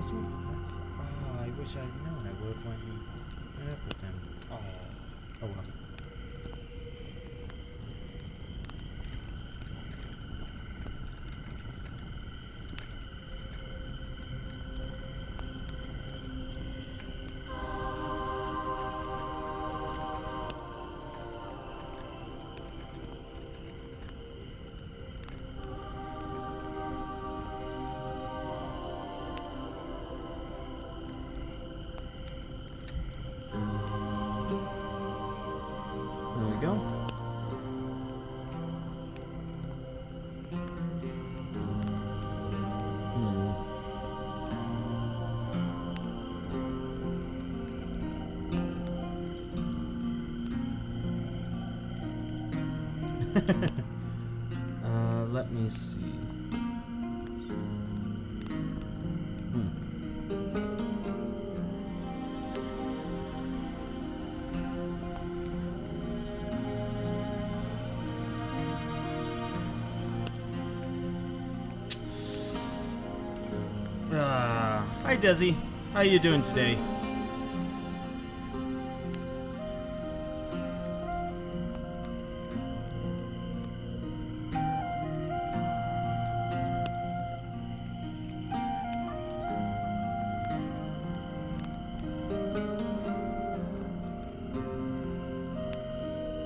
also went to PAX. Oh, I wish I'd known. I would have met up with him. Oh, oh well. There we go. Let me see. Hi Desi, how you doing today?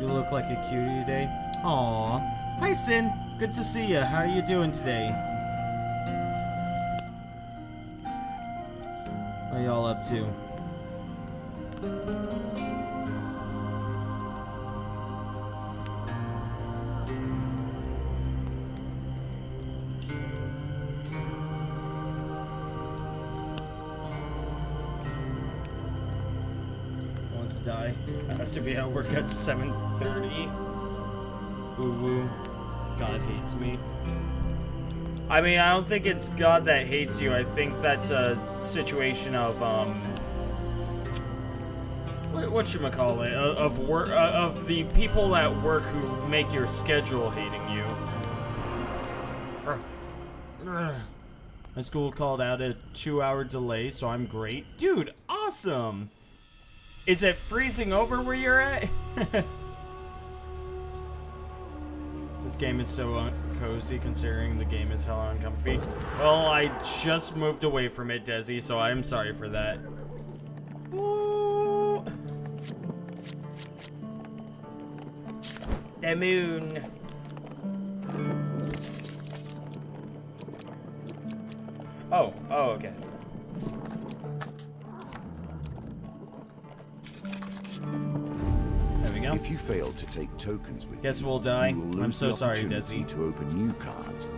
You look like a cutie today. Aw. Hi Sin, good to see you. How are you doing today? What are y'all up to? Want to die? I have to be at work at 7:30. Woo woo. God hates me. I mean, I don't think it's God that hates you. I think that's a situation of whatchamacallit, of work, of the people at work who make your schedule hating you. My school called out a 2-hour delay, so I'm great. Dude, awesome! Is it freezing over where you're at? This game is so cozy considering the game is hella uncomfy. Well, I just moved away from it, Desi, so I'm sorry for that. Ooh. The moon. Oh, okay. If you fail to take tokens with guess you, we'll die. you will lose I'm so the sorry, opportunity Desi. to open new cards.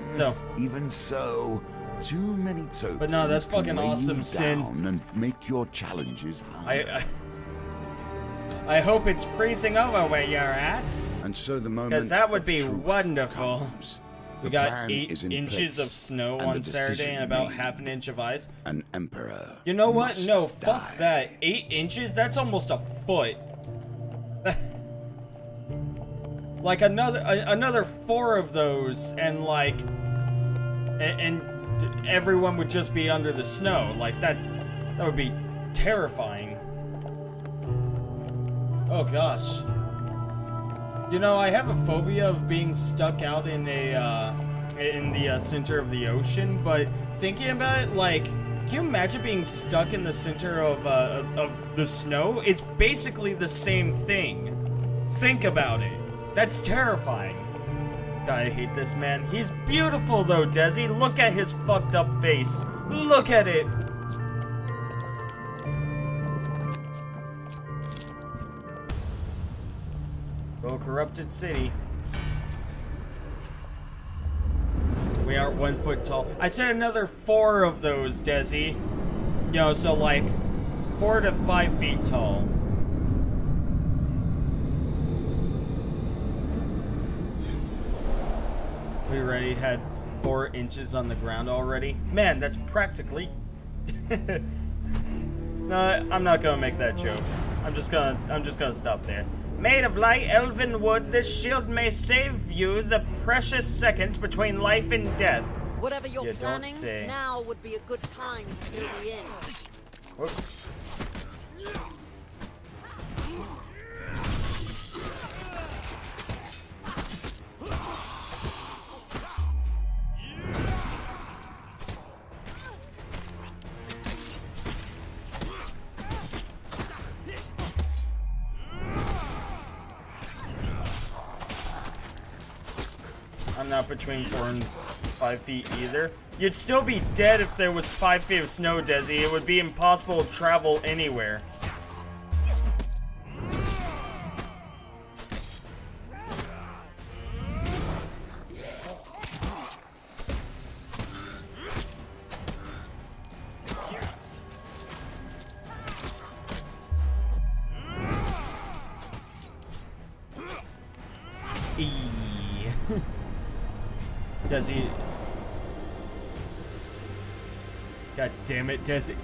So, even so, too many tokens. But no, that's fucking can weigh awesome, you Sin. down and make your challenges harder. I hope it's freezing over where you're at. And so the moment, because that would of be truth wonderful. comes. We The got plan 8 is in inches place, of snow and on the Saturday decision and about made. half an inch of ice. An emperor. You know what? must No, fuck die. that. 8 inches? That's almost a foot. Like another 4 of those, and like, and everyone would just be under the snow. Like that would be terrifying. Oh gosh. You know, I have a phobia of being stuck out in the center of the ocean, but thinking about it, like, can you imagine being stuck in the center of the snow? It's basically the same thing. Think about it. That's terrifying. God, I hate this man. He's beautiful though, Desi. Look at his fucked up face. Look at it. Oh, corrupted city. We aren't 1 foot tall. I said another 4 of those, Desi. You know, so like 4 to 5 feet tall. We already had 4 inches on the ground already. Man, that's practically... No, I'm not gonna make that joke. I'm just gonna stop there. Made of light elven wood, this shield may save you the precious seconds between life and death. Whatever you're You don't planning, say. now would be a good time to fill me in. Whoops. I'm not between 4 and 5 feet either. You'd still be dead if there was 5 feet of snow, Desi. It would be impossible to travel anywhere. Desi. God damn it, Desi.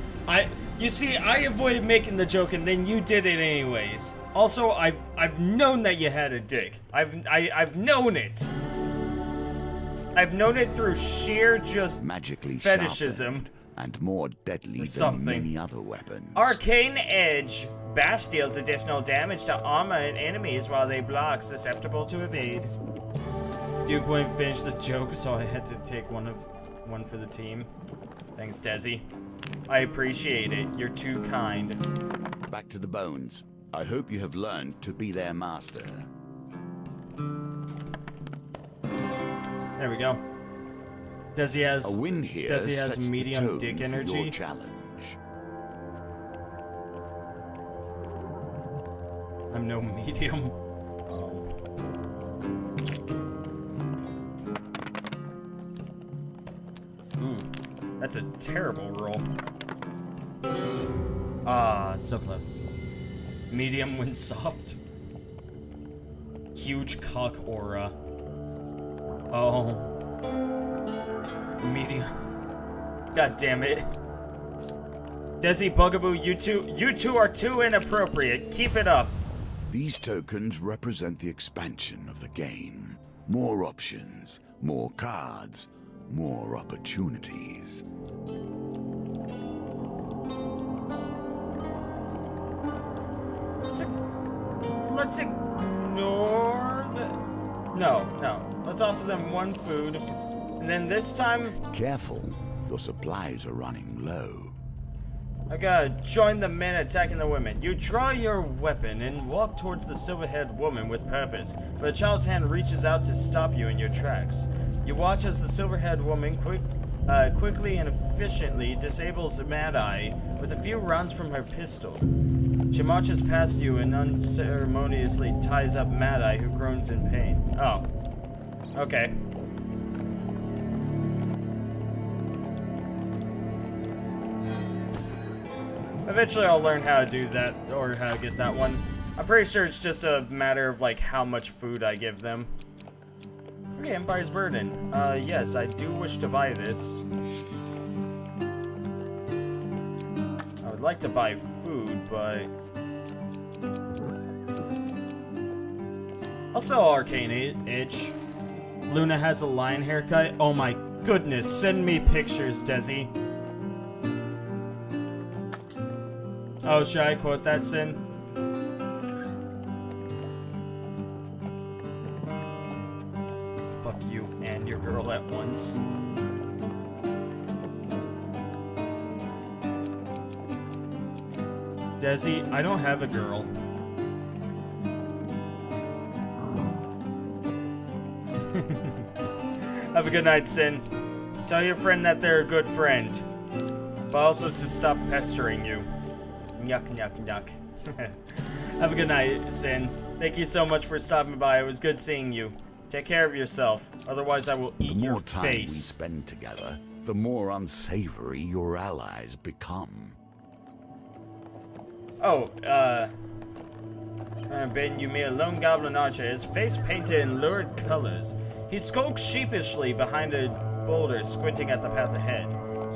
You see, I avoided making the joke and then you did it anyways. Also, I've known that you had a dick. I've known it. I've known it through sheer just magically fetishism and more deadly something. than many other weapons. Arcane Edge. Bash deals additional damage to armor and enemies while they block, susceptible to evade. Duke wouldn't finish the joke, so I had to take one for the team. Thanks, Desi. I appreciate it. You're too kind. Back to the bones. I hope you have learned to be their master. There we go. Desi has a win here. Desi has sets medium the tone dick for energy. your challenge. I'm no medium. Ooh, that's a terrible roll. Ah, so close. Medium when soft. Huge cock aura. Oh. Medium. God damn it. Desi, Bugaboo, you two are too inappropriate. Keep it up. These tokens represent the expansion of the game. More options, more cards, more opportunities. Let's ignore the... No. Let's offer them one food. And then this time... Careful, your supplies are running low. I gotta join the men attacking the women. You draw your weapon and walk towards the silver-haired woman with purpose, but a child's hand reaches out to stop you in your tracks. You watch as the silver-haired woman quickly and efficiently disables Mad Eye with a few rounds from her pistol. She marches past you and unceremoniously ties up Mad Eye, who groans in pain. Oh. Okay. Eventually I'll learn how to do that, or how to get that one. I'm pretty sure it's just a matter of, like, how much food I give them. Okay, Empire's Burden. Yes, I do wish to buy this. I would like to buy food, but... I'll sell Arcane Itch. Luna has a lion haircut. Oh my goodness, send me pictures, Desi. Oh, should I quote that, Sin? Fuck you and your girl at once. Desi, I don't have a girl. Have a good night, Sin. Tell your friend that they're a good friend. But also to stop pestering you. Yuck, yuck, yuck. Have a good night, Sin. Thank you so much for stopping by. It was good seeing you. Take care of yourself. Otherwise, I will eat your face. The more time we spend together, the more unsavory your allies become. Oh, Ben, you mere lone goblin archer. His face painted in lurid colors. He skulks sheepishly behind a boulder, squinting at the path ahead.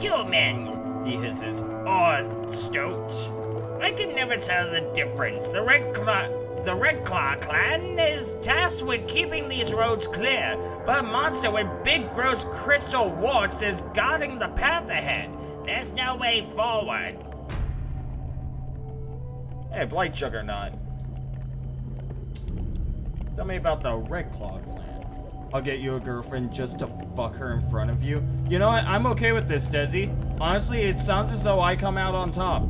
Human, he hisses, or stoat. I can never tell the difference. The red The Red Claw clan is tasked with keeping these roads clear, but a monster with big gross crystal warts is guarding the path ahead. There's no way forward. Hey, Blight Juggernaut. Tell me about the Red Claw clan. I'll get you a girlfriend just to fuck her in front of you. You know what? I'm okay with this, Desi. Honestly, it sounds as though I come out on top.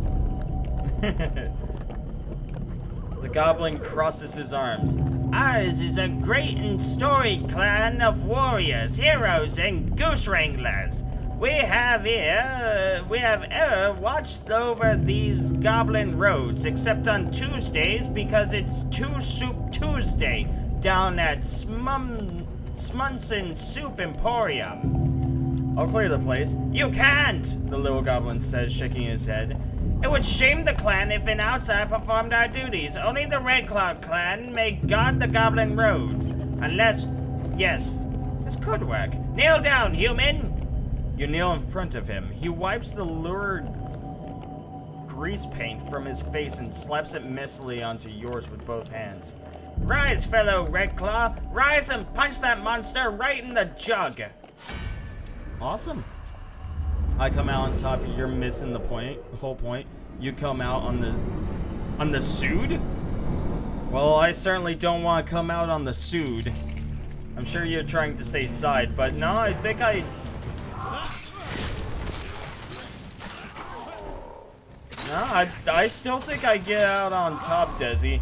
The goblin crosses his arms. Ours is a great and storied clan of warriors, heroes, and goose wranglers. We have ever watched over these goblin roads, except on Tuesdays because it's Two Soup Tuesday down at Smunson Soup Emporium. I'll clear the place. You can't, The little goblin says, shaking his head. It would shame the clan if an outsider performed our duties. Only the Red Claw clan may guard the goblin roads. Unless, yes, this could work. Kneel down, human! You kneel in front of him. He wipes the lurid grease paint from his face and slaps it messily onto yours with both hands. Rise, fellow Red Claw. Rise and punch that monster right in the jug. Awesome. I come out on top, you're missing the whole point. You come out on the sued? Well, I certainly don't want to come out on the sued. I'm sure you're trying to say side, but no, I think I still think I get out on top, Desi.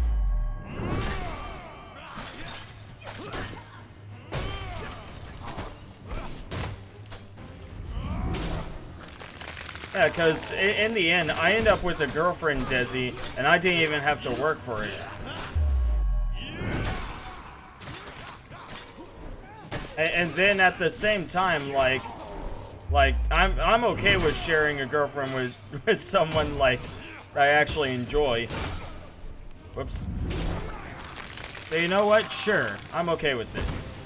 Yeah, because in the end, I end up with a girlfriend, Desi, and I didn't even have to work for it. And then at the same time, like I'm okay with sharing a girlfriend with someone like I actually enjoy. Whoops. So you know what? Sure, I'm okay with this.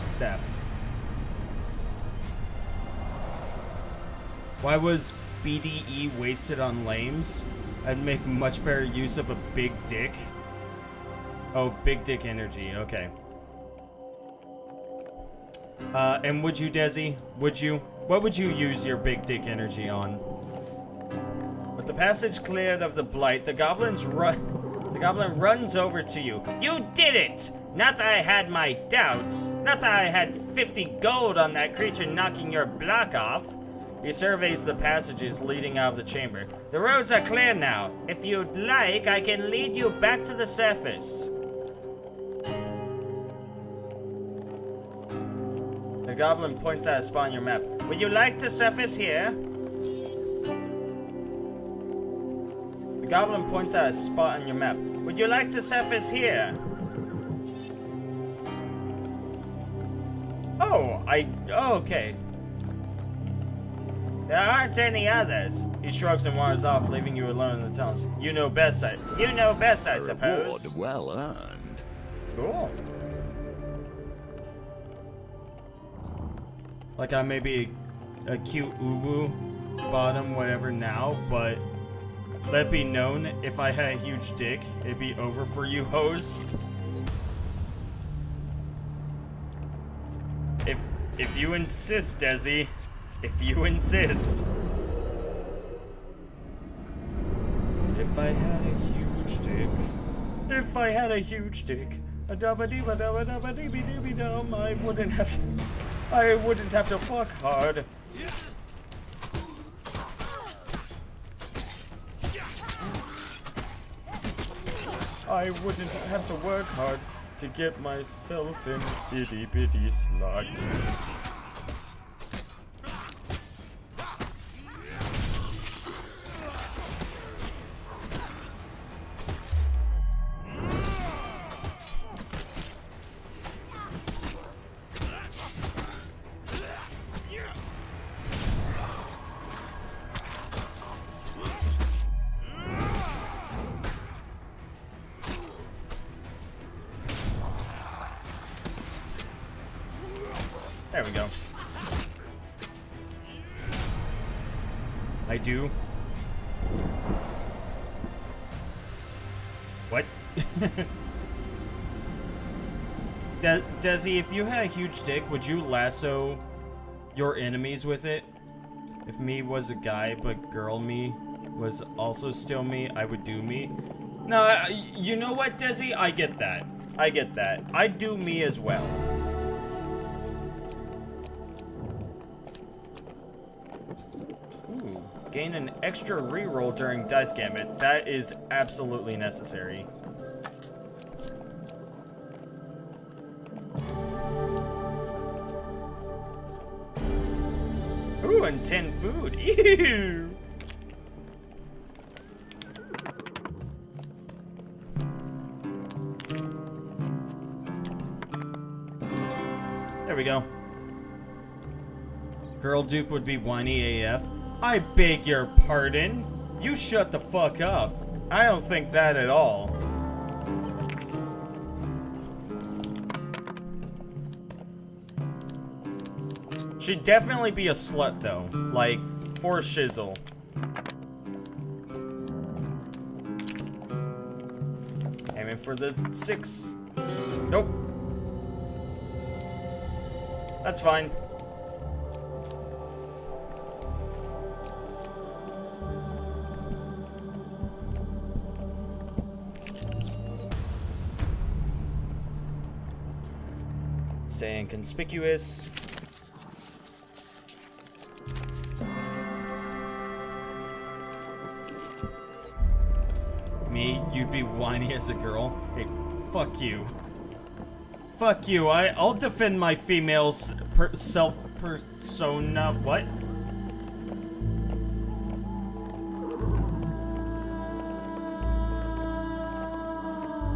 Stab. Why was BDE wasted on lames? I'd make much better use of a big dick. Oh, big dick energy, okay. And would you, Desi? Would you? What would you use your big dick energy on? With the passage cleared of the blight, the goblin runs over to you. You did it! Not that I had my doubts. Not that I had 50 gold on that creature knocking your block off. He surveys the passages leading out of the chamber. The roads are clear now. If you'd like, I can lead you back to the surface. The goblin points at a spot on your map. Would you like to surface here? The goblin points at a spot on your map. Would you like to surface here? Oh, okay. There aren't any others. He shrugs and wanders off, leaving you alone in the tunnels. You know best, I suppose. Reward well earned. Cool. Like I may be a cute uwu bottom whatever now, but let it be known, if I had a huge dick, it'd be over for you hoes. If you insist, Desi. If you insist. If I had a huge dick. If I had a huge dick. A dabba dee ba dabba dabba dee be dee be dum. I wouldn't have to fuck hard. I wouldn't have to work hard to get myself in itty bitty slot. There we go. I do. What? Desi, if you had a huge dick, would you lasso your enemies with it? If me was a guy, but girl me was also still me, I would do me. No, you know what, Desi? I get that. I get that. I'd do me as well. Ooh, gain an extra reroll during Dice Gambit. That is absolutely necessary. Ooh, and 10 food. Ew. There we go. Girl Duke would be whiny AF. I beg your pardon? You shut the fuck up. I don't think that at all. She'd definitely be a slut though. Like, for shizzle. Aiming for the 6. Nope. That's fine. Stay inconspicuous. Me, you'd be whiny as a girl. Hey, fuck you. Fuck you. I'll defend my female self-persona. What?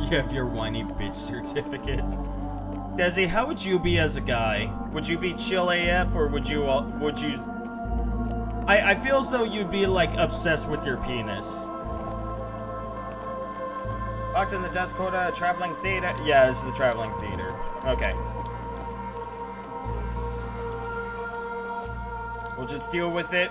You have your whiny bitch certificate. Desi, how would you be as a guy? Would you be chill AF or would you I feel as though you'd be like obsessed with your penis. Locked in the Dust Quarter, traveling theater. Yeah, this is the traveling theater. Okay. We'll just deal with it.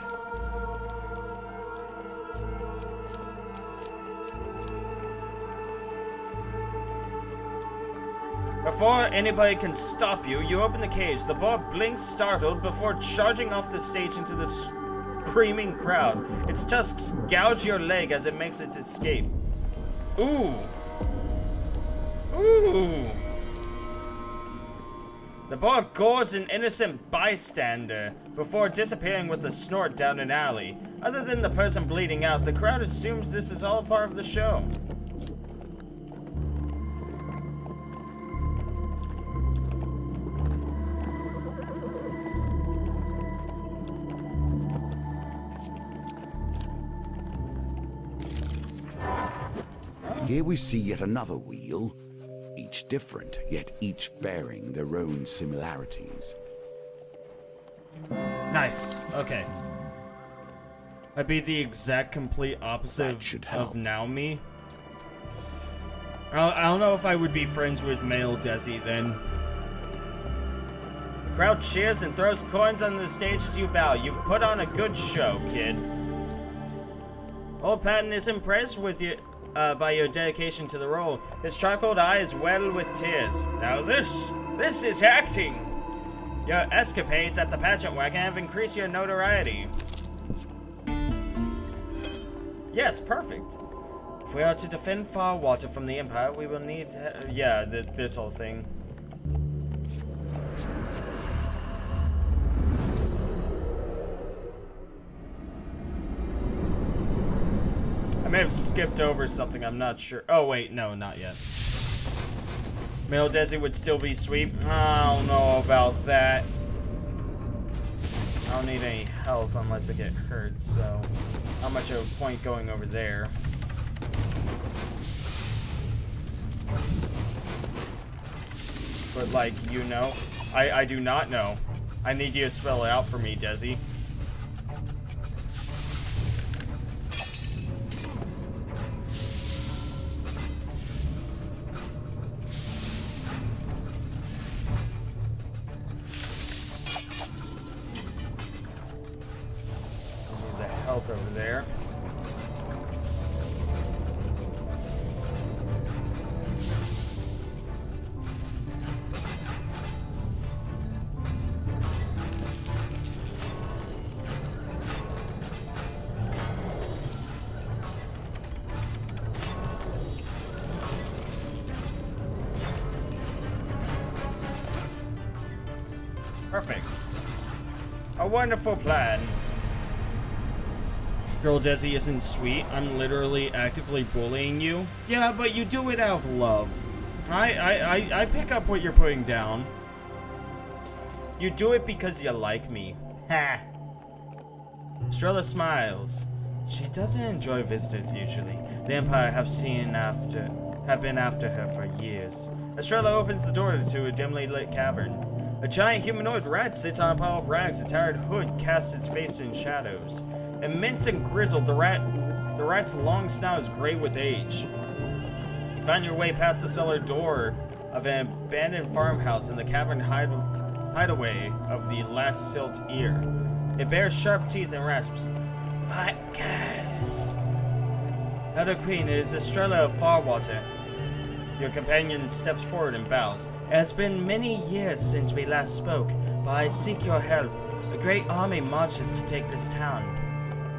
Before anybody can stop you, you open the cage. The boar blinks startled before charging off the stage into the screaming crowd. Its tusks gouge your leg as it makes its escape. Ooh. Ooh. The boar gores an innocent bystander before disappearing with a snort down an alley. Other than the person bleeding out, the crowd assumes this is all part of the show. Here we see yet another wheel, each different, yet each bearing their own similarities. Nice. Okay. I'd be the exact complete opposite of now me. I don't know if I would be friends with male Desi then. The crowd cheers and throws coins on the stage as you bow. You've put on a good show, kid. Old Patton is impressed with you. By your dedication to the role. His charcoal eyes well with tears. Now this is acting! Your escapades at the pageant wagon have increased your notoriety. Yes, perfect. If we are to defend Farwater from the Empire, we will need... yeah, this whole thing. I may have skipped over something, I'm not sure. Oh, wait, no, not yet. Male Desi would still be sweet. I don't know about that. I don't need any health unless I get hurt, so not much of a point going over there. But, like, you know, I do not know. I need you to spell it out for me, Desi. path over there. Perfect. A wonderful plan. Girl, Desi isn't sweet. I'm literally actively bullying you. Yeah, but you do it out of love. I pick up what you're putting down. You do it because you like me. Ha! Estrella smiles. She doesn't enjoy visitors usually. The Empire have been after her for years. Estrella opens the door to a dimly lit cavern. A giant humanoid rat sits on a pile of rags. A tired hood casts its face in shadows. Immense and grizzled, the rat's long snout is gray with age. You find your way past the cellar door of an abandoned farmhouse in the cavern hideaway of the last silt ear. It bears sharp teeth and rasps. What goes? Elder Queen, it is Estrella of Farwater. Your companion steps forward and bows. It has been many years since we last spoke, but I seek your help. A great army marches to take this town.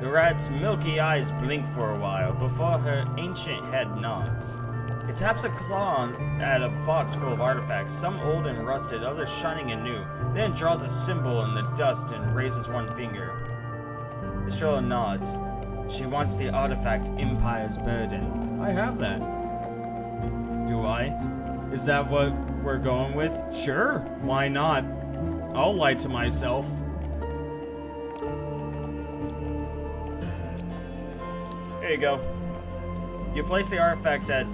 The rat's milky eyes blink for a while before her ancient head nods. It taps a claw at a box full of artifacts, some old and rusted, others shining and new, then draws a symbol in the dust and raises one finger. Estrella nods. She wants the artifact Empire's Burden. I have that. Do I? Is that what we're going with? Sure, why not? I'll lie to myself. Here you go. You place the artifact at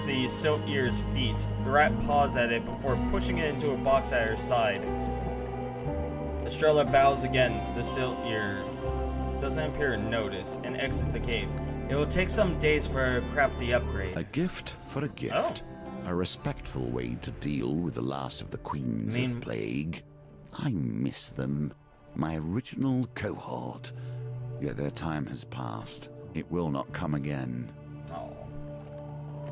the silt ear's feet. The rat paws at it before pushing it into a box at her side. Estrella bows again. The silt ear doesn't appear to notice and exits the cave. It will take some days for her to craft the upgrade. A gift for a gift. Oh. A respectful way to deal with the last of the queens of plague. I miss them. My original cohort. Yet their time has passed. It will not come again. Oh.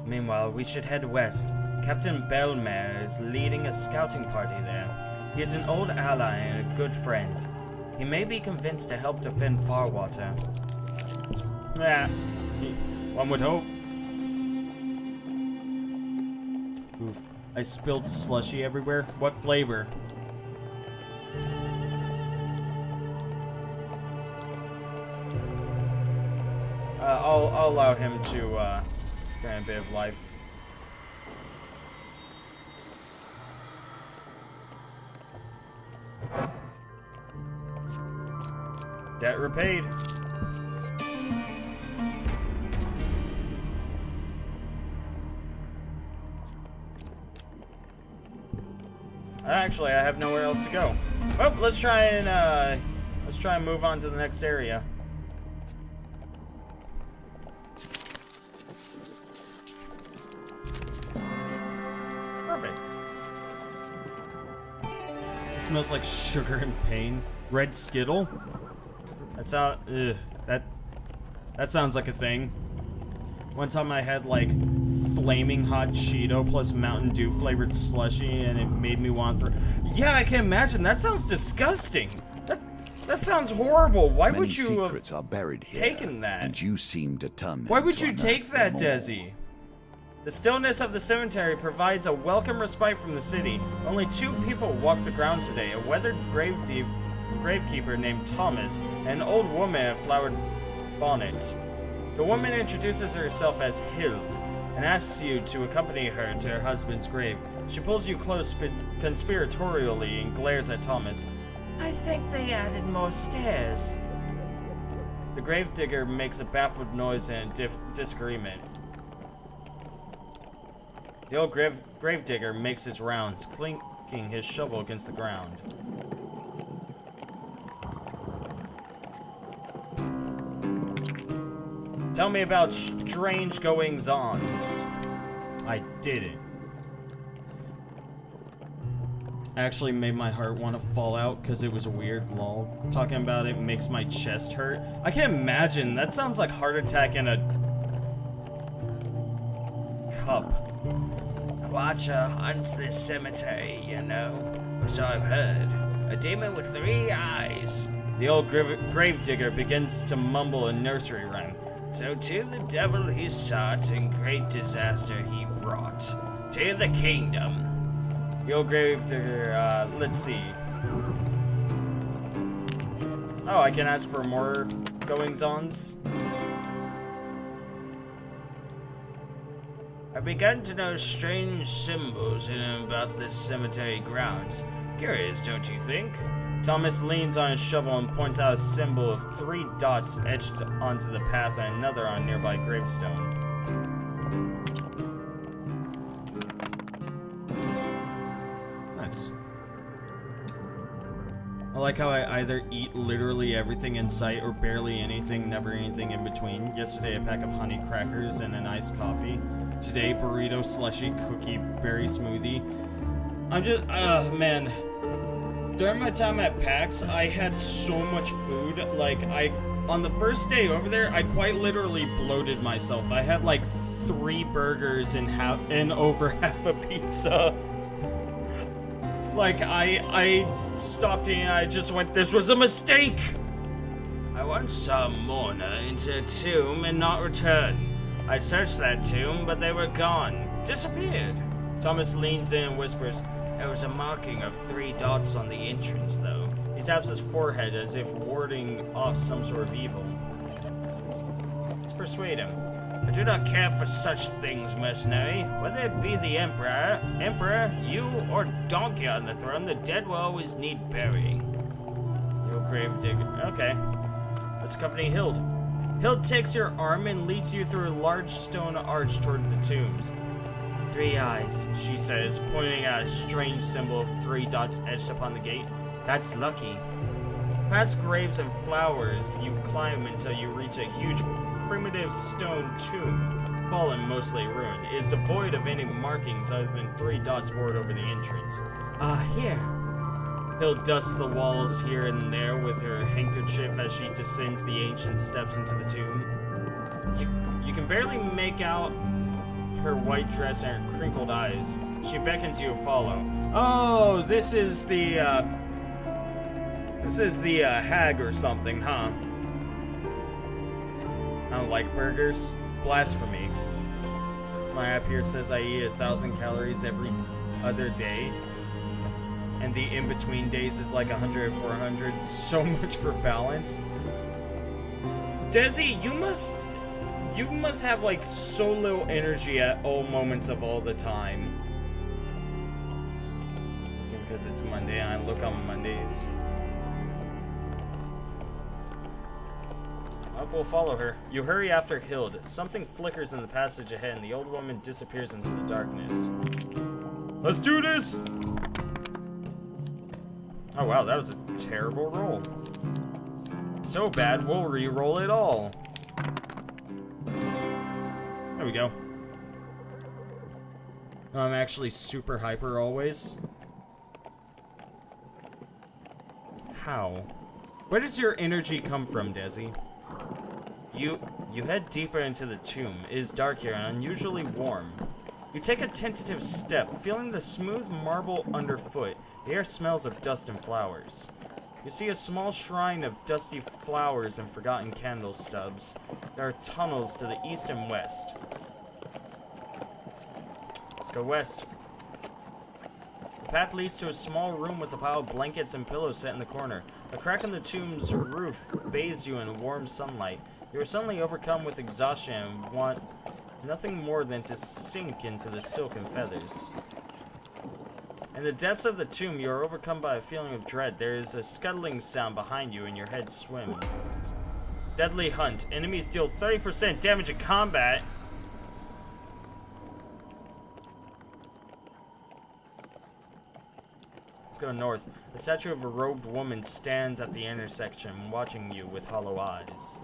Meanwhile, we should head west. Captain Belmare is leading a scouting party there. He is an old ally and a good friend. He may be convinced to help defend Farwater. Yeah, one would hope. Oof, I spilled slushy everywhere. What flavor? I'll allow him to gain a bit of life. Debt repaid. Actually, I have nowhere else to go. Well, let's try and move on to the next area. Perfect. It smells like sugar and pain. Red Skittle? That sounds like a thing. One time I had like flaming hot Cheeto plus Mountain Dew flavored slushy and it made me want to Yeah, I can imagine. That sounds disgusting. That sounds horrible. Why Many would you secrets have are buried here, taken that? And you seem determined. Why would to you take unearth that, them all. Desi? The stillness of the cemetery provides a welcome respite from the city. Only 2 people walk the grounds today, a weathered gravekeeper named Thomas and an old woman in a flowered bonnet. The woman introduces herself as Hild and asks you to accompany her to her husband's grave. She pulls you close conspiratorially and glares at Thomas. I think they added more stairs. The gravedigger makes a baffled noise in disagreement. The old gravedigger makes his rounds, clinking his shovel against the ground. Tell me about strange goings-ons. I did it. actually made my heart want to fall out because it was weird, lol. Talking about it makes my chest hurt. I can't imagine. That sounds like heart attack in a cup. Watcher hunts this cemetery, you know. So I've heard. A demon with 3 eyes. The old gravedigger begins to mumble a nursery rhyme. So to the devil he sought, and great disaster he brought. To the kingdom. The old gravedigger, let's see. Oh, I can ask for more goings-ons? I've begun to know strange symbols in and about the cemetery grounds. Curious, don't you think? Thomas leans on his shovel and points out a symbol of 3 dots etched onto the path and another on a nearby gravestone. Nice. I like how I either eat literally everything in sight or barely anything, never anything in between. Yesterday, a pack of honey crackers and an iced coffee. Today, burrito, slushy, cookie, berry smoothie. I'm just, man. During my time at PAX, I had so much food. Like, on the first day over there, I quite literally bloated myself. I had like 3 burgers and over half a pizza. Like, I stopped eating, I just went, this was a mistake! I once saw a mourner into a tomb and not return. I searched that tomb, but they were gone. Disappeared. Thomas leans in and whispers, there was a marking of 3 dots on the entrance, though. He taps his forehead as if warding off some sort of evil. Let's persuade him. I do not care for such things, mercenary. Whether it be the Emperor, you, or Donkey on the throne, the dead will always need burying. The old gravedigger. Okay. Let's accompany Hild. Hild takes your arm and leads you through a large stone arch toward the tombs. 3 eyes, she says, pointing at a strange symbol of 3 dots etched upon the gate. That's lucky. Past graves and flowers, you climb until you reach a huge primitive stone tomb, fallen, mostly ruined. It is devoid of any markings other than 3 dots bored over the entrance. Here. Hild dusts the walls here and there with her handkerchief as she descends the ancient steps into the tomb. You can barely make out her white dress and her crinkled eyes. She beckons you to follow. Oh, this is the hag or something, huh? I don't like burgers. Blasphemy. My app here says I eat 1,000 calories every other day. And the in-between days is like 100 or 400. So much for balance. Desi, you must have like so little energy at all moments of all the time. Because it's Monday and I look on Mondays. We'll follow her. You hurry after Hild. Something flickers in the passage ahead and the old woman disappears into the darkness. Let's do this! Oh wow, that was a terrible roll. So bad, we'll re-roll it all. There we go. I'm actually super hyper always. How? Where does your energy come from, Desi? You head deeper into the tomb. It is dark here and unusually warm. You take a tentative step, feeling the smooth marble underfoot. The air smells of dust and flowers. You see a small shrine of dusty flowers and forgotten candle stubs. There are tunnels to the east and west. Let's go west. The path leads to a small room with a pile of blankets and pillows set in the corner. A crack in the tomb's roof bathes you in warm sunlight. You are suddenly overcome with exhaustion and want nothing more than to sink into the silken feathers. In the depths of the tomb, you are overcome by a feeling of dread. There is a scuttling sound behind you and your head swims. Deadly Hunt. Enemies deal 30% damage in combat. Let's go north. The statue of a robed woman stands at the intersection, watching you with hollow eyes.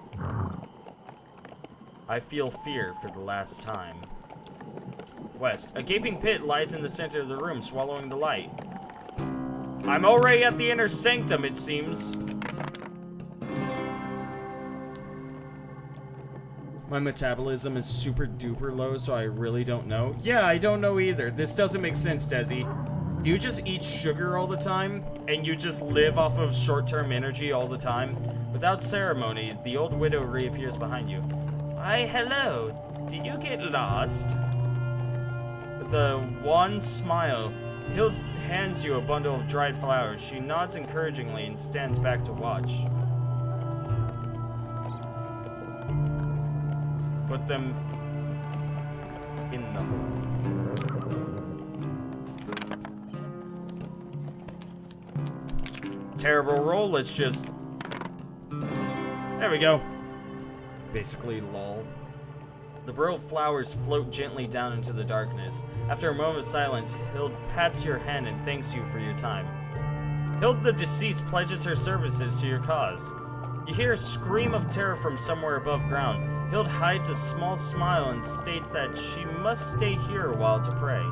I feel fear for the last time. West. A gaping pit lies in the center of the room, swallowing the light. I'm already at the inner sanctum, it seems. My metabolism is super duper low, so I really don't know. Yeah, I don't know either. This doesn't make sense, Desi. Do you just eat sugar all the time? And you just live off of short-term energy all the time? Without ceremony, the old widow reappears behind you. Why, hello. Did you get lost? With a wan smile, Hild hands you a bundle of dried flowers. She nods encouragingly and stands back to watch. Put them in the hole. Terrible roll, let's just... There we go. Basically, lol. The brittle flowers float gently down into the darkness. After a moment of silence, Hild pats your hand and thanks you for your time. Hild the deceased pledges her services to your cause. You hear a scream of terror from somewhere above ground. Hild hides a small smile and states that she must stay here a while to pray.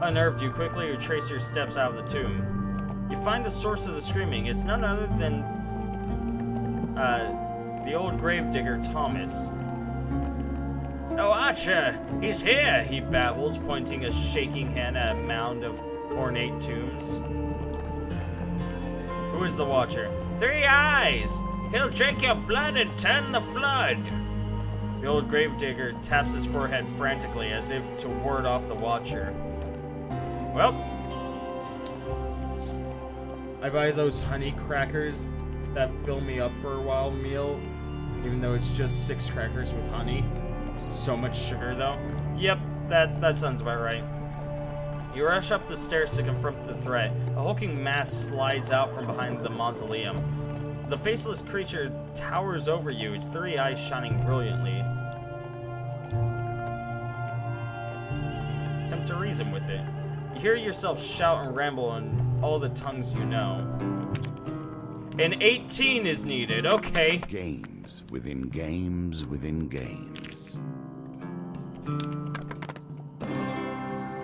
Unnerved, you quickly retrace your steps out of the tomb. You find the source of the screaming. It's none other than the old gravedigger Thomas. Oh, Archer! He's here! He babbles, pointing a shaking hand at a mound of ornate tombs. Who is the Watcher? 3 eyes! He'll drink your blood and turn the flood! The old gravedigger taps his forehead frantically as if to ward off the Watcher. Well, I buy those honey crackers that fill me up for a while meal, even though it's just 6 crackers with honey. So much sugar, though. Yep, that sounds about right. You rush up the stairs to confront the threat. A hulking mass slides out from behind the mausoleum. The faceless creature towers over you, its 3 eyes shining brilliantly. Attempt to reason with it. You hear yourself shout and ramble in all the tongues you know. An 18 is needed, okay. Games within games within games.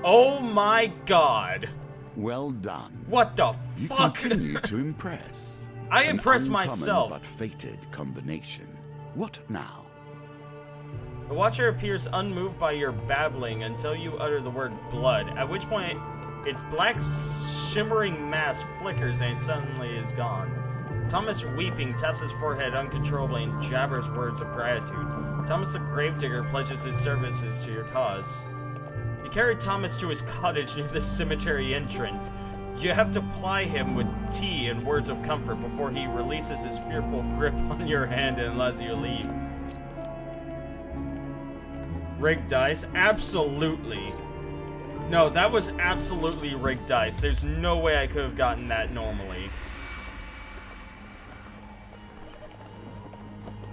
Oh my god. Well done. What the You fuck? continue to impress. I impress An uncommon myself. but fated combination. What now? The Watcher appears unmoved by your babbling until you utter the word blood, at which point its black shimmering mass flickers and it suddenly is gone. Thomas, weeping, taps his forehead uncontrollably and jabbers words of gratitude. Thomas the Gravedigger pledges his services to your cause. You carry Thomas to his cottage near the cemetery entrance. You have to ply him with tea and words of comfort before he releases his fearful grip on your hand and allows you to leave. Rigged dice? Absolutely. No, that was absolutely rigged dice. There's no way I could have gotten that normally.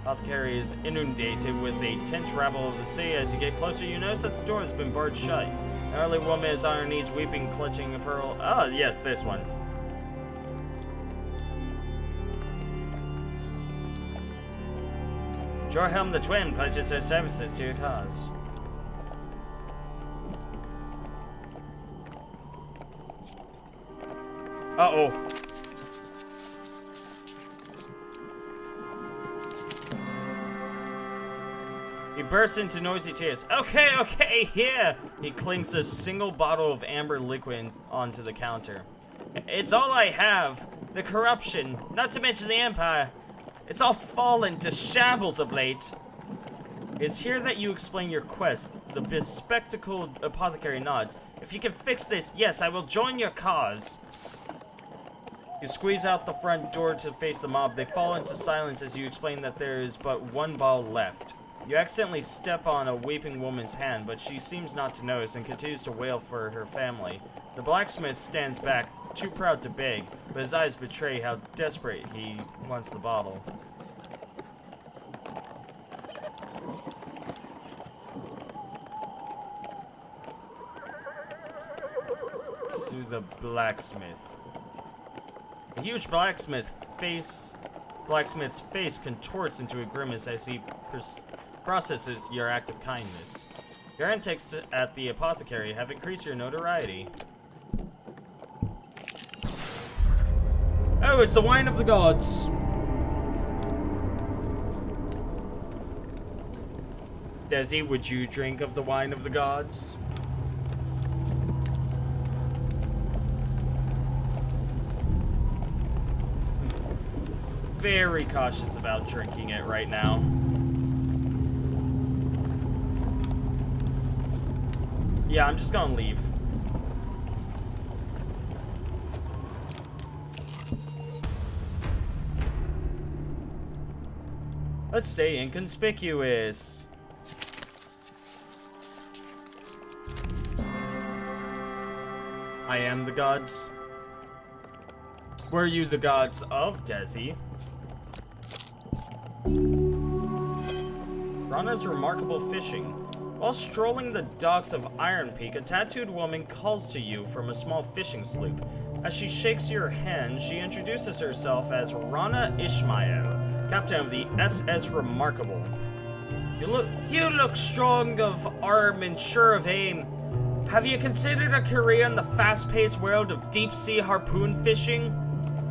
Apothecary is inundated with a tense rabble of the sea. As you get closer, you notice that the door has been barred shut. An elderly woman is on her knees, weeping, clutching a pearl. Oh, yes, this one. Jorhelm the Twin pledges her services to your cause. Uh-oh. He bursts into noisy tears. Okay, here! He clinks a single bottle of amber liquid onto the counter. It's all I have. The corruption, not to mention the Empire. It's all fallen to shambles of late. It's here that you explain your quest. The bespectacled apothecary nods. If you can fix this, yes, I will join your cause. You squeeze out the front door to face the mob. They fall into silence as you explain that there is but one bottle left. You accidentally step on a weeping woman's hand, but she seems not to notice and continues to wail for her family. The blacksmith stands back, too proud to beg, but his eyes betray how desperate he wants the bottle. To the blacksmith. A huge blacksmith's face contorts into a grimace as he processes your act of kindness. Your antics at the apothecary have increased your notoriety. Oh, it's the wine of the gods. Desi, would you drink of the wine of the gods? Very cautious about drinking it right now. Yeah, I'm just gonna leave. Let's stay inconspicuous. I am the gods. Were you the gods of Desi? Rana's remarkable fishing. While strolling the docks of Iron Peak, a tattooed woman calls to you from a small fishing sloop. As she shakes your hand, she introduces herself as Rana Ishmael, captain of the SS Remarkable. You look strong of arm and sure of aim. Have you considered a career in the fast-paced world of deep-sea harpoon fishing?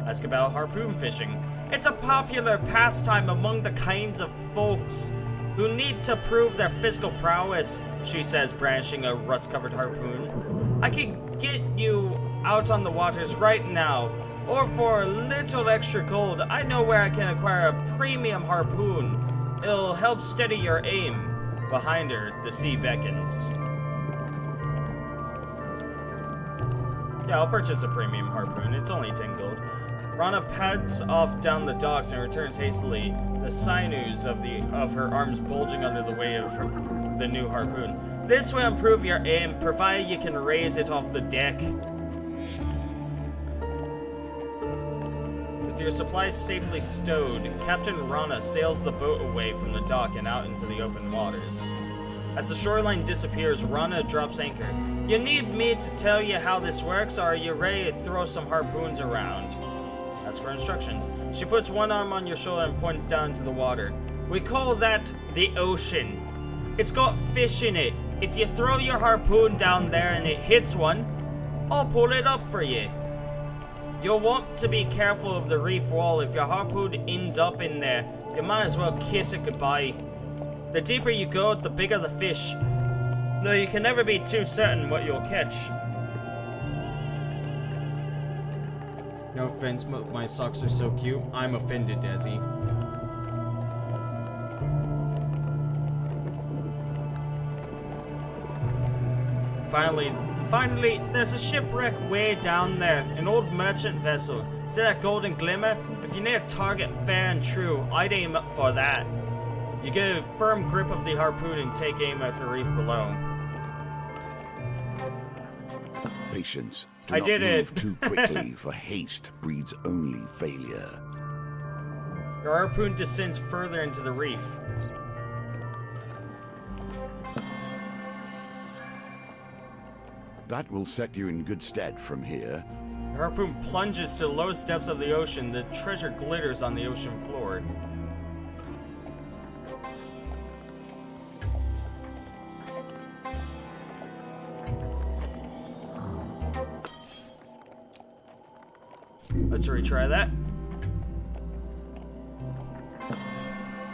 Ask about harpoon fishing. It's a popular pastime among the kinds of folks who need to prove their physical prowess, she says, brandishing a rust-covered harpoon. I can get you out on the waters right now, or for a little extra gold, I know where I can acquire a premium harpoon. It'll help steady your aim. Behind her, the sea beckons. Yeah, I'll purchase a premium harpoon. It's only 10 gold. Rana pads off down the docks and returns hastily, the sinews of her arms bulging under the weight of the new harpoon. This will improve your aim, provided you can raise it off the deck. With your supplies safely stowed, Captain Rana sails the boat away from the dock and out into the open waters. As the shoreline disappears, Rana drops anchor. You need me to tell you how this works, or are you ready to throw some harpoons around? Ask for instructions. She puts one arm on your shoulder and points down into the water. We call that the ocean. It's got fish in it. If you throw your harpoon down there and it hits one, I'll pull it up for you. You'll want to be careful of the reef wall. If your harpoon ends up in there, you might as well kiss it goodbye. The deeper you go, the bigger the fish. Though you can never be too certain what you'll catch. No offense, but my socks are so cute. I'm offended, Desi. Finally, there's a shipwreck way down there. An old merchant vessel. See that golden glimmer? If you need a target fair and true, I'd aim up for that. You get a firm grip of the harpoon and take aim at the reef below. Patience. Do I not did move it. too quickly, for haste breeds only failure. Your harpoon descends further into the reef. That will set you in good stead from here. Your harpoon plunges to the lowest depths of the ocean. The treasure glitters on the ocean floor. Let's retry that.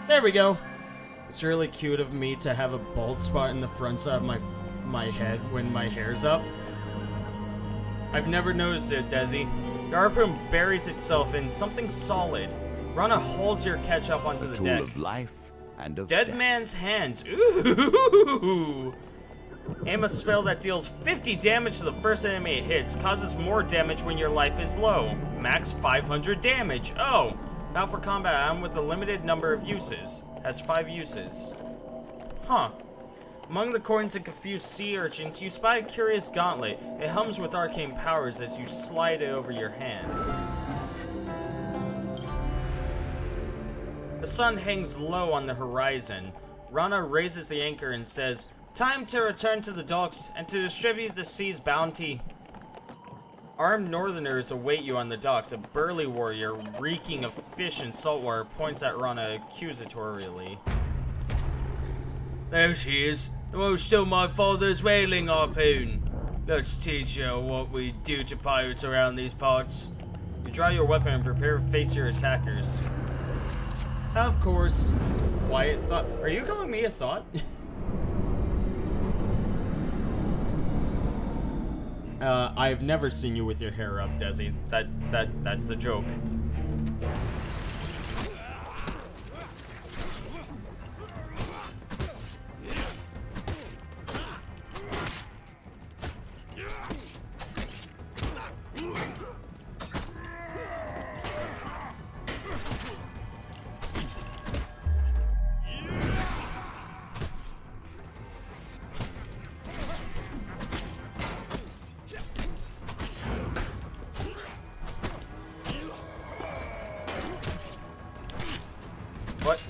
There we go. It's really cute of me to have a bald spot in the front side of my head when my hair's up. I've never noticed it, Desi. Your harpoon buries itself in something solid. Rana hauls your catch up onto the deck. Tool of life and of Dead death. man's hands. Ooh. Aim a spell that deals 50 damage to the first enemy it hits. Causes more damage when your life is low. Max 500 damage. Oh. Now for combat, I'm with a limited number of uses. Has 5 uses. Huh. Among the coins and confused sea urchins, you spy a curious gauntlet. It hums with arcane powers as you slide it over your hand. The sun hangs low on the horizon. Rana raises the anchor and says, "Time to return to the docks and to distribute the sea's bounty." Armed northerners await you on the docks. A burly warrior, reeking of fish and saltwater, points at Rana accusatorially. There she is. The one who stole my father's whaling harpoon. Let's teach her what we do to pirates around these parts. You draw your weapon and prepare to face your attackers. Of course. Quiet thought. Are you calling me a thought? I've never seen you with your hair up, Desi. That's the joke. What?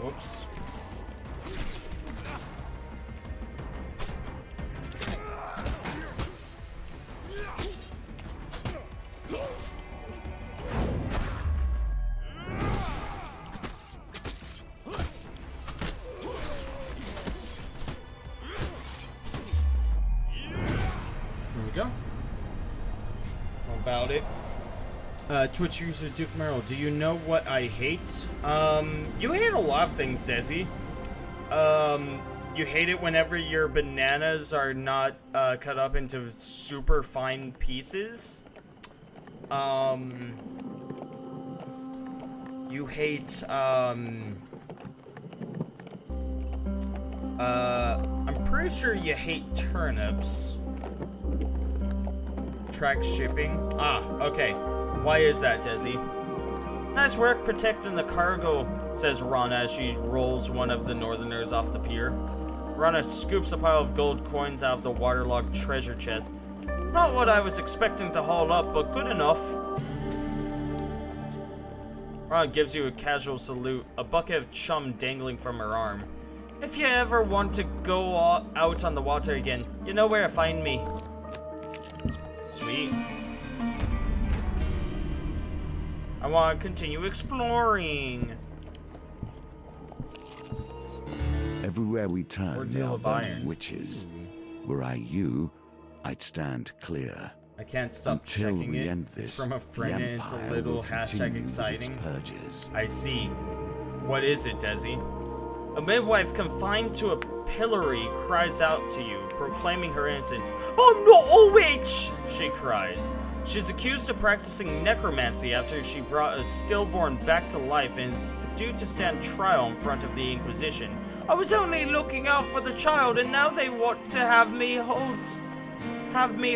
Whoops. Here we go. How about it? Twitch user Duke Merrill, do you know what I hate? You hate a lot of things, Desi. You hate it whenever your bananas are not cut up into super fine pieces. You hate, I'm pretty sure you hate turnips. Track shipping. Ah, okay. Why is that, Desi? Nice work protecting the cargo, says Rana as she rolls one of the northerners off the pier. Rana scoops a pile of gold coins out of the waterlogged treasure chest. Not what I was expecting to haul up, but good enough. Rana gives you a casual salute, a bucket of chum dangling from her arm. If you ever want to go out on the water again, you know where to find me. Sweet. I want to continue exploring. Everywhere we turn, Ordeal there are of burning iron. witches. Were I you, I'd stand clear. I can't stop Until checking we it. end It's this, from a friend the and it's a Empire little will continue with its #exciting. purges. I see. What is it, Desi? A midwife confined to a pillory cries out to you, proclaiming her innocence. I'm not a witch! She cries. She's accused of practicing necromancy after she brought a stillborn back to life and is due to stand trial in front of the Inquisition. I was only looking out for the child, and now they want to have me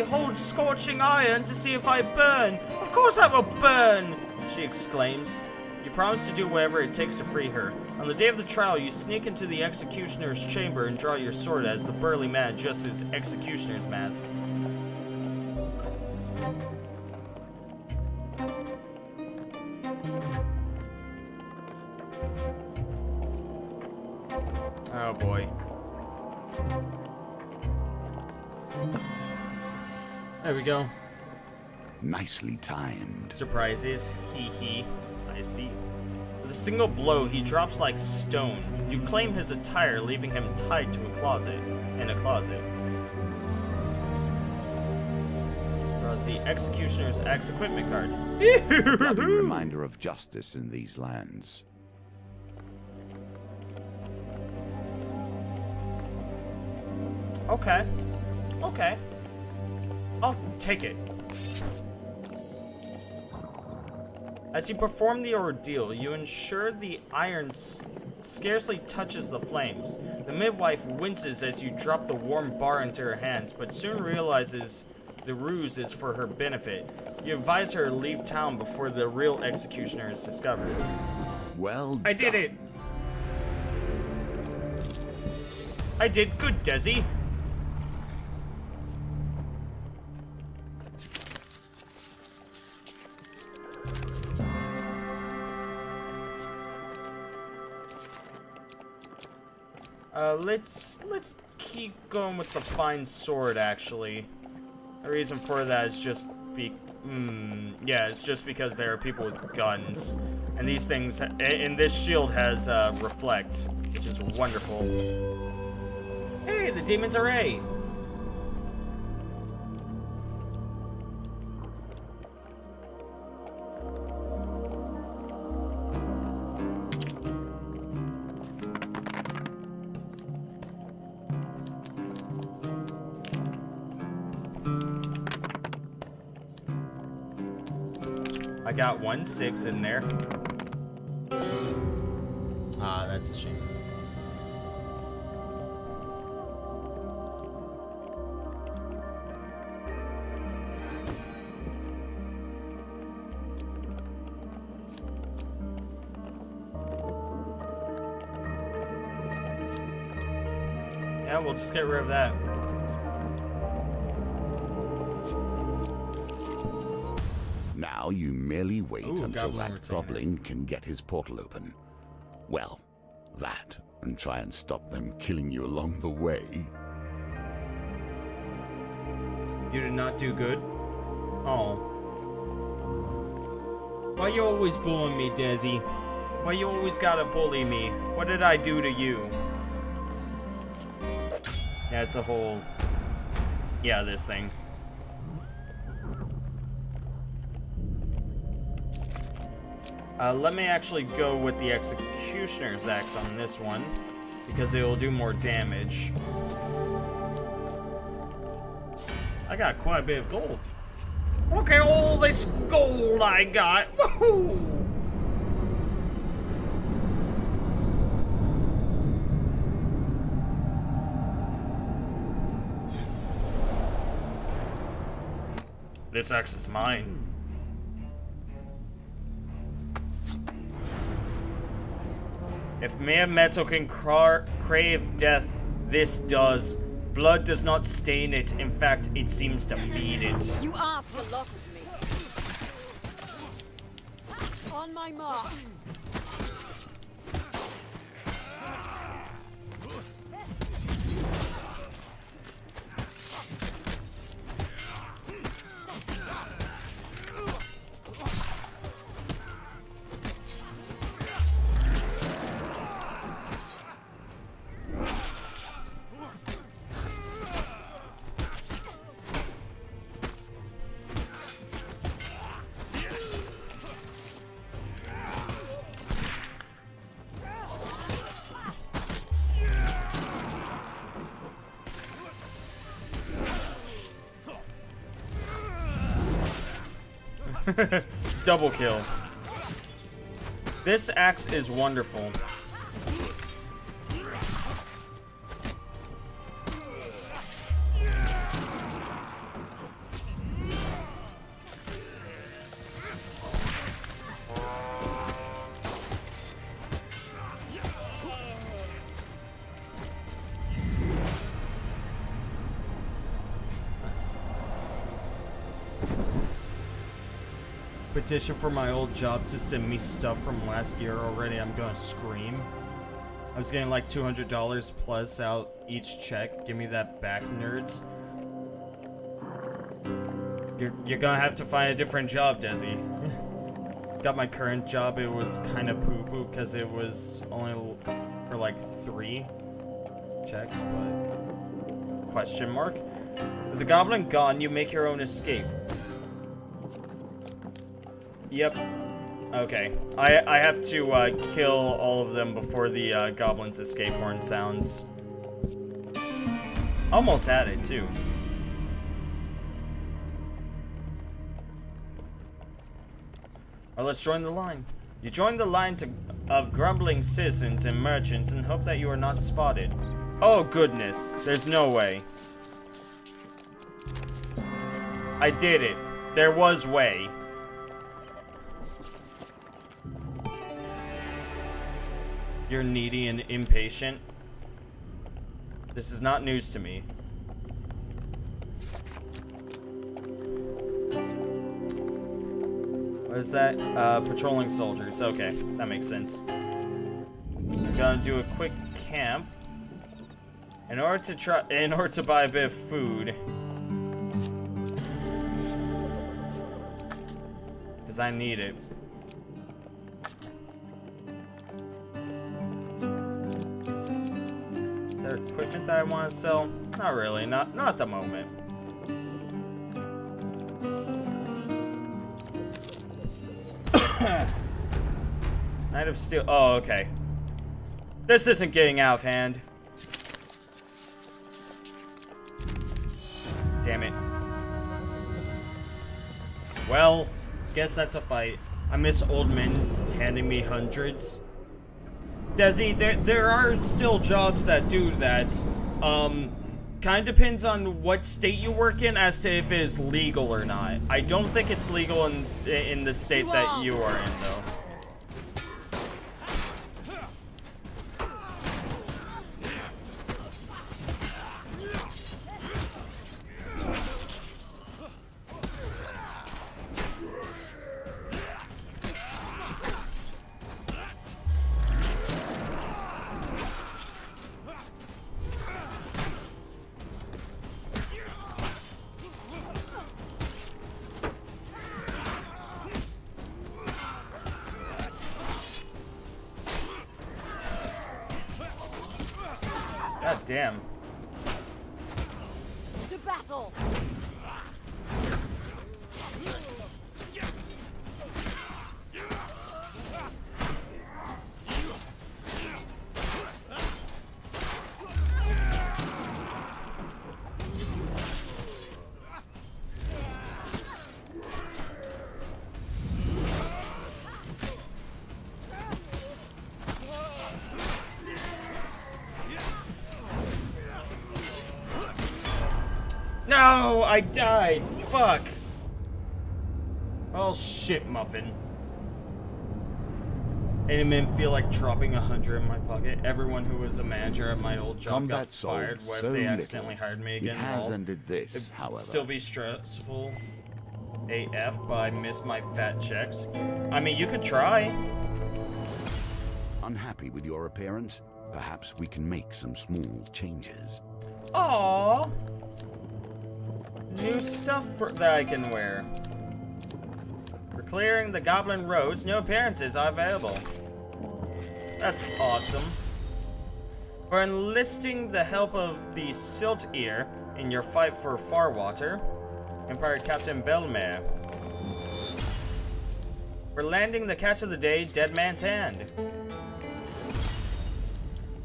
hold scorching iron to see if I burn. Of course I will burn! She exclaims. You promise to do whatever it takes to free her. On the day of the trial, you sneak into the executioner's chamber and draw your sword as the burly man adjusts his executioner's mask. Oh boy. There we go. Nicely timed. Surprises. Hee hee. I see. With a single blow, he drops like stone. You claim his attire, leaving him tied to a closet. In a closet. Draws the executioner's axe equipment card. Bloody reminder of justice in these lands. Okay. Okay. I'll take it. As you perform the ordeal, you ensure the iron scarcely touches the flames. The midwife winces as you drop the warm bar into her hands, but soon realizes the ruse is for her benefit. You advise her to leave town before the real executioner is discovered. Well I did it! I did good, Desi. let's keep going with the fine sword, actually. The reason for that is just yeah, it's just because there are people with guns. And these things, and this shield has, reflect, which is wonderful. Hey, the demon's array! I got 1-6 in there. Ah, that's a shame. Yeah, we'll just get rid of that. Now you merely wait until Goblin that retainer. goblin can get his portal open. Well, that, and try and stop them killing you along the way. You did not do good? Oh. Why you always bullying me, Desi? Why you always gotta bully me? What did I do to you? Yeah, it's a whole... Yeah, this thing. Let me actually go with the Executioner's Axe on this one, because it will do more damage. I got quite a bit of gold. Look at all this gold I got! Woohoo! This axe is mine. If mere metal can crave death, this does. Blood does not stain it. In fact, it seems to feed it. You ask a lot of me. On my mark. Double kill. This axe is wonderful. Petition for my old job to send me stuff from last year already. I'm gonna scream. I was getting like $200 plus out each check. Give me that back, nerds. You're gonna have to find a different job, Desi. Got my current job. It was kind of poo-poo because it was only for like 3 checks, but question mark. With the goblin gone, you make your own escape. Yep. Okay. I have to kill all of them before the goblin's escape horn sounds. Almost had it, too. Or let's join the line. You join the line of grumbling citizens and merchants and hope that you are not spotted. Oh, goodness. There's no way. I did it. There was way. You're needy and impatient. This is not news to me. What is that? Patrolling soldiers. Okay, that makes sense. I'm gonna do a quick camp. In order to buy a bit of food. Because I need it. Is there equipment that I want to sell? Not really, not at the moment. Knight of Steel. Oh, okay. This isn't getting out of hand. Damn it. Well, guess that's a fight. I miss old men handing me hundreds. Desi, there are still jobs that do that. Kind of depends on what state you work in as to if it is legal or not. I don't think it's legal in the state that you are in, though. God damn. To battle! No, I died. Fuck. Oh shit, Muffin. Any men feel like dropping 100 in my pocket? Everyone who was a manager at my old job got fired. What if they accidentally hired me again? It has ended this, however. Still be stressful AF, but I miss my fat checks. I mean, you could try. Unhappy with your appearance? Perhaps we can make some small changes. Aww. New stuff that I can wear. For clearing the goblin roads, new appearances are available. That's awesome. For enlisting the help of the Silt Ear in your fight for Farwater, Empire Captain Belmare. For landing the catch of the day, Dead Man's Hand.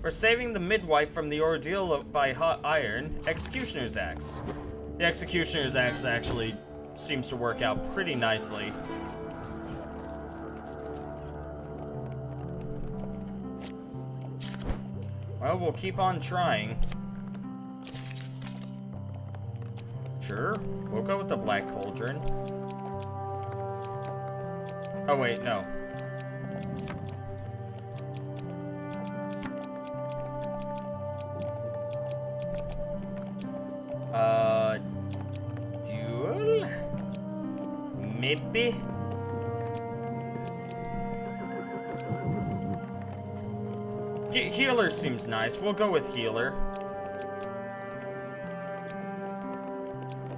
For saving the midwife from the ordeal by hot iron, Executioner's Axe. The Executioner's Axe actually seems to work out pretty nicely. Well, we'll keep on trying. Sure, we'll go with the Black Cauldron. Oh wait, no. Duel? Maybe? Healer seems nice. We'll go with healer.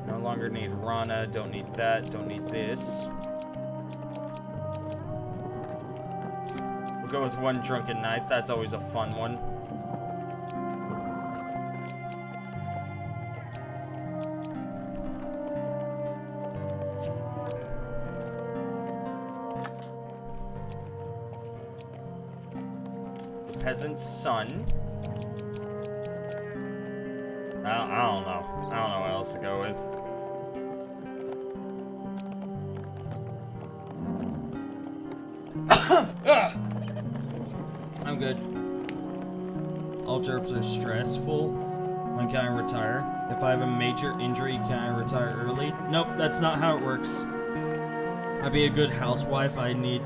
No longer need Rana. Don't need that. Don't need this. We'll go with one Drunken Knight. That's always a fun one. Peasant's Son. I don't know. I don't know what else to go with. I'm good. All jobs are stressful. When can I retire? If I have a major injury, can I retire early? Nope, that's not how it works. I'd be a good housewife. I need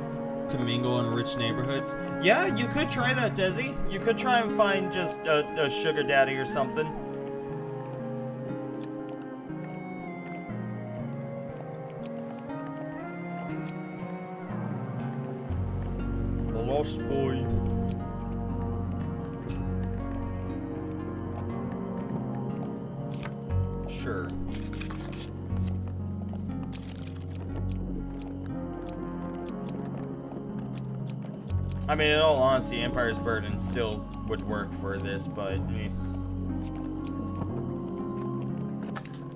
to mingle in rich neighborhoods. Yeah, you could try that, Desi. You could try and find just a sugar daddy or something. The Lost Boy. Sure. I mean, in all honesty, Empire's Burden still would work for this, but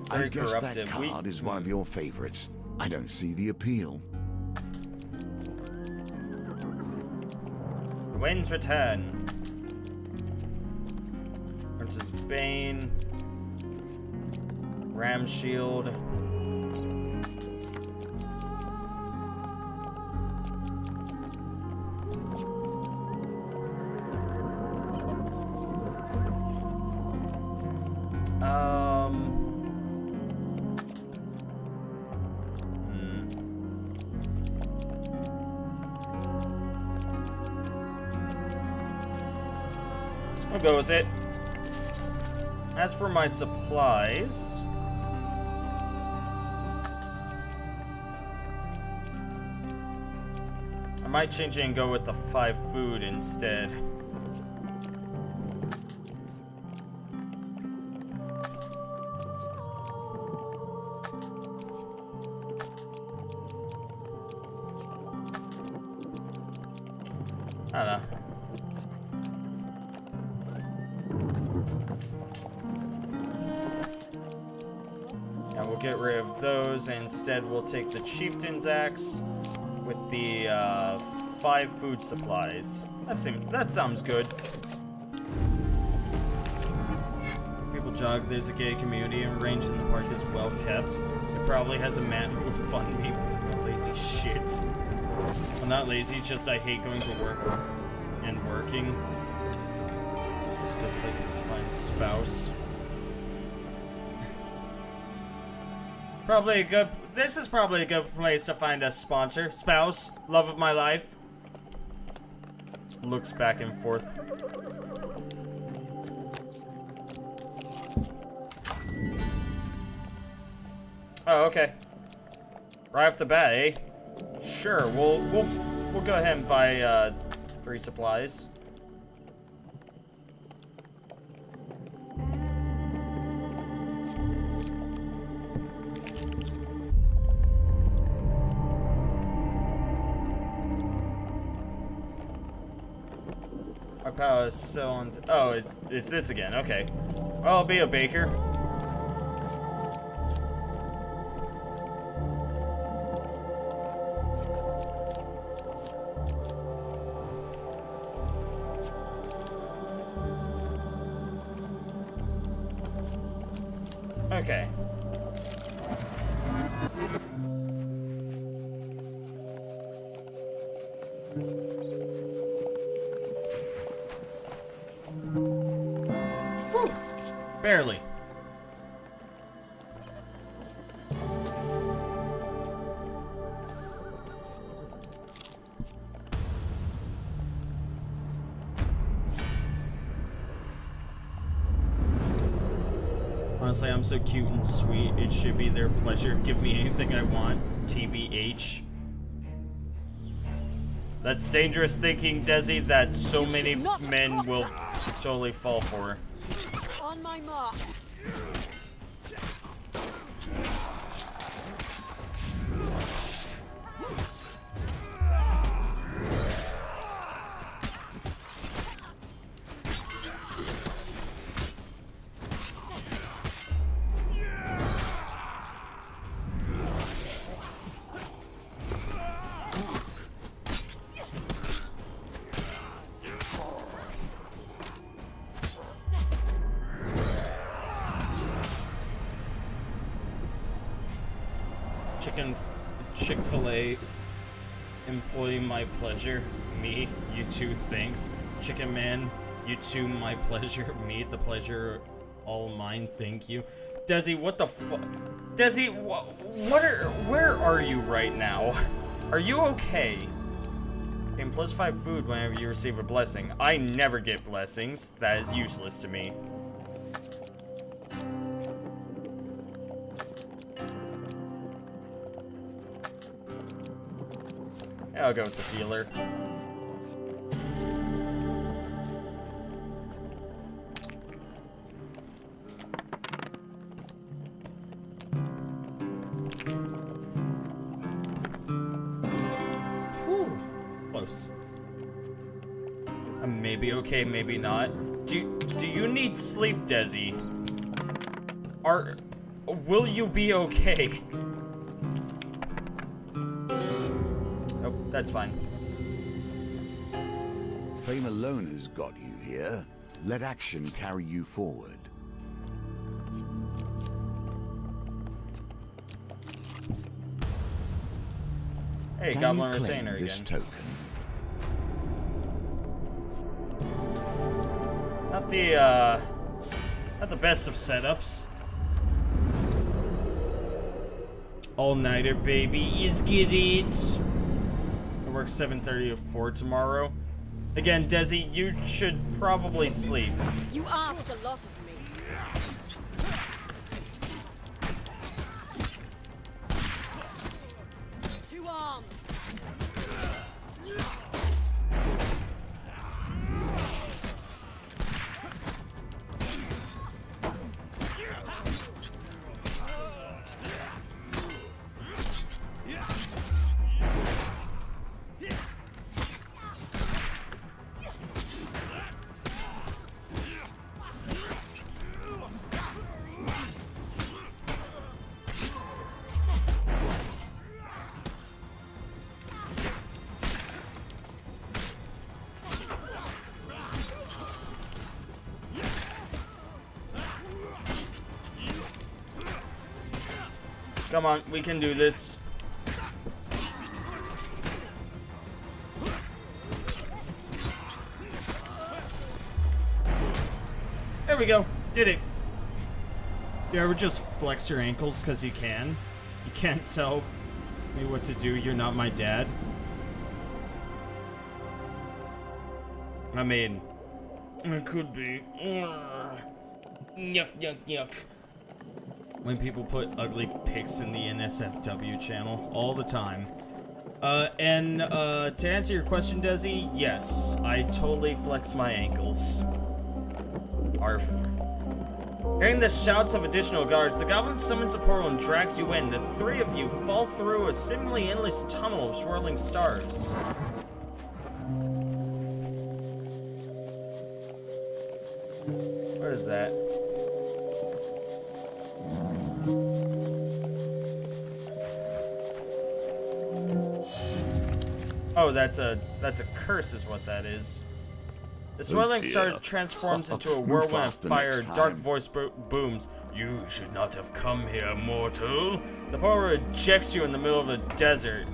I guess that card is one of your favorites. I don't see the appeal. Wind's Return. Princess Bane. Ram Shield. I'll go with it. As for my supplies, I might change it and go with the 5 food instead. I don't know. Yeah, we'll get rid of those, and instead we'll take the Chieftain's Axe with the 5 food supplies. That sounds good. People jog. There's a gay community, and range in the park is well kept. It probably has a man who would fund me. Lazy shit. I'm not lazy, just I hate going to work and working. It's a good place to find a spouse. This is probably a good place to find a sponsor. Spouse, love of my life. Looks back and forth. Oh, okay. Right off the bat, eh? Sure, we'll go ahead and buy 3 supplies. My power is so on. Oh, it's this again. Okay. Well, I'll be a baker. Okay. Whew. Barely. Honestly, I'm so cute and sweet, it should be their pleasure. Give me anything I want. TBH. That's dangerous thinking, Desi, that so many men will totally fall for. On my mark. Chick-fil-A employee, my pleasure. Me, you too, thanks. Chicken man, you too, my pleasure. Me, the pleasure, all mine, thank you. Desi, what the fuck? Desi, where are you right now? Are you okay? Gain +5 food whenever you receive a blessing. I never get blessings. That is useless to me. I'll go with the healer. maybe okay, maybe not. Do you need sleep, Desi? Will you be okay? Oh, that's fine. Fame alone has got you here. Let action carry you forward. Hey, Can Goblin you claim Retainer this again. token? Not the best of setups. All-nighter, baby. Is get it. I work 7:30 to 4 tomorrow. Again, Desi, you should probably sleep. You ask a lot of me. 2 arms. Come on, we can do this. There we go. Did it. You ever just flex your ankles because you can? You can't tell me what to do. You're not my dad. I mean, it could be. Yuck, yuck, yuck. When people put ugly pics in the NSFW channel all the time. And to answer your question, Desi, yes, I totally flex my ankles. Arf. Hearing the shouts of additional guards, the goblin summons a portal and drags you in. The 3 of you fall through a seemingly endless tunnel of swirling stars. What is that? Oh, that's a curse is what that is. The swirling star transforms into a whirlwind of fire. Dark voice booms. You should not have come here, mortal. The portal rejects you in the middle of a desert.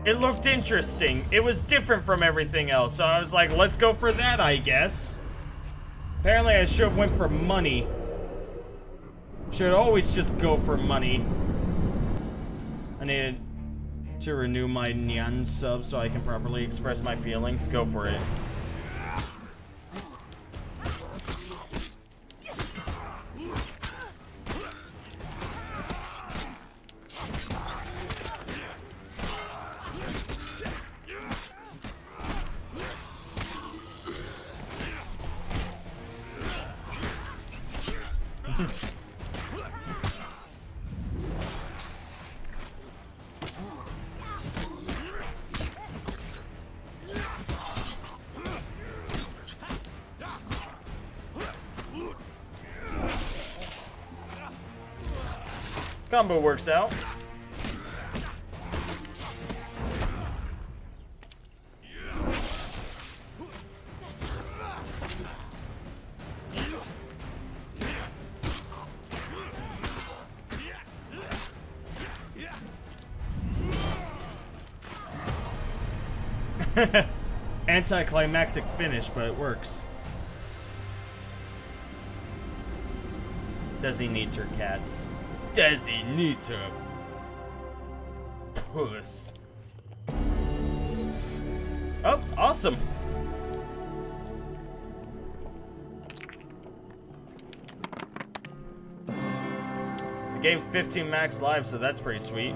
It looked interesting. It was different from everything else, so I was like, let's go for that, I guess. Apparently I should have went for money. Should always just go for money. I needed to renew my Nyan sub so I can properly express my feelings. Go for it. Combo works out. Anticlimactic finish, but it works. Desi needs her cats. Desi needs her puss. Oh, awesome. I gained 15 max lives, so that's pretty sweet.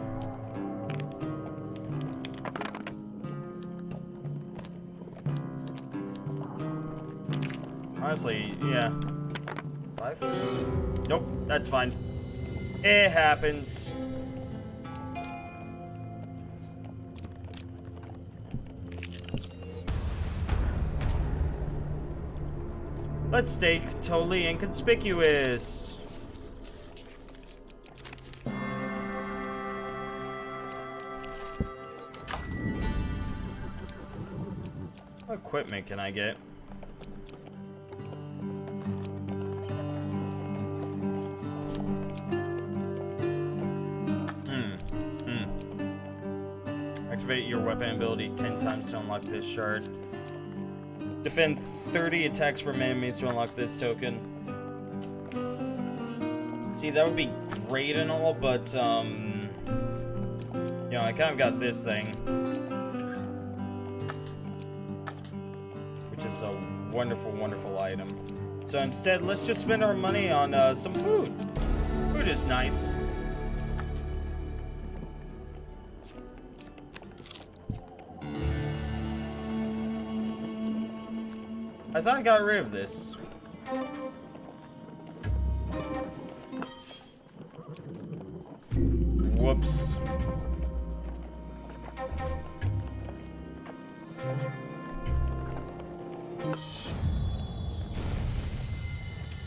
Honestly, yeah. 5? Nope, that's fine. It happens. Let's stay totally inconspicuous. What equipment can I get? Activate your weapon ability 10 times to unlock this shard. Defend 30 attacks from enemies to unlock this token. See, that would be great and all, but, you know, I kind of got this thing. Which is a wonderful, wonderful item. So instead, let's just spend our money on some food. Food is nice. I thought I got rid of this. Whoops.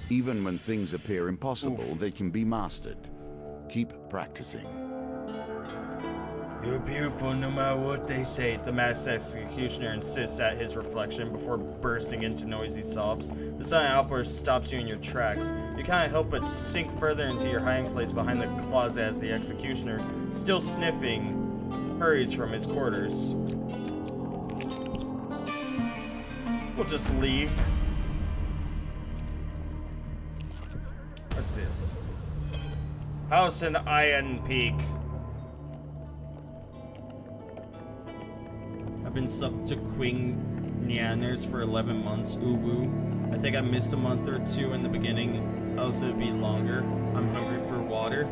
Even when things appear impossible, they can be mastered. Keep practicing. You're beautiful no matter what they say. The masked executioner insists at his reflection before bursting into noisy sobs. The silent outburst stops you in your tracks. You can't help but sink further into your hiding place behind the closet as the executioner, still sniffing, hurries from his quarters. We'll just leave. What's this? House in Iron Peak. I've been subbed to Queen Nianners for 11 months. Ooh woo. I think I missed a month or two in the beginning. Else it'd be longer. I'm hungry for water.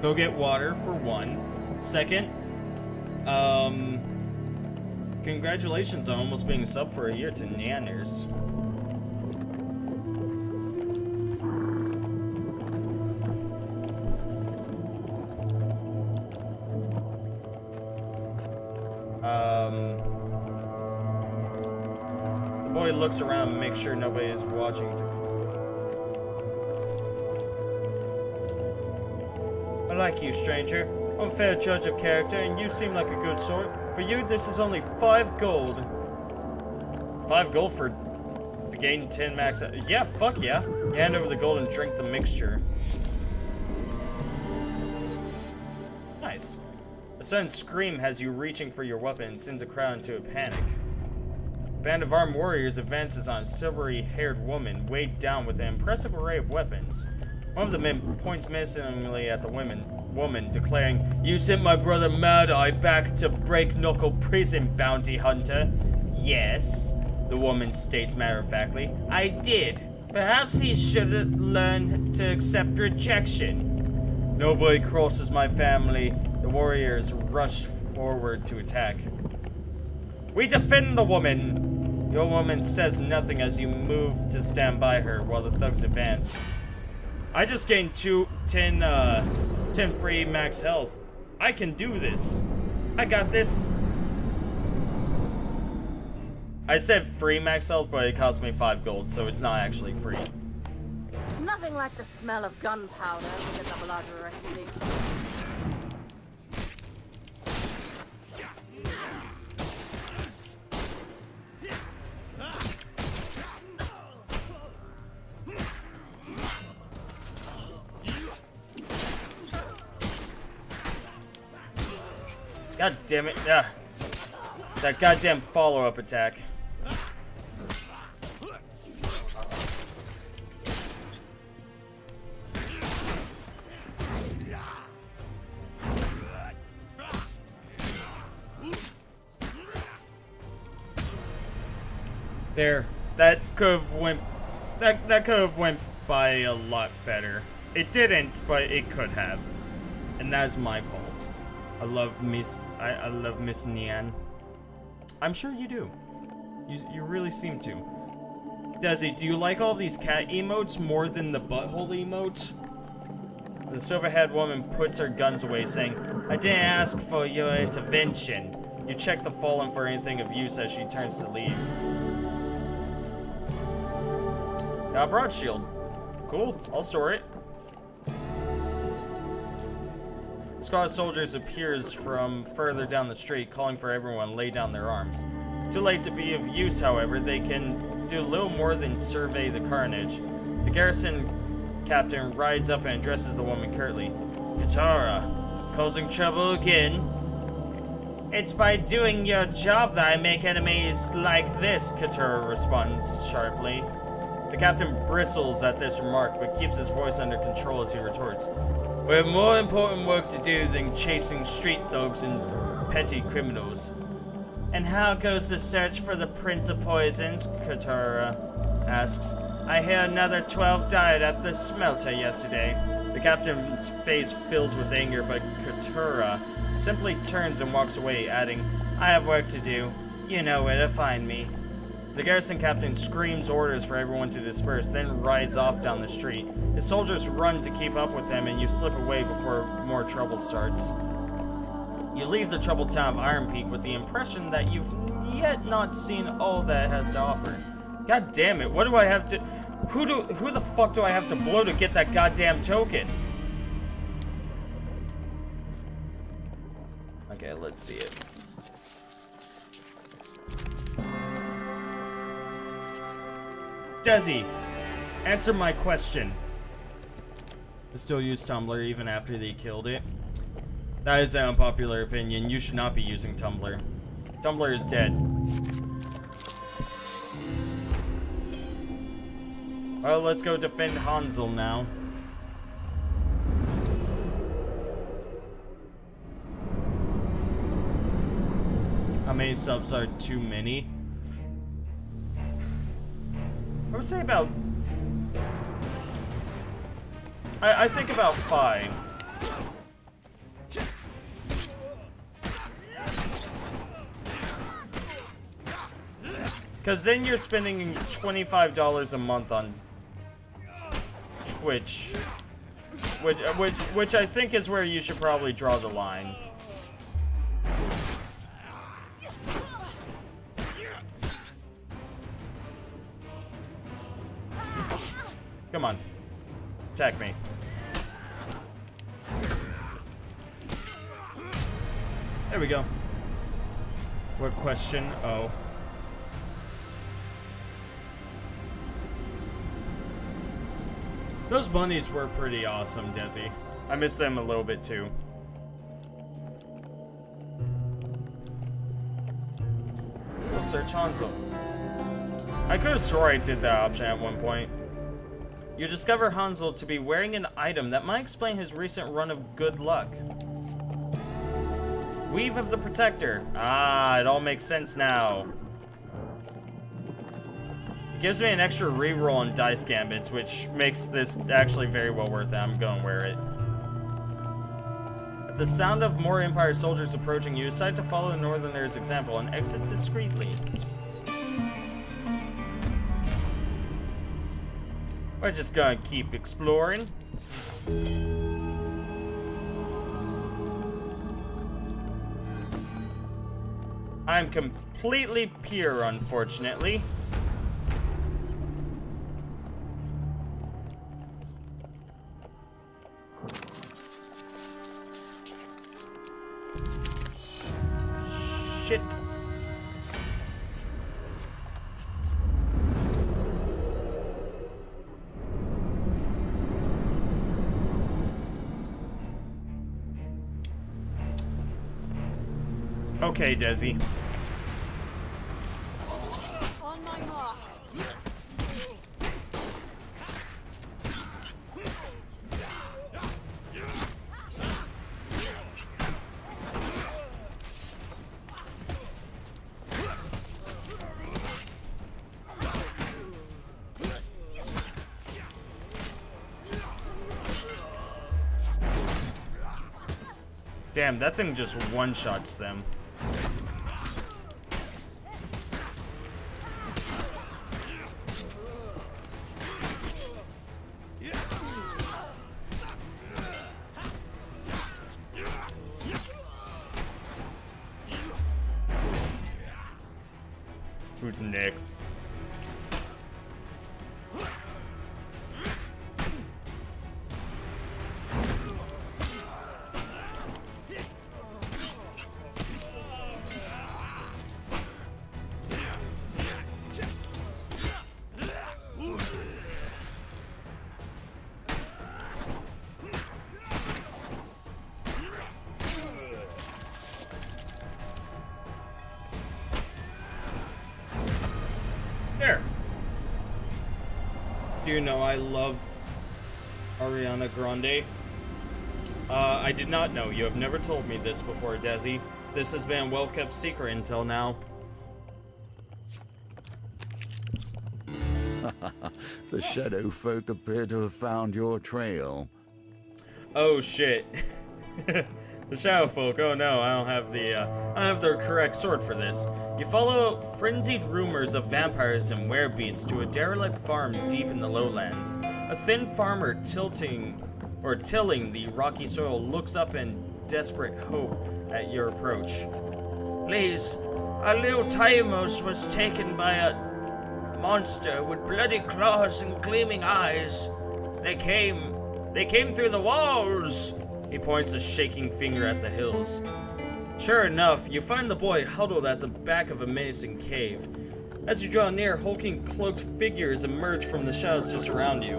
Go get water for one. Second, congratulations on almost being subbed for a year to Nianners. The boy looks around and makes sure nobody is watching. I like you, stranger. Unfair judge of character, and you seem like a good sort. For you, this is only 5 gold. 5 gold to gain 10 max. Yeah, fuck yeah. You hand over the gold and drink the mixture. Nice. A sudden scream has you reaching for your weapon and sends a crowd into a panic. A band of armed warriors advances on a silvery-haired woman weighed down with an impressive array of weapons. One of the men points menacingly at the woman, declaring, "You sent my brother Mad Eye back to break-knuckle prison, bounty hunter." "Yes," the woman states matter-of-factly, "I did. Perhaps he should learn to accept rejection." "Nobody crosses my family." The warriors rush forward to attack. "We defend the woman!" Your woman says nothing as you move to stand by her while the thugs advance. I just gained 10 free max health. I can do this. I got this. I said free max health, but it cost me 5 gold, so it's not actually free. Nothing like the smell of gunpowder with a double recipe. God damn it. Yeah. That goddamn follow-up attack. There. That could have went by a lot better. It didn't, but it could have. And that's my fault. I love Miss Nian. I'm sure you do. You really seem to. Desi, do you like all these cat emotes more than the butthole emote? The silver-haired woman puts her guns away, saying, I didn't ask for your intervention. You check the fallen for anything of use as she turns to leave. Got a broad shield. Cool, I'll store it. Scarlet soldiers appears from further down the street, calling for everyone to lay down their arms. Too late to be of use, however, they can do little more than survey the carnage. The garrison captain rides up and addresses the woman curtly. Katara, causing trouble again? It's by doing your job that I make enemies like this, Katara responds sharply. The captain bristles at this remark, but keeps his voice under control as he retorts. We have more important work to do than chasing street thugs and petty criminals. And how goes the search for the Prince of Poisons? Katara asks. I hear another 12 died at the smelter yesterday. The captain's face fills with anger, but Katara simply turns and walks away, adding, I have work to do. You know where to find me. The garrison captain screams orders for everyone to disperse, then rides off down the street. His soldiers run to keep up with him, and you slip away before more trouble starts. You leave the troubled town of Iron Peak with the impression that you've yet not seen all that it has to offer. God damn it, what do I have to... Who the fuck do I have to blow to get that goddamn token? Okay, let's see it. Desi, answer my question. I still use Tumblr even after they killed it. That is an unpopular opinion. You should not be using Tumblr. Tumblr is dead. Well, let's go defend Hansel now. How many subs are too many? I would say about... I think about 5. Because then you're spending $25 a month on Twitch. Which I think is where you should probably draw the line. Come on. Attack me. There we go. What question? Oh. Those bunnies were pretty awesome, Desi. I miss them a little bit too. We'll search Hansel. I could have swore I did that option at one point. You discover Hansel to be wearing an item that might explain his recent run of good luck. Weave of the Protector. Ah, it all makes sense now. It gives me an extra reroll on dice gambits, which makes this actually very well worth it. I'm gonna wear it. At the sound of more Empire soldiers approaching, you decide to follow the Northerners' example and exit discreetly. We're just gonna keep exploring. I'm completely pure, unfortunately. Shit. Okay, Desi. On my mark. Damn, that thing just one-shots them. Who's next? There. You know I love Ariana Grande. I did not know. You have never told me this before, Desi. This has been a well-kept secret until now. The shadow folk appear to have found your trail. Oh shit. The Shadow Folk. Oh no, I don't have the correct sword for this. You follow frenzied rumors of vampires and werebeasts to a derelict farm deep in the lowlands. A thin farmer tilling the rocky soil looks up in desperate hope at your approach. Please, our little Taimos was taken by a monster with bloody claws and gleaming eyes. They came through the walls. He points a shaking finger at the hills. Sure enough, you find the boy huddled at the back of a menacing cave. As you draw near, hulking cloaked figures emerge from the shadows just around you.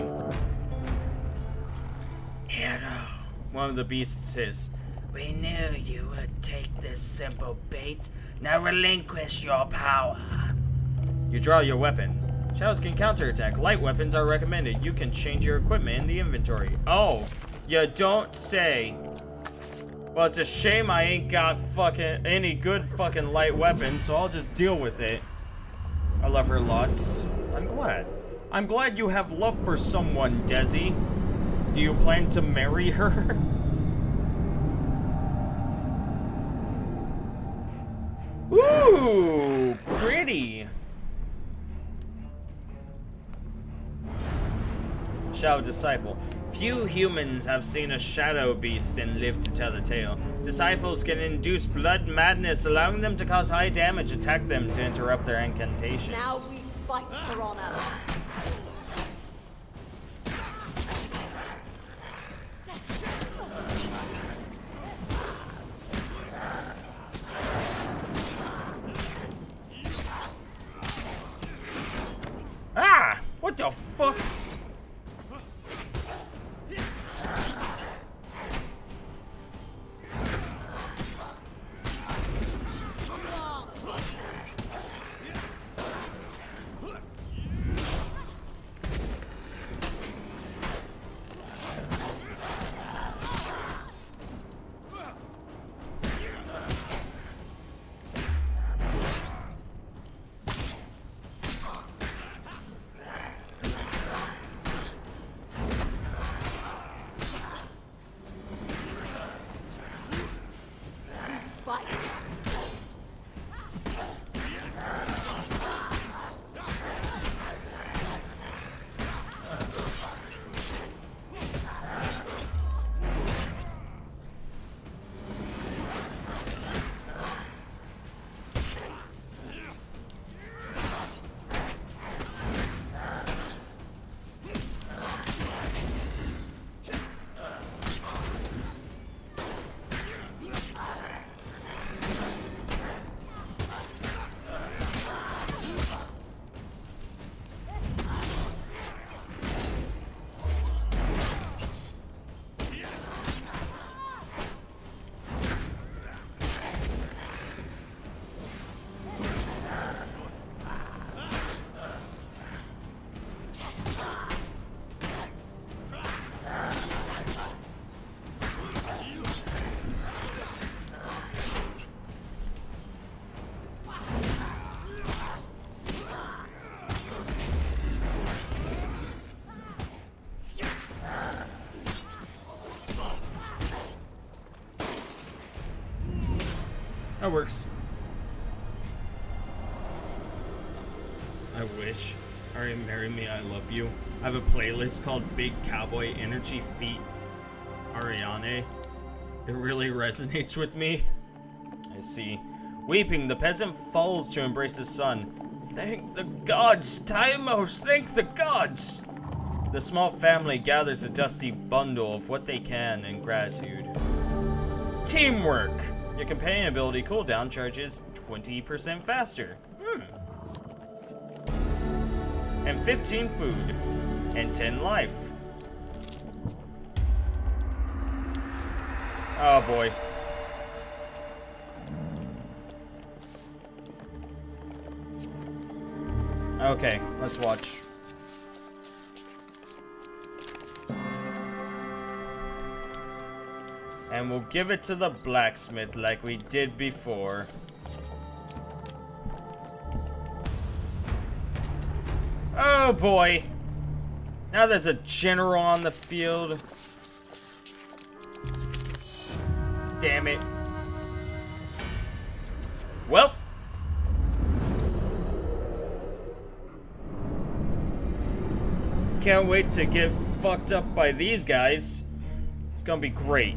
Hero, One of the beasts hiss. we knew you would take this simple bait. Now relinquish your power. You draw your weapon. Shadows can counterattack. Light weapons are recommended. You can change your equipment in the inventory. Oh, you don't say. Well, it's a shame I ain't got fucking any good fucking light weapons, so I'll just deal with it. I love her lots. I'm glad. I'm glad you have love for someone, Desi. Do you plan to marry her? Ooh, pretty. Shadow Disciple. Few humans have seen a shadow beast and lived to tell the tale. Disciples can induce blood madness, allowing them to cause high damage, attack them to interrupt their incantations. Now we fight for honor. Ah! What the fuck? Fight. That works. I wish. Alright, marry me, I love you. I have a playlist called Big Cowboy Energy Feet Ariane. It really resonates with me. I see. Weeping, the peasant falls to embrace his son. Thank the gods, Timos, thank the gods! The small family gathers a dusty bundle of what they can in gratitude. Teamwork! Your companion ability cooldown charges 20% faster. And 15 food. And 10 life. Oh boy. Okay, let's watch. And we'll give it to the blacksmith like we did before. Oh boy. Now there's a general on the field. Damn it. Well. Can't wait to get fucked up by these guys. It's gonna be great.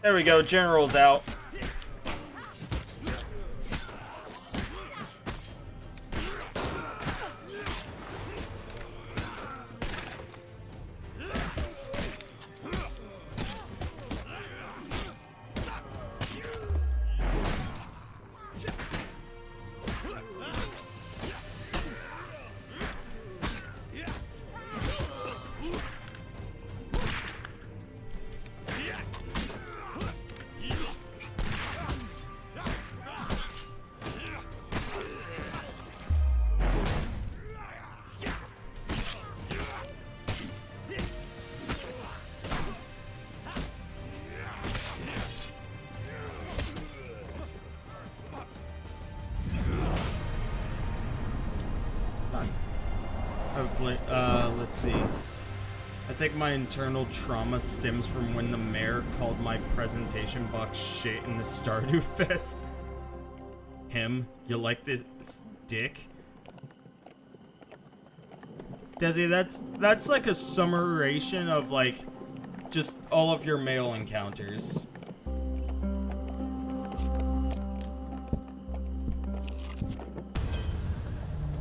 There we go, General's out. Hopefully, let's see. I think my internal trauma stems from when the mayor called my presentation box shit in the Stardew Fest. Him? You like this dick? Desi, that's like a summarization of like just all of your male encounters.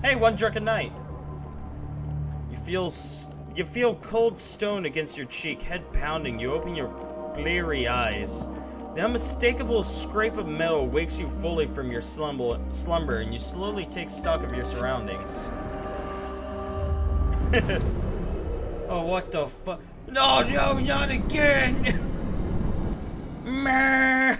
Hey, one drunken night. You feel cold stone against your cheek, head pounding. You open your bleary eyes. The unmistakable scrape of metal wakes you fully from your slumber, and you slowly take stock of your surroundings. Oh, what the fuck? No, not again! Meh.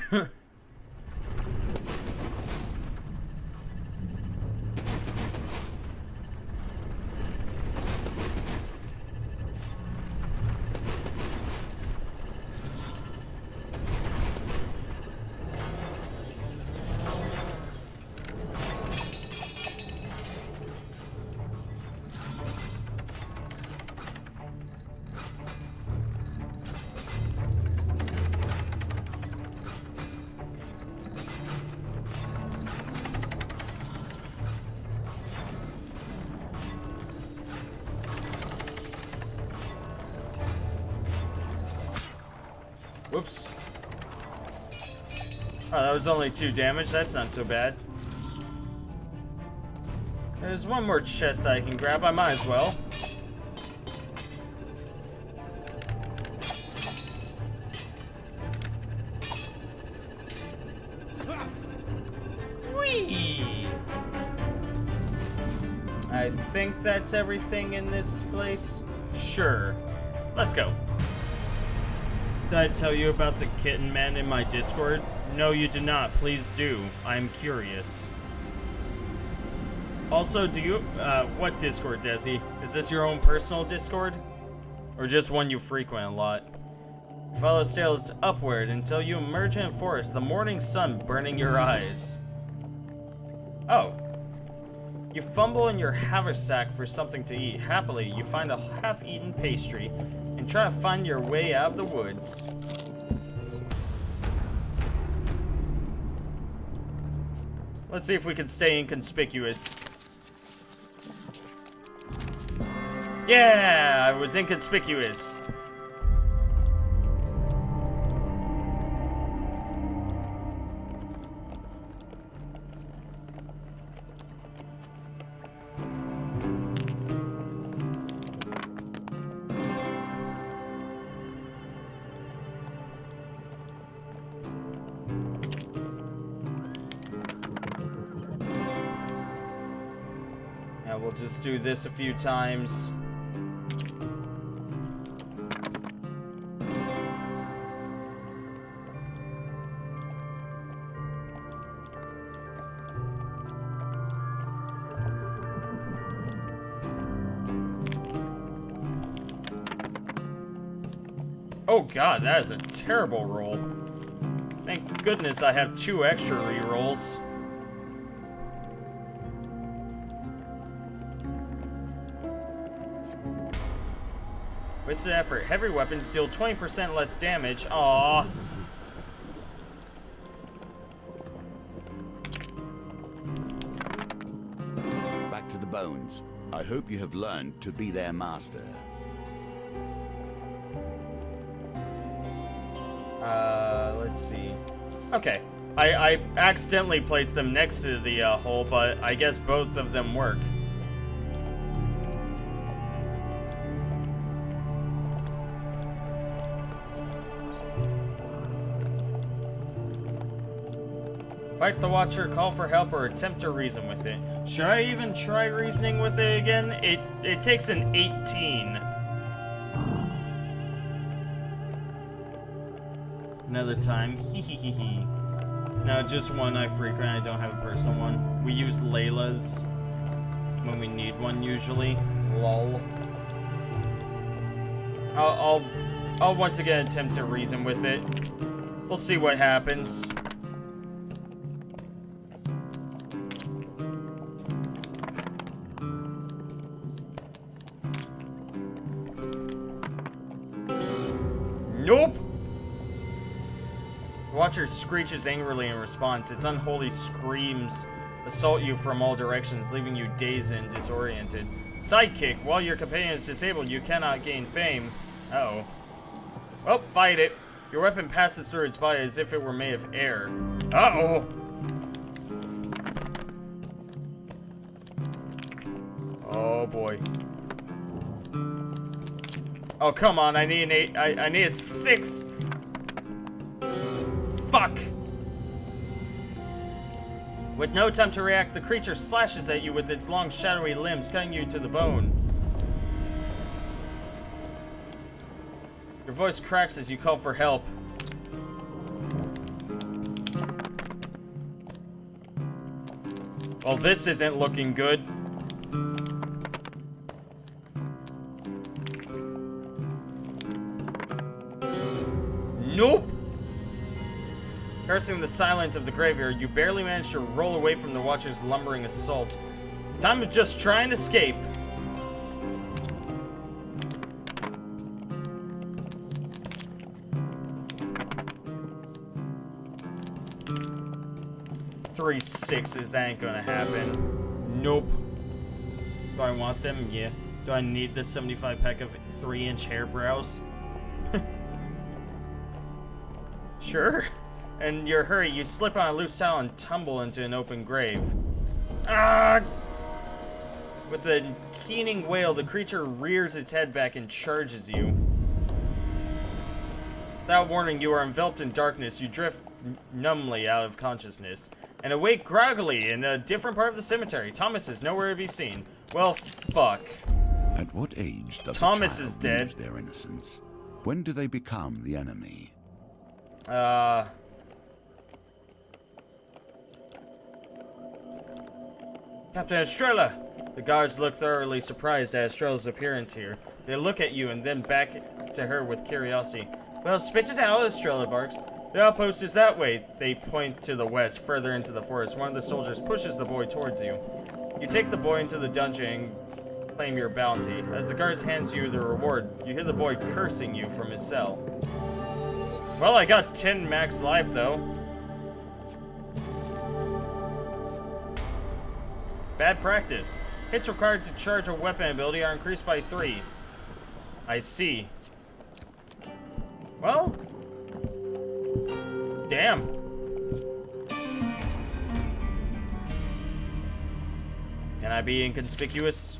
Whoops. Oh, that was only 2 damage. That's not so bad. There's one more chest that I can grab. I might as well. Whee! I think that's everything in this place. Sure. Let's go. Did I tell you about the kitten man in my Discord? No, you did not. Please do. I'm curious. Also, do you, what Discord, Desi? Is this your own personal Discord? Or just one you frequent a lot? Follow stairs upward until you emerge in a forest, the morning sun burning your eyes. Oh. You fumble in your haversack for something to eat. Happily, you find a half-eaten pastry and try to find your way out of the woods. Let's see if we can stay inconspicuous. Yeah, I was inconspicuous. Now we'll just do this a few times. Oh god, that is a terrible roll. Thank goodness I have 2 extra rerolls. Wasted effort. Heavy weapons deal 20% less damage. Aww. Back to the bones. I hope you have learned to be their master. Let's see. Okay. I accidentally placed them next to the hole, but I guess both of them work. Fight the Watcher, call for help, or attempt to reason with it. Should I even try reasoning with it again? It takes an 18. Another time. Hehehehe. No, just one I frequent. I don't have a personal one. We use Layla's when we need one usually. Lol. I'll once again attempt to reason with it. We'll see what happens. Nope! The Watcher screeches angrily in response. Its unholy screams assault you from all directions, leaving you dazed and disoriented. Sidekick, while your companion is disabled, you cannot gain fame. Uh-oh. Well, fight it. Your weapon passes through its body as if it were made of air. Uh-oh! Oh, boy. Oh, come on, I need an 8. I need a 6. Fuck! With no time to react, the creature slashes at you with its long, shadowy limbs, cutting you to the bone. Your voice cracks as you call for help. Well, this isn't looking good. Nope! Cursing the silence of the graveyard, you barely manage to roll away from the Watcher's lumbering assault. Time to just try and escape. Three sixes, that ain't gonna happen. Nope. Do I want them? Yeah. Do I need the 75 pack of 3-inch hair brows? Sure. In your hurry, you slip on a loose towel and tumble into an open grave. Ah! With a keening wail, the creature rears its head back and charges you. Without warning, you are enveloped in darkness. You drift numbly out of consciousness and awake groggily in a different part of the cemetery. Thomas is nowhere to be seen. Well, fuck. At what age does Thomas a child is dead. lose their innocence? When do they become the enemy? Captain Estrella! The guards look thoroughly surprised at Estrella's appearance here. They look at you and then back to her with curiosity. Well, spit it out, Estrella barks. The outpost is that way. They point to the west, further into the forest. One of the soldiers pushes the boy towards you. You take the boy into the dungeon Claim your bounty. As the guards hands you the reward, you hear the boy cursing you from his cell. Well, I got 10 max life, though. Bad practice. Hits required to charge a weapon ability are increased by 3. I see. Well... damn. Can I be inconspicuous?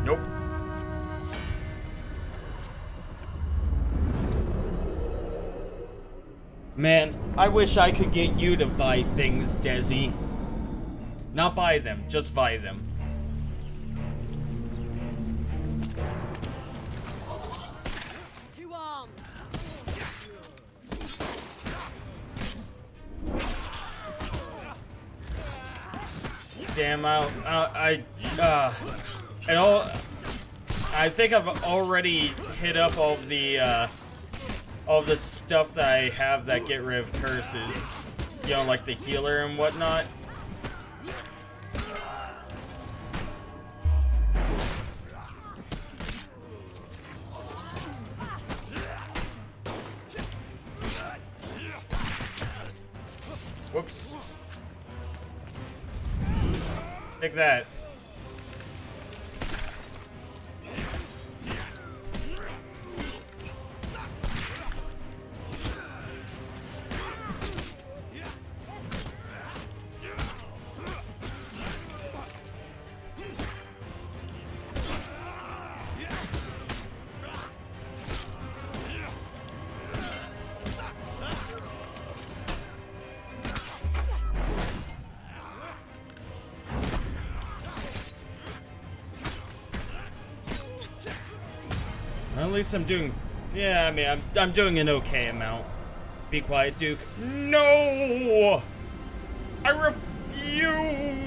Nope. Man, I wish I could get you to buy things, Desi. Not buy them, just buy them. Two arms. Damn out. I think I've already hit up all the stuff that I have that get rid of curses. You know, like the healer and whatnot. Whoops. Take that. At least I'm doing... yeah, I mean, I'm doing an okay amount. Be quiet, Duke. No! I refuse!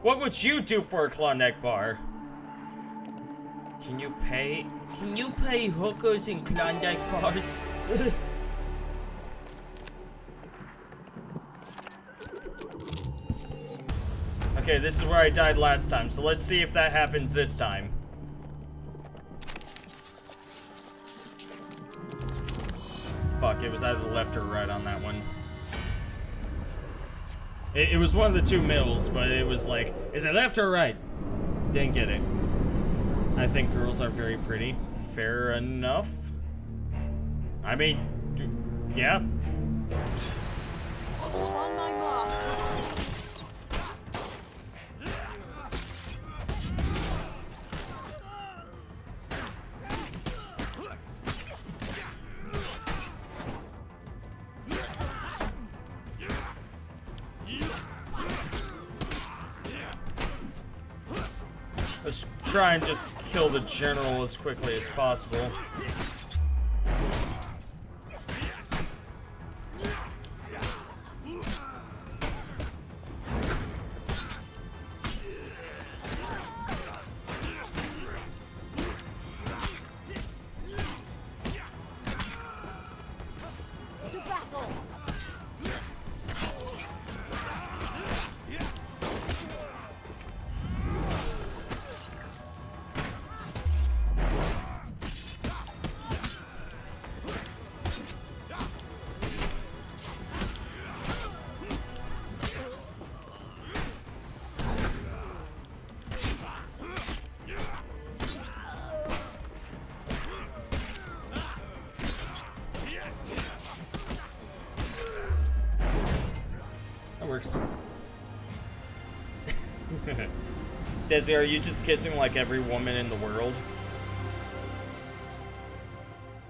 What would you do for a Klondike bar? Can you pay hookers in Klondike bars? Okay, this is where I died last time, so let's see if that happens this time. Fuck, it was either left or right on that one. It was one of the two mills, but it was like, is it left or right? Didn't get it. I think girls are very pretty. Fair enough. I mean, yeah. On my mark. Let's try and just kill the general as quickly as possible. To battle. That works. Desi, are you just kissing like every woman in the world?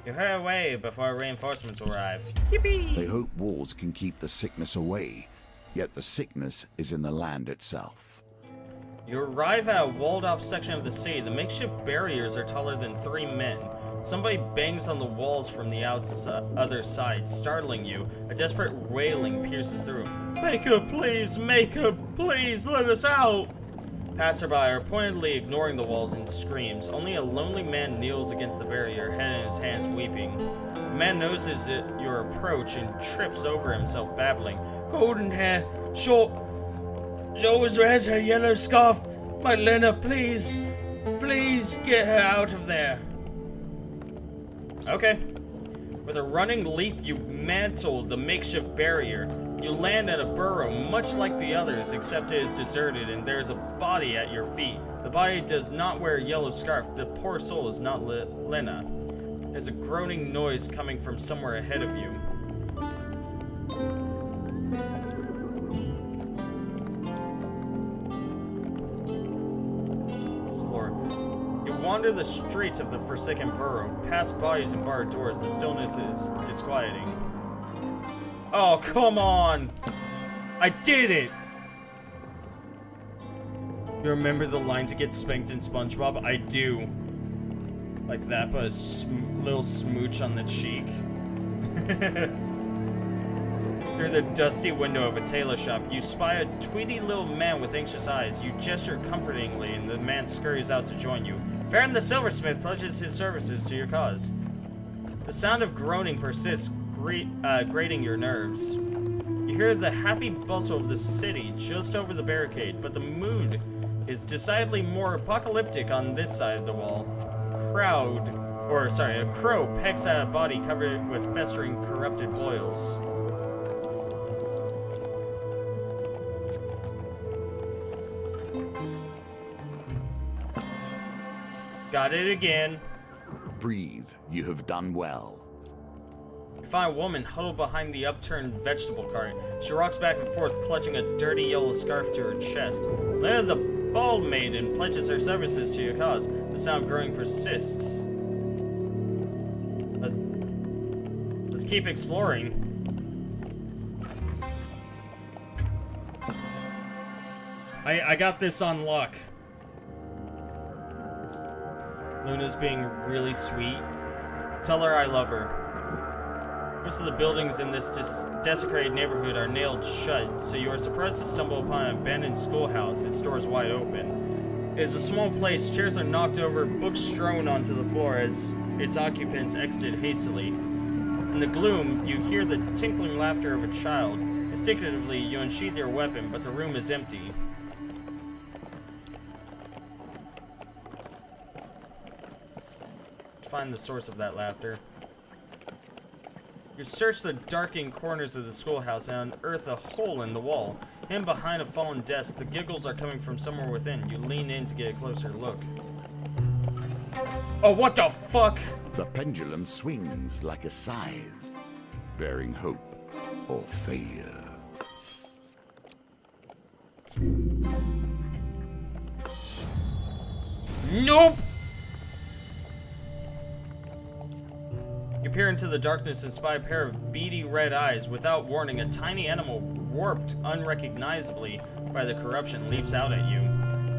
You hurry away before reinforcements arrive. Yippee! They hope walls can keep the sickness away, yet the sickness is in the land itself. You arrive at a walled-off section of the city. The makeshift barriers are taller than 3 men. Somebody bangs on the walls from the other side, startling you. A desperate wailing pierces through. Maker, please! Maker, please! Let us out! Passerby are pointedly ignoring the walls and screams. Only a lonely man kneels against the barrier, head in his hands, weeping. The man notices your approach and trips over himself, babbling. golden hair, short, she always wears her yellow scarf. My Lena, please, please get her out of there. Okay. With a running leap, you mantle the makeshift barrier. You land at a burrow much like the others, except it is deserted and there's a body at your feet. The body does not wear a yellow scarf. The poor soul is not Lena. There's a groaning noise coming from somewhere ahead of you. Explore. You wander the streets of the forsaken burrow, past bodies and barred doors. The stillness is disquieting. Oh, come on! I did it! You remember the line to get spanked in SpongeBob? I do. Like that, but a little smooch on the cheek. Through the dusty window of a tailor shop, you spy a tweedy little man with anxious eyes. You gesture comfortingly, and the man scurries out to join you. Farron the silversmith pledges his services to your cause. The sound of groaning persists, grating your nerves. You hear the happy bustle of the city just over the barricade, but the mood is decidedly more apocalyptic on this side of the wall. A crow pecks at a body covered with festering, corrupted boils. Got it again. Breathe. You have done well. You find a woman huddled behind the upturned vegetable cart. She rocks back and forth, clutching a dirty yellow scarf to her chest. Lena the Bald Maiden pledges her services to your cause. The sound of groaning persists. Let's keep exploring. I got this on lock. Luna's being really sweet. Tell her I love her. Most of the buildings in this desecrated neighborhood are nailed shut, so you are surprised to stumble upon an abandoned schoolhouse, its doors wide open. It is a small place, chairs are knocked over, books strewn onto the floor as its occupants exited hastily. In the gloom, you hear the tinkling laughter of a child. Instinctively, you unsheath your weapon, but the room is empty. Find the source of that laughter. You search the darkened corners of the schoolhouse and unearth a hole in the wall. Hidden behind a fallen desk, the giggles are coming from somewhere within. You lean in to get a closer look. Oh, what the fuck? The pendulum swings like a scythe, bearing hope or failure. Nope! You peer into the darkness and spy a pair of beady red eyes. Without warning, a tiny animal, warped unrecognizably by the corruption, leaps out at you.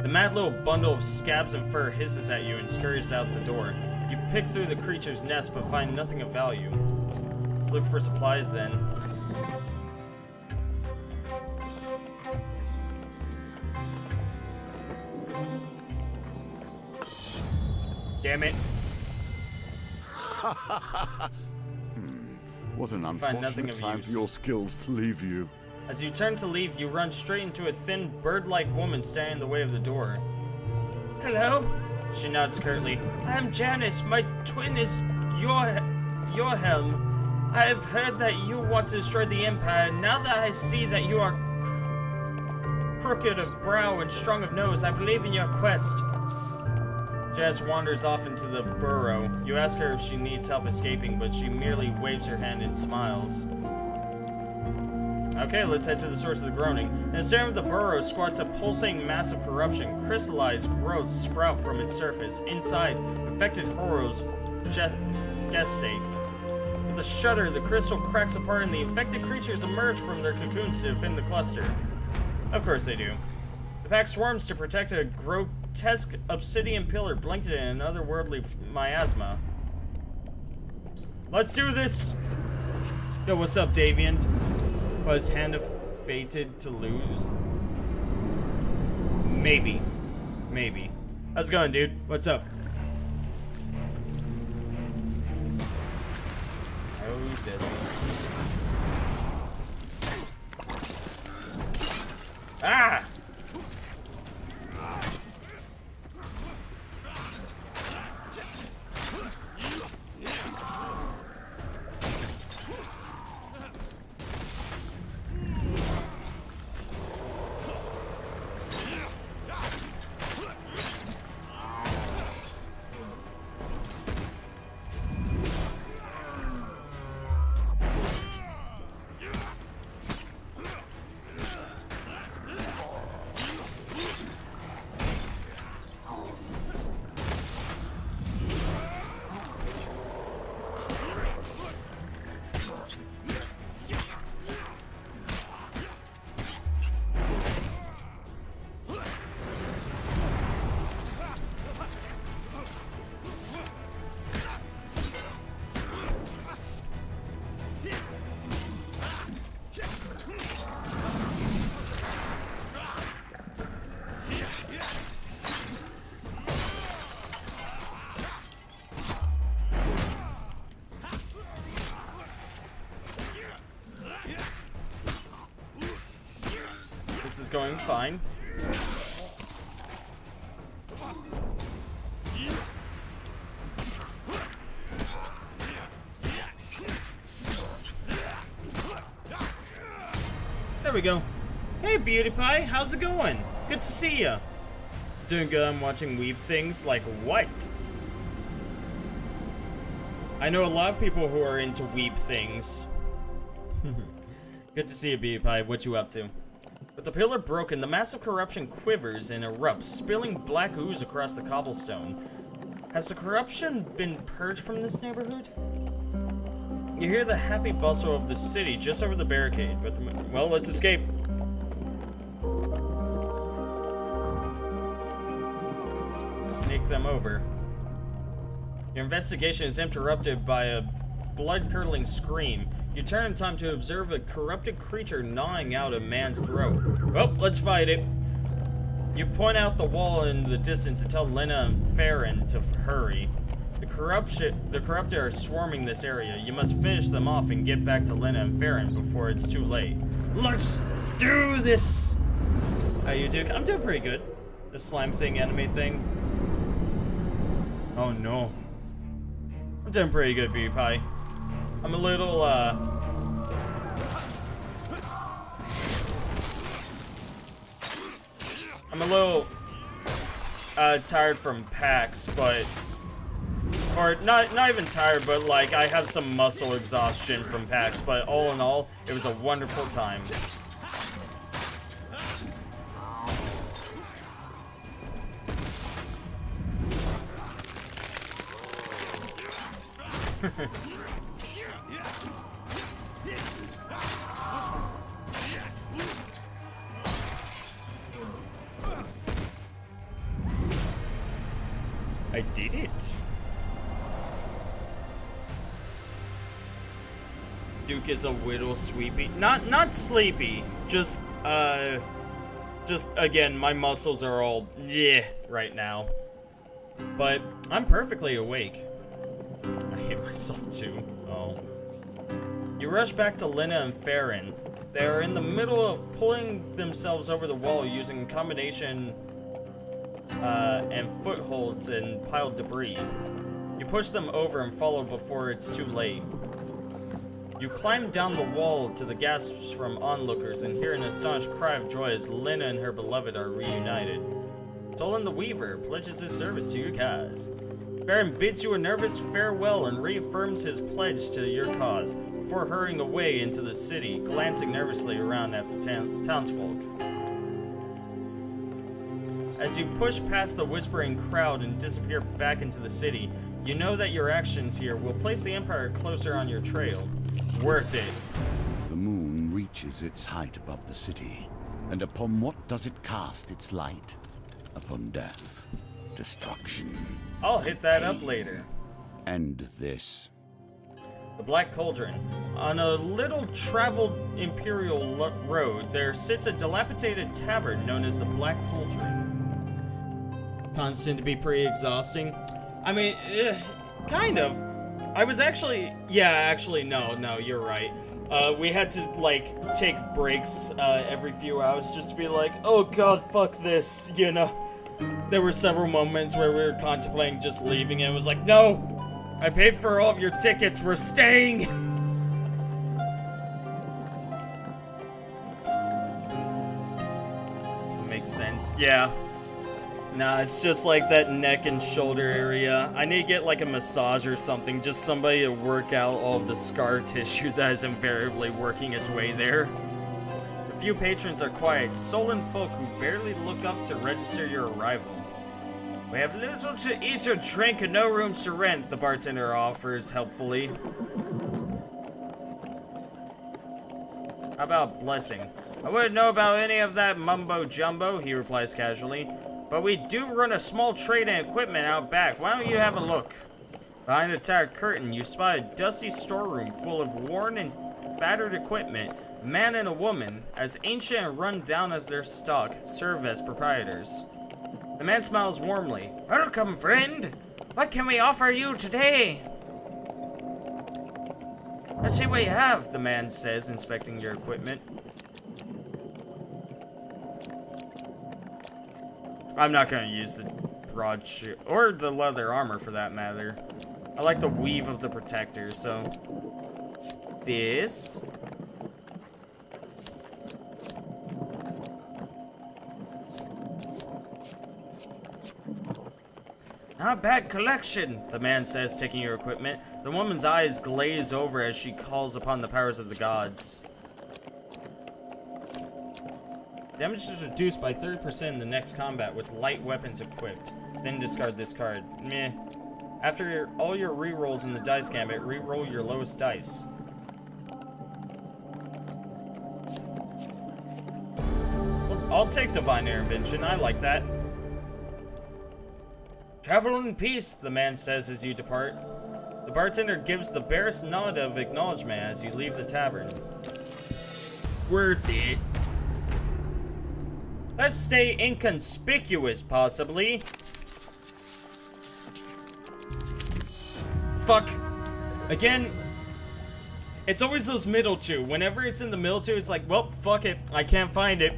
The mad little bundle of scabs and fur hisses at you and scurries out the door. You pick through the creature's nest but find nothing of value. Let's look for supplies then. Damn it. What an unfortunate time for your skills to leave you. As you turn to leave, you run straight into a thin, bird-like woman standing in the way of the door. Hello? She nods curtly. I am Janice. My twin is Yorhelm. I have heard that you want to destroy the Empire. Now that I see that you are crooked of brow and strong of nose, I believe in your quest. Jess wanders off into the burrow. You ask her if she needs help escaping, but she merely waves her hand and smiles. Okay, let's head to the source of the groaning. In the center of the burrow squats a pulsating mass of corruption. Crystallized growths sprout from its surface. Inside, infected horrors gestate. With a shudder, the crystal cracks apart and the infected creatures emerge from their cocoons to defend the cluster. Of course they do. The pack swarms to protect a grotesque obsidian pillar blanketed in an otherworldly miasma. Let's do this! Yo, what's up, Daviant? Was Hand fated to lose? Maybe. Maybe. How's it going, dude? What's up? Oh, Desi. Ah! This is going fine. There we go. Hey, Beauty Pie, how's it going? Good to see ya. Doing good. I'm watching weeb things. Like what? I know a lot of people who are into weeb things. Good to see you, Beauty Pie. What you up to? With the pillar broken, the massive corruption quivers and erupts, spilling black ooze across the cobblestone. Has the corruption been purged from this neighborhood? You hear the happy bustle of the city just over the barricade, but well, let's escape. Sneak them over. Your investigation is interrupted by a blood-curdling scream. You turn in time to observe a corrupted creature gnawing out a man's throat. Well, let's fight it. You point out the wall in the distance to tell Lena and Farron to hurry. The corrupted are swarming this area. You must finish them off and get back to Lena and Farron before it's too late. Let's do this! How you do? I'm doing pretty good. The slime thing, enemy thing. Oh no. I'm doing pretty good, Beauty Pie. I'm a little, tired from PAX, but... Or, not even tired, but, like, I have some muscle exhaustion from PAX, but all in all, it was a wonderful time. I did it. Duke is a little sleepy. Not sleepy. Just again, my muscles are all right now. But I'm perfectly awake. I hate myself too. Oh. You rush back to Lena and Farron. They are in the middle of pulling themselves over the wall using a combination and footholds and piled debris. You push them over and follow before it's too late. You climb down the wall to the gasps from onlookers and hear an astonished cry of joy as Lena and her beloved are reunited. Tolan the Weaver pledges his service to your cause. Baron bids you a nervous farewell and reaffirms his pledge to your cause before hurrying away into the city, glancing nervously around at the townsfolk. As you push past the whispering crowd and disappear back into the city, you know that your actions here will place the Empire closer on your trail. Worth it. The moon reaches its height above the city, and upon what does it cast its light? Upon death, destruction. I'll hit that up later. And this. The Black Cauldron. On a little traveled Imperial road, there sits a dilapidated tavern known as the Black Cauldron. Constant to be pretty exhausting. I mean, kind of. I was actually, no, you're right. We had to, like, take breaks every few hours just to be like, oh god, fuck this, you know? There were several moments where we were contemplating just leaving, and it was like, no! I paid for all of your tickets, we're staying! So it makes sense. Yeah. Nah, it's just like that neck and shoulder area. I need to get like a massage or something, just somebody to work out all of the scar tissue that is invariably working its way there. A few patrons are quiet, sullen folk who barely look up to register your arrival. We have little to eat or drink and no rooms to rent, the bartender offers helpfully. How about blessing? I wouldn't know about any of that mumbo-jumbo, he replies casually. But we do run a small trade and equipment out back. Why don't you have a look? Behind a tattered curtain, you spot a dusty storeroom full of worn and battered equipment. A man and a woman, as ancient and run down as their stock, serve as proprietors. The man smiles warmly. Welcome, friend. What can we offer you today? Let's see what you have, the man says, inspecting your equipment. I'm not going to use the broad shield, or the leather armor for that matter. I like the weave of the protector, so... This... Not a bad collection, the man says, taking your equipment. The woman's eyes glaze over as she calls upon the powers of the gods. Damage is reduced by 30% in the next combat with light weapons equipped. Then discard this card. Meh. After all your rerolls in the dice gambit, reroll your lowest dice. I'll take Divine Intervention. I like that. Travel in peace, the man says as you depart. The bartender gives the barest nod of acknowledgement as you leave the tavern. Worth it. Let's stay inconspicuous, possibly. Fuck. Again, it's always those middle two. Whenever it's in the middle two, it's like, well, fuck it. I can't find it.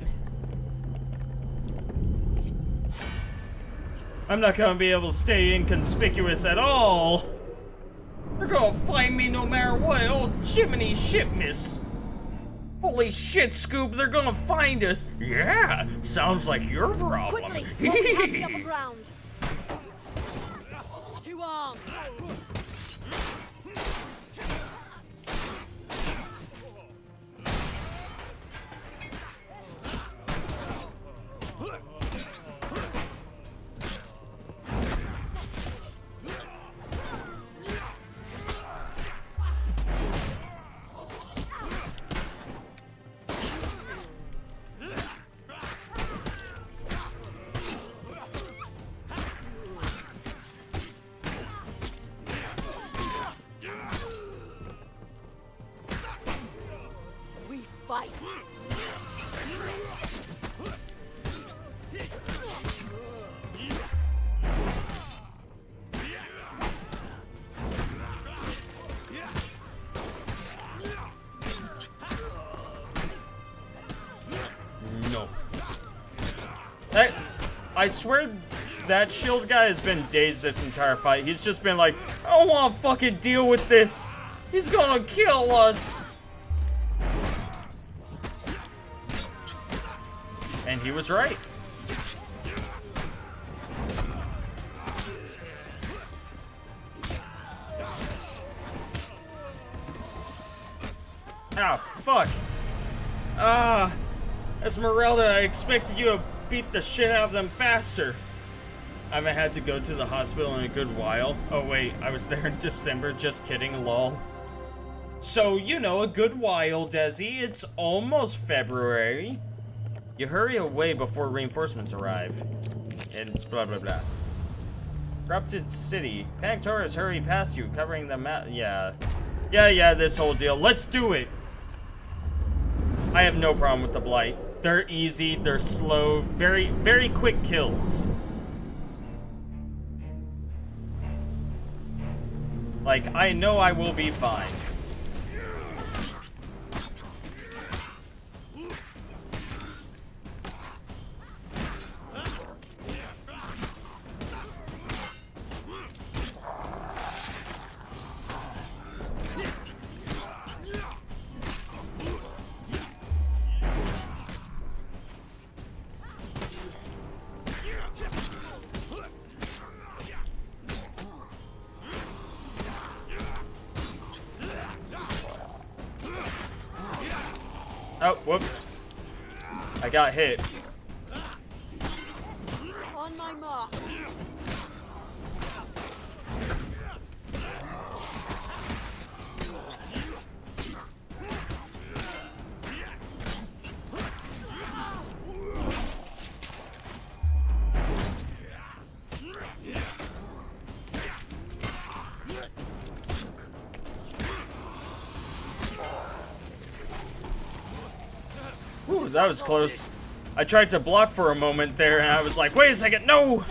I'm not gonna be able to stay inconspicuous at all. They're gonna find me no matter what. Oh, Jiminy shit, miss. Holy shit, Scoop, they're gonna find us. Yeah, sounds like your problem. Quickly, while we have the upper ground. To arms. Fight. No. I swear that shield guy has been dazed this entire fight. He's just been like, I don't want to fucking deal with this. He's gonna kill us. And he was right. Ah, fuck. Esmeralda, I expected you to beat the shit out of them faster. I haven't had to go to the hospital in a good while. Oh wait, I was there in December, just kidding, lol. So, you know, a good while, Desi. It's almost February. You hurry away before reinforcements arrive. And blah blah blah. Corrupted city. Panic tourists hurry past you, covering the map. Yeah, this whole deal. Let's do it! I have no problem with the Blight. They're easy, they're slow, very, very quick kills. Like, I know I will be fine. Whoops. I got hit. On my mark. Ooh, that was close. I tried to block for a moment there, and I was like, wait a second, no!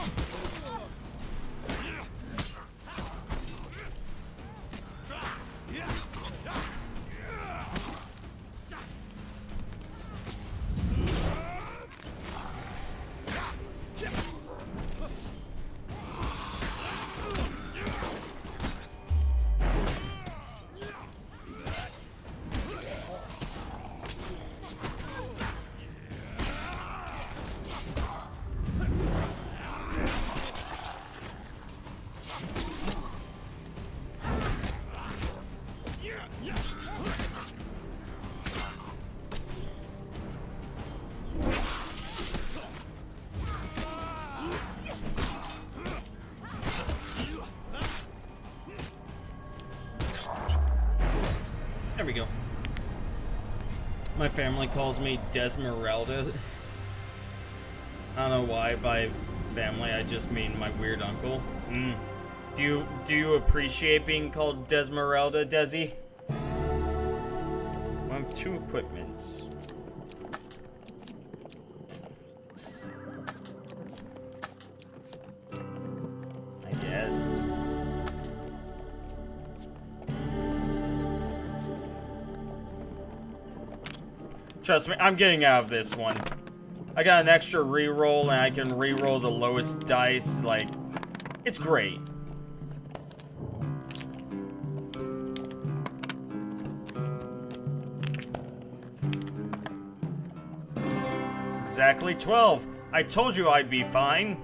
There we go. My family calls me Desmeralda. I don't know why. By family, I just mean my weird uncle. Do you appreciate being called Desmeralda, Desi? I have 2 equipments. I guess. Trust me, I'm getting out of this one. I got an extra reroll, and I can reroll the lowest dice. Like, it's great. Exactly 12. I told you I'd be fine.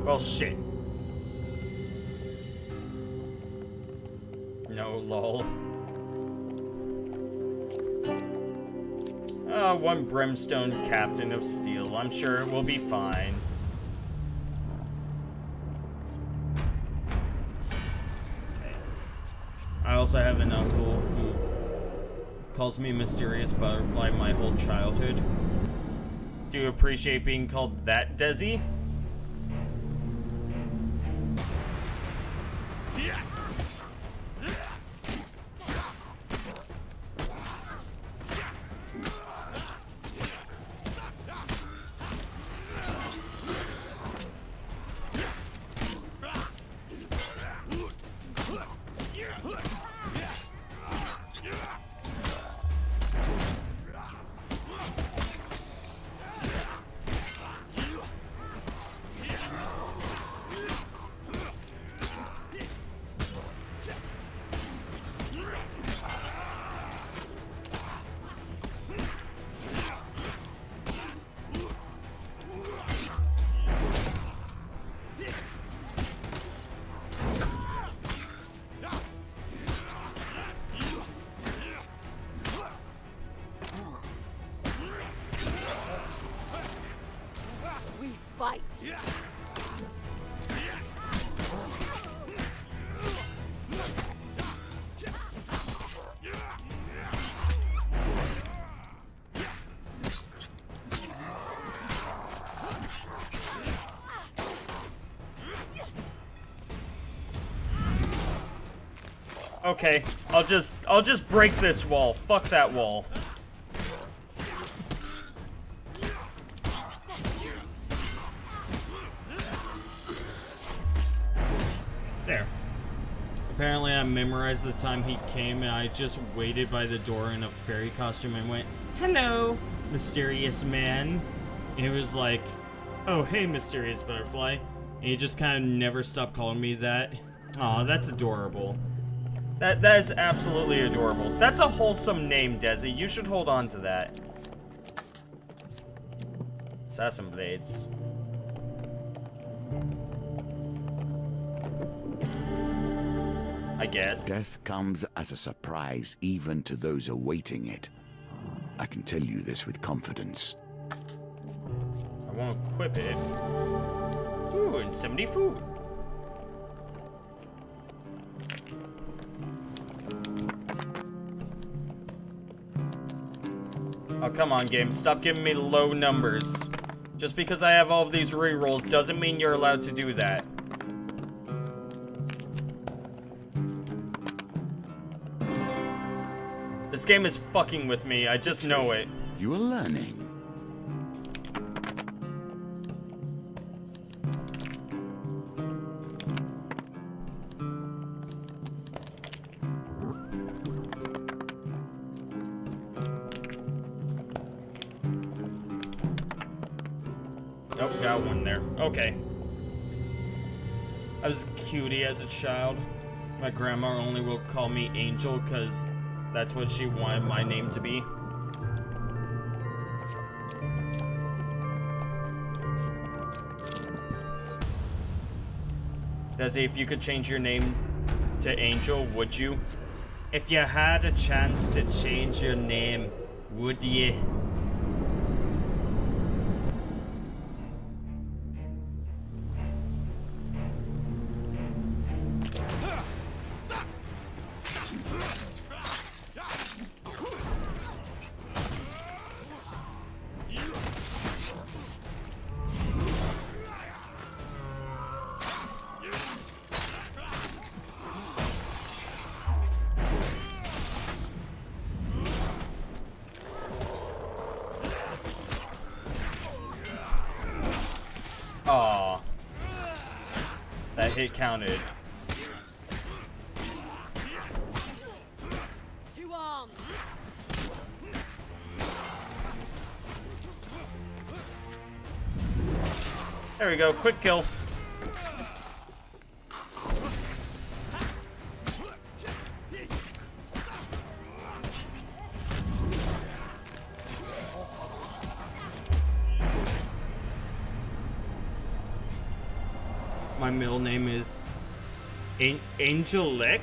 Well, shit. No, lol. One brimstone captain of steel. I'm sure it will be fine. Okay. I also have an uncle who calls me Mysterious Butterfly my whole childhood. Do you appreciate being called that, Desi? Fight. Okay, I'll just break this wall. Fuck that wall. There. Apparently I memorized the time he came, and I just waited by the door in a fairy costume and went, "Hello, mysterious man." And he was like, "Oh, hey, mysterious butterfly." And he just kind of never stopped calling me that. Aw, that's adorable. That is absolutely adorable. That's a wholesome name, Desi. You should hold on to that. Assassin blades. I guess. Death comes as a surprise even to those awaiting it. I can tell you this with confidence. I won't equip it. Ooh, and 70 food. Oh, come on, game. Stop giving me low numbers. Just because I have all of these rerolls doesn't mean you're allowed to do that. This game is fucking with me. I just know it. You are learning. Nope, got one there. Okay. I was a cutie as a child. My grandma only will call me Angel because that's what she wanted my name to be. Desi, if you could change your name to Angel, would you? If you had a chance to change your name, would you? Aw. That hit counted. Two arms. There we go, quick kill. My middle name is Angelic.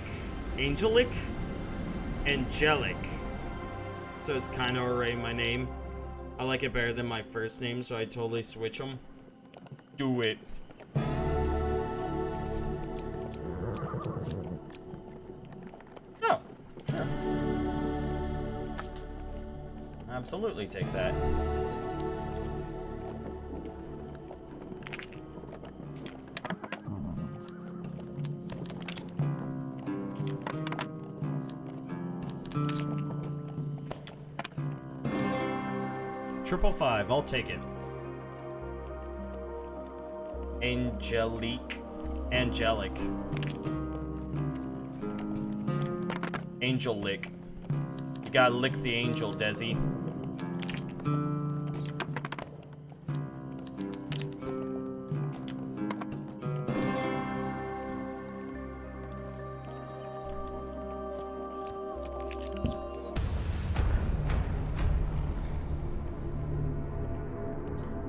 So it's kind of already my name. I like it better than my first name, so I totally switch them. Do it. Oh, sure. Absolutely take that. Triple 5, I'll take it. Angelic. Angel lick. You gotta lick the angel, Desi.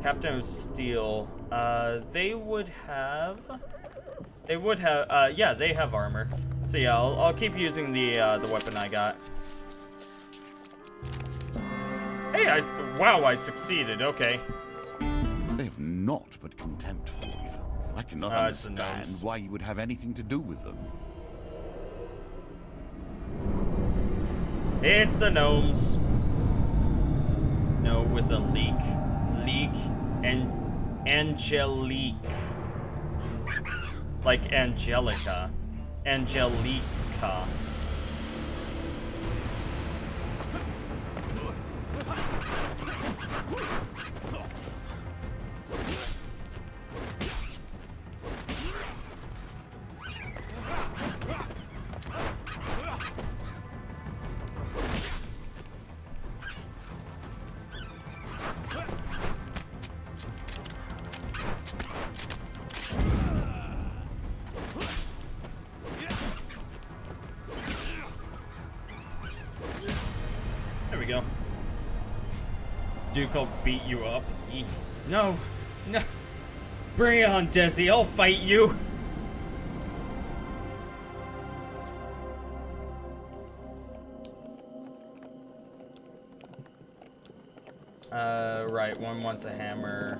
Captain of Steel, they would have, yeah, they have armor. So yeah, I'll keep using the weapon I got. Hey, wow, I succeeded, okay. They have naught but contempt for you. I cannot understand why you would have anything to do with them. It's the gnomes. No, with a leak. And Angelique. Like Angelica. Angelica. Duke will beat you up. No, no. Bring it on, Desi. I'll fight you. Right. One wants a hammer.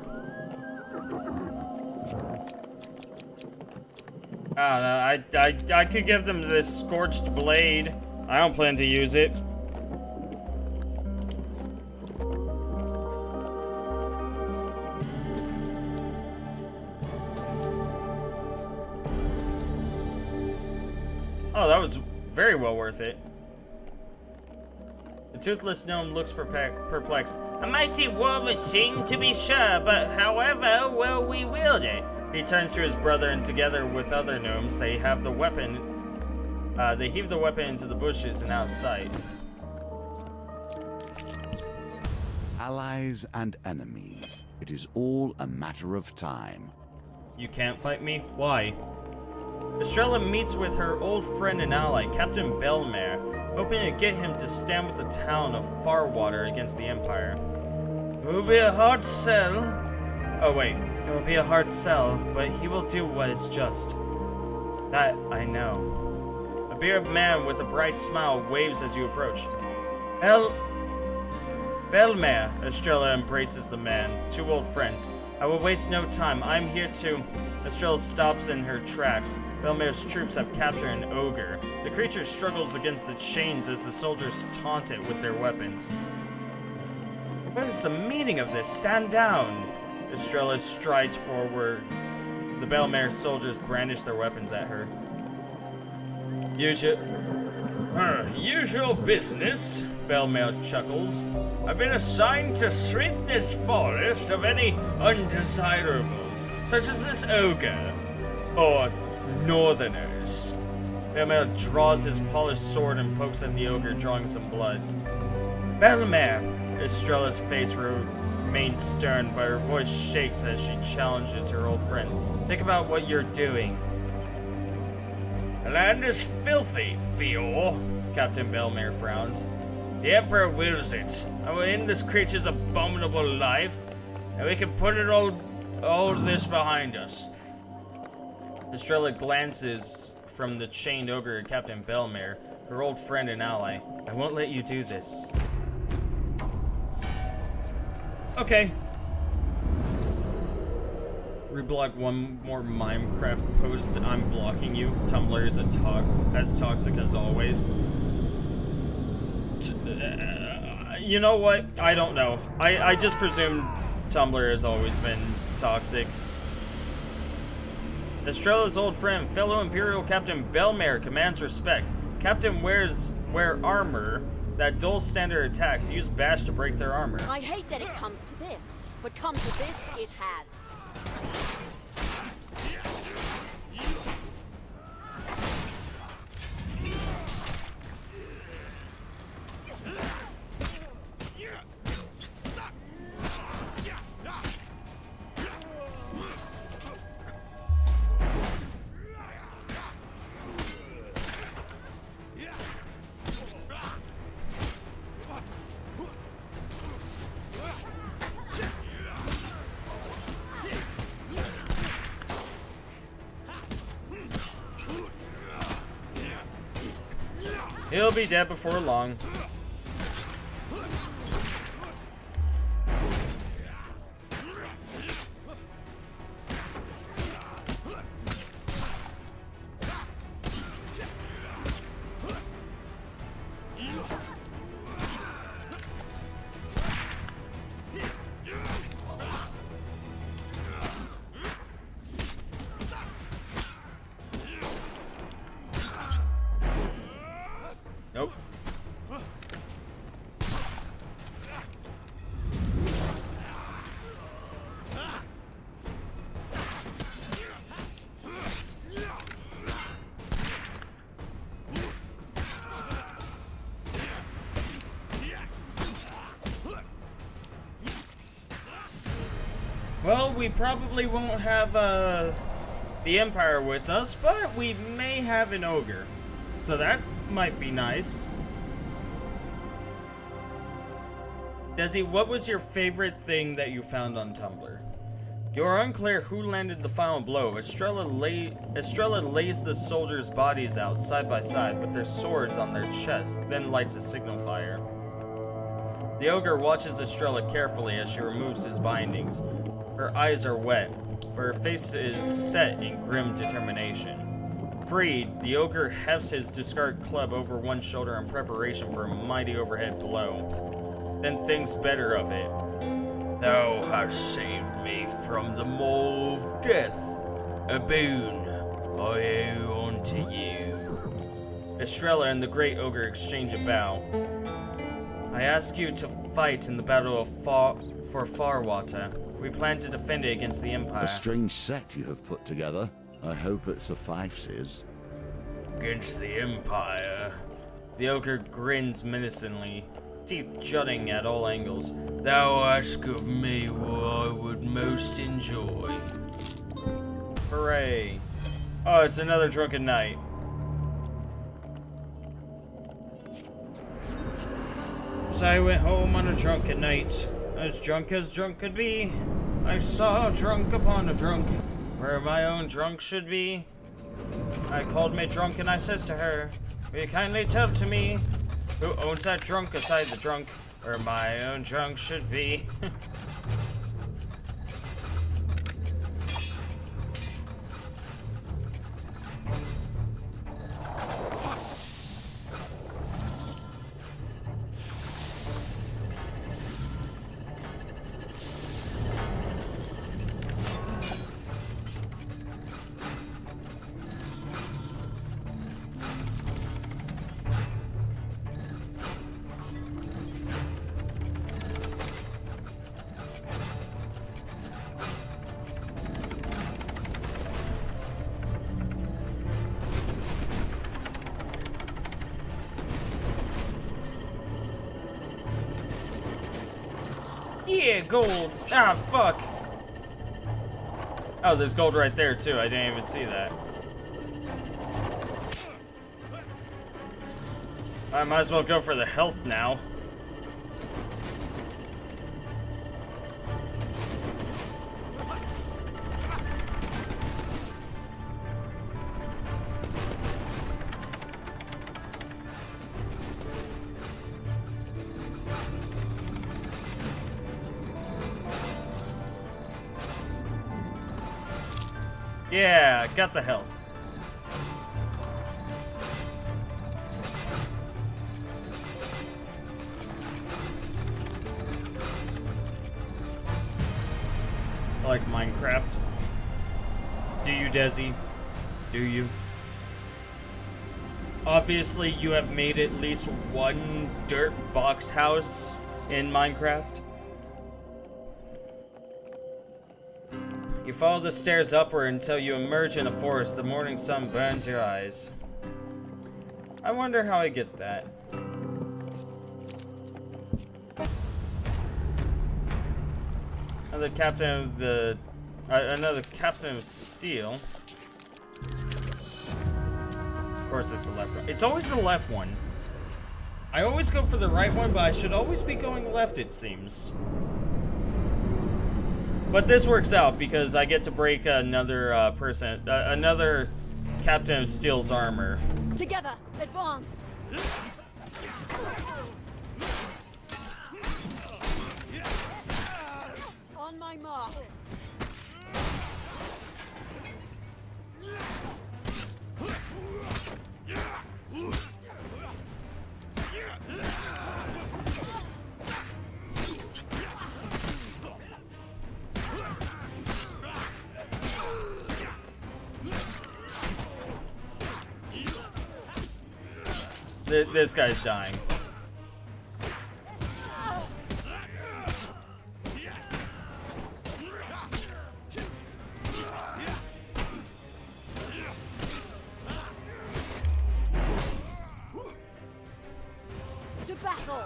I don't know. I could give them this scorched blade. I don't plan to use it. Oh, that was very well worth it. The toothless gnome looks perplexed. A mighty war machine, to be sure, but however will we wield it? He turns to his brother, and together with other gnomes, they have the weapon. They heave the weapon into the bushes and out of sight. Allies and enemies. It is all a matter of time. You can't fight me? Why? Estrella meets with her old friend and ally, Captain Belmare, hoping to get him to stand with the town of Farwater against the Empire. It will be a hard sell. Oh wait, it will be a hard sell, but he will do what is just. That I know. A bearded man with a bright smile waves as you approach. Belmare, Estrella embraces the man, two old friends. I will waste no time. I'm here to... Estrella stops in her tracks. Belmare's troops have captured an ogre. The creature struggles against the chains as the soldiers taunt it with their weapons. What is the meaning of this? Stand down! Estrella strides forward. The Belmare soldiers brandish their weapons at her. Usual business, Belmare chuckles. I've been assigned to sweep this forest of any undesirables, such as this ogre, or northerners. Belmare draws his polished sword and pokes at the ogre, drawing some blood. Belmare! Estrella's face remains stern, but her voice shakes as she challenges her old friend. Think about what you're doing. The land is filthy, Fior. Captain Belmare frowns. The Emperor wills it. I will end this creature's abominable life, and we can put it all this behind us. Estrella glances from the chained ogre at Captain Belmare, her old friend and ally. I won't let you do this. Okay. Reblock one more Minecraft post. I'm blocking you. Tumblr is as toxic as always. You know what? I don't know. I just presume Tumblr has always been toxic. Estrella's old friend, fellow Imperial Captain Belmare, commands respect. Captain wear armor that dull standard attacks. Use bash to break their armor. I hate that it comes to this, but come to this, it has. He'll be dead before long. Nope. Well, we probably won't have the Empire with us, but we may have an ogre. So that might be nice. Desi, what was your favorite thing that you found on Tumblr? You are unclear who landed the final blow. Estrella lays the soldiers' bodies out side by side with their swords on their chest, then lights a signal fire. The ogre watches Estrella carefully as she removes his bindings. Her eyes are wet, but her face is set in grim determination. Freed, the ogre hefts his discarded club over one shoulder in preparation for a mighty overhead blow, then thinks better of it. Thou hast saved me from the maw of death. A boon I owe unto you. Estrella and the great ogre exchange a bow. I ask you to fight in the battle of for Farwater. We plan to defend it against the Empire. A strange set you have put together. I hope it suffices. Against the Empire? The ogre grins menacingly, teeth jutting at all angles. Thou ask of me what I would most enjoy. Hooray. Oh, it's another drunken night. So I went home on a drunken night, as drunk could be. I saw a drunk upon a drunk, where my own drunk should be. I called me drunk and I says to her, will you kindly tell to me, who owns that drunk aside the drunk, where my own drunk should be? Yeah, gold. Ah, fuck. Oh, there's gold right there, too. I didn't even see that. I might as well go for the health now. Yeah, got the health. I like Minecraft. Do you, Desi? Do you? Obviously, you have made at least one dirt box house in Minecraft. You follow the stairs upward until you emerge in a forest. The morning sun burns your eyes. I wonder how I get that. Another captain of the... another captain of steel. Of course it's the left one. It's always the left one. I always go for the right one, but I should always be going left, it seems. But this works out because I get to break another another Captain of Steel's armor. Together, advance! On my mark. This guy's dying. To battle!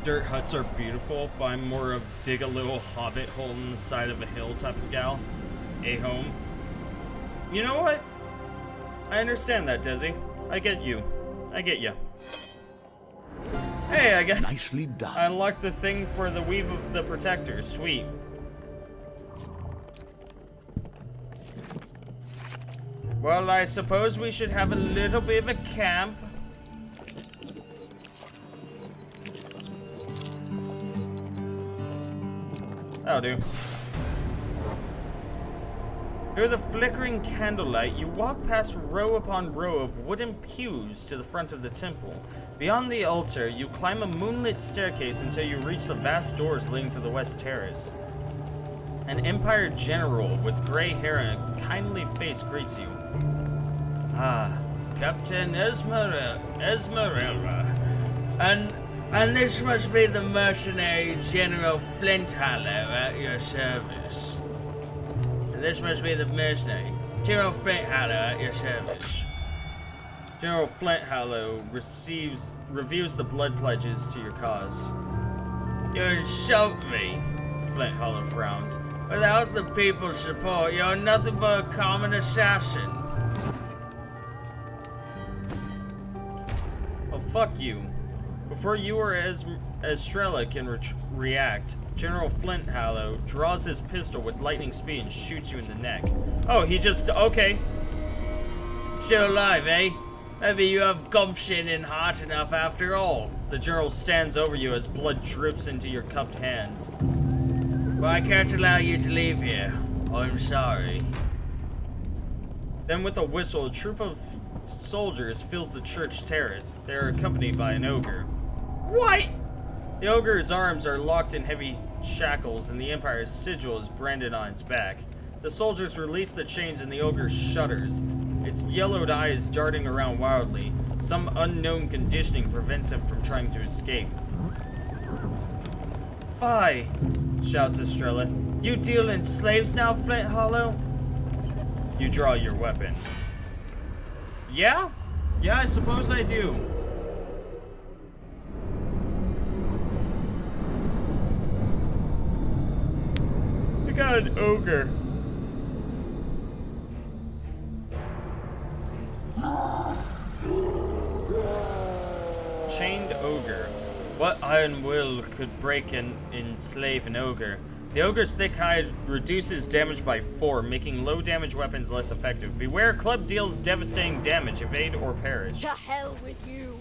dirt huts are beautiful, but I'm more of dig a little hobbit hole in the side of a hill type of gal. A home. You know what? I understand that, Desi. I get you. I get you. Hey, I got... Nicely done. I unlocked the thing for the Weave of the Protector. Sweet. Well, I suppose we should have a little bit of a camp. That'll do. Through the flickering candlelight, you walk past row upon row of wooden pews to the front of the temple. Beyond the altar, you climb a moonlit staircase until you reach the vast doors leading to the west terrace. An Empire general with gray hair and a kindly face greets you. Ah, Captain Esmeralda. And this must be the mercenary General Flinthallow at your service. And this must be the mercenary General Flinthallow at your service. General Flinthallow reviews the blood pledges to your cause. You insult me, Flinthallow frowns. Without the people's support, you're nothing but a common assassin. Oh, fuck you. Before you or Estrella can react, General Flinthallow draws his pistol with lightning speed and shoots you in the neck. Oh, he just... okay. Still alive, eh? Maybe you have gumption and heart enough after all. The general stands over you as blood drips into your cupped hands. But I can't allow you to leave here. I'm sorry. Then with a whistle, a troop of soldiers fills the church terrace. They are accompanied by an ogre. What? The ogre's arms are locked in heavy shackles and the Empire's sigil is branded on its back. The soldiers release the chains and the ogre shudders, its yellowed eyes darting around wildly. Some unknown conditioning prevents him from trying to escape. Fie, shouts Estrella. You deal in slaves now, Flinthallow? You draw your weapon. Yeah? Yeah, I suppose I do. I got an ogre. Chained ogre. What iron will could break and enslave an ogre? The ogre's thick hide reduces damage by 4, making low damage weapons less effective. Beware, club deals devastating damage. Evade or perish. To hell with you!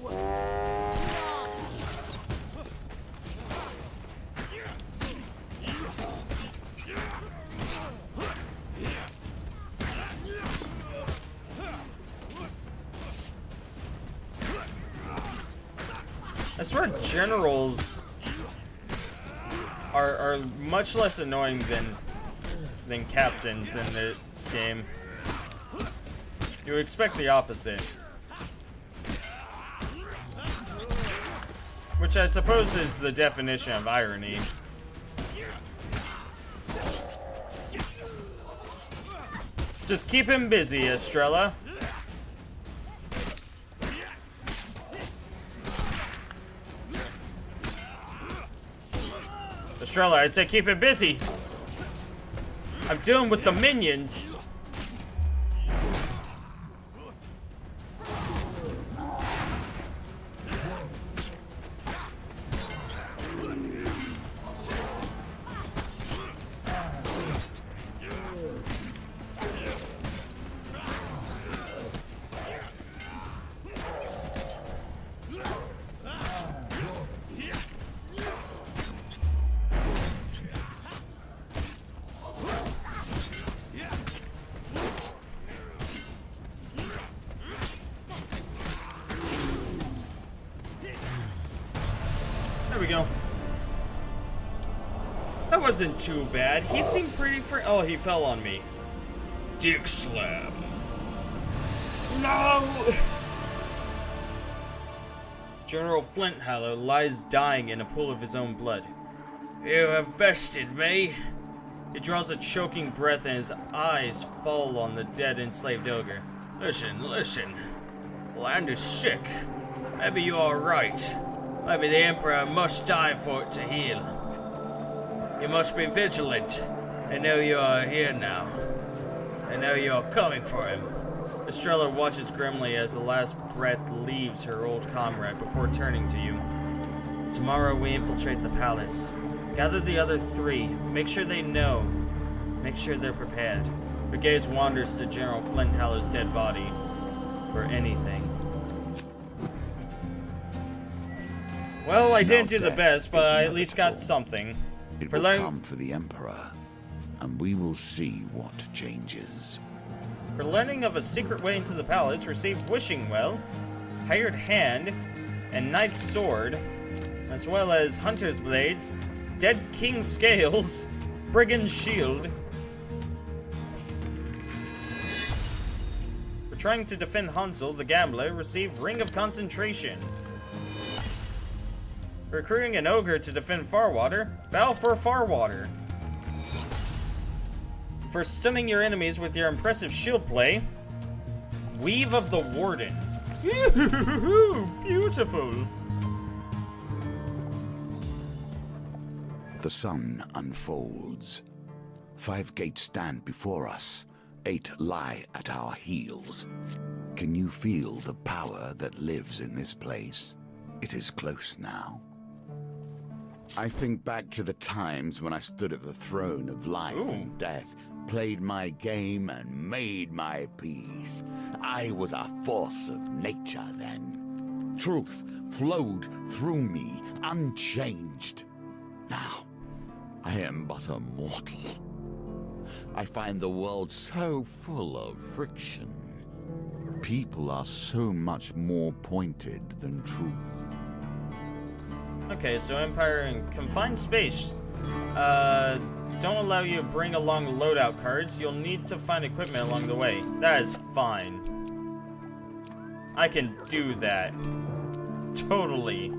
I swear generals are much less annoying than captains in this game. You would expect the opposite. Which I suppose is the definition of irony. Just keep him busy, Estrella. Estrella, I said keep it busy. I'm dealing with the minions. There we go. That wasn't too bad. He seemed pretty oh, he fell on me. Dick slam. No! General Flinthallow lies dying in a pool of his own blood. You have bested me. He draws a choking breath and his eyes fall on the dead enslaved ogre. Listen. Land is sick. Maybe you are right. Maybe the Emperor must die for it to heal. You must be vigilant. I know you are here now. I know you are coming for him. Estrella watches grimly as the last breath leaves her old comrade before turning to you. Tomorrow we infiltrate the palace. Gather the other 3. Make sure they know. Make sure they're prepared. Her gaze wanders to General Flinthallow's dead body. Or anything. Well, I didn't do the best, but I at least got something. It will come for the Emperor, and we will see what changes. For learning of a secret way into the palace, receive Wishing Well, Hired Hand, and Knight's Sword, as well as Hunter's Blades, Dead King's Scales, Brigand's Shield. For trying to defend Hansel, the Gambler, receive Ring of Concentration. For recruiting an ogre to defend Farwater, bow for Farwater. For stunning your enemies with your impressive shield play, Weave of the Warden. Beautiful. The sun unfolds. 5 gates stand before us. 8 lie at our heels. Can you feel the power that lives in this place? It is close now. I think back to the times when I stood at the throne of life and death, played my game and made my peace. I was a force of nature then. Truth flowed through me, unchanged. Now, I am but a mortal. I find the world so full of friction. People are so much more pointed than truth. Okay, so Empire in confined space. Don't allow you to bring along loadout cards. You'll need to find equipment along the way. That is fine. I can do that. Totally.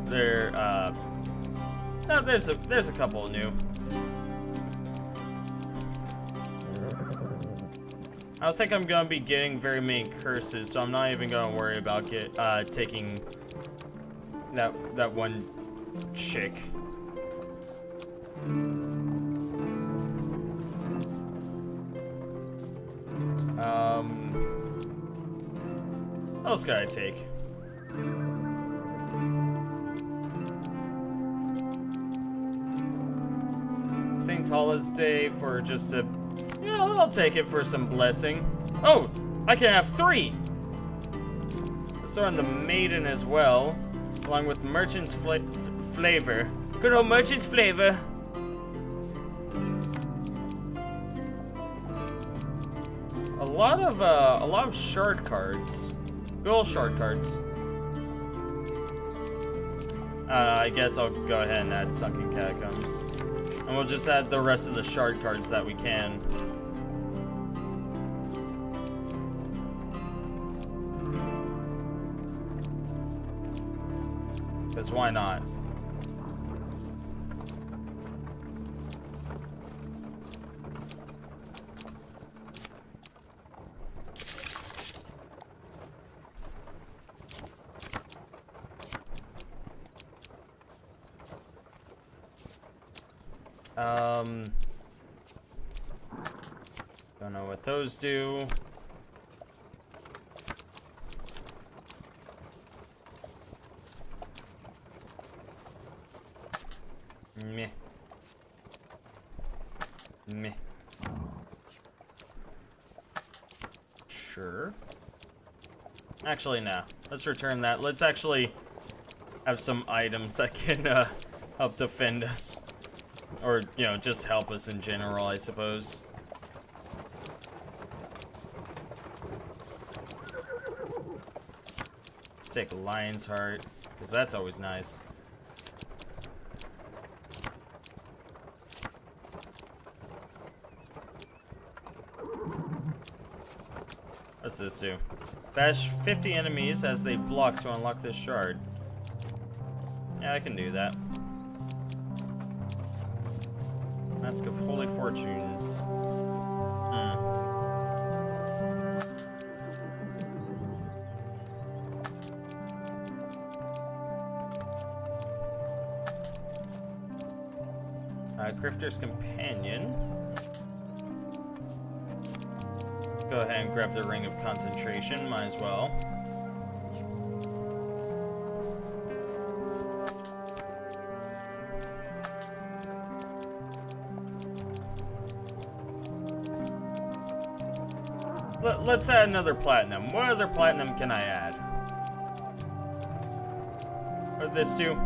There, no, there's a couple new. I don't think I'm gonna be getting very many curses, so I'm not even gonna worry about taking that one chick. What else can I take? St. Tallah's Day for just a... Yeah, I'll take it for some blessing. Oh, I can have 3! Let's throw in the Maiden as well, along with Merchant's Flavor. Good old Merchant's Flavor. A lot of shard cards. Good old shard cards. I guess I'll go ahead and add Sunken Catacombs. And we'll just add the rest of the shard cards that we can. Because why not? Don't know what those do. Meh. Meh. Sure. Actually, no. Let's return that. Let's actually have some items that can help defend us. Or, you know, just help us in general, I suppose. Let's take a Lion's Heart, because that's always nice. What's this do? Bash 50 enemies as they block to unlock this shard. Yeah, I can do that. Mask of Holy Fortunes. Grifter's Companion. Go ahead and grab the Ring of Concentration, might as well. Let's add another platinum. What other platinum can I add? What this do?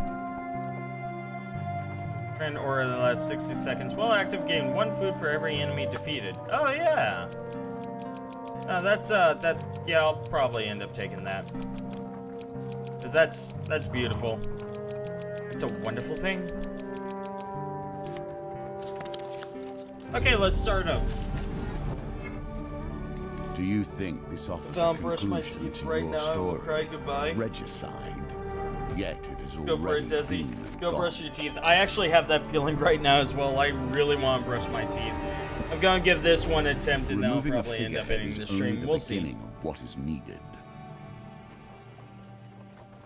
Grand aura in the last 60 seconds. While active, gain 1 food for every enemy defeated. Oh yeah. Yeah, I'll probably end up taking that. Cause that's beautiful. It's a wonderful thing. Okay, let's start up. Do you think this offers If I a don't brush my conclusion teeth to right your now, I will story? cry goodbye. Regicide. Yet it is Go for it, already Desi. been Go gone. brush your teeth. I actually have that feeling right now as well. I really want to brush my teeth. I'm gonna give this one attempt and then I'll Removing a probably end up figurehead ending is the only stream. the We'll see. beginning of what is needed.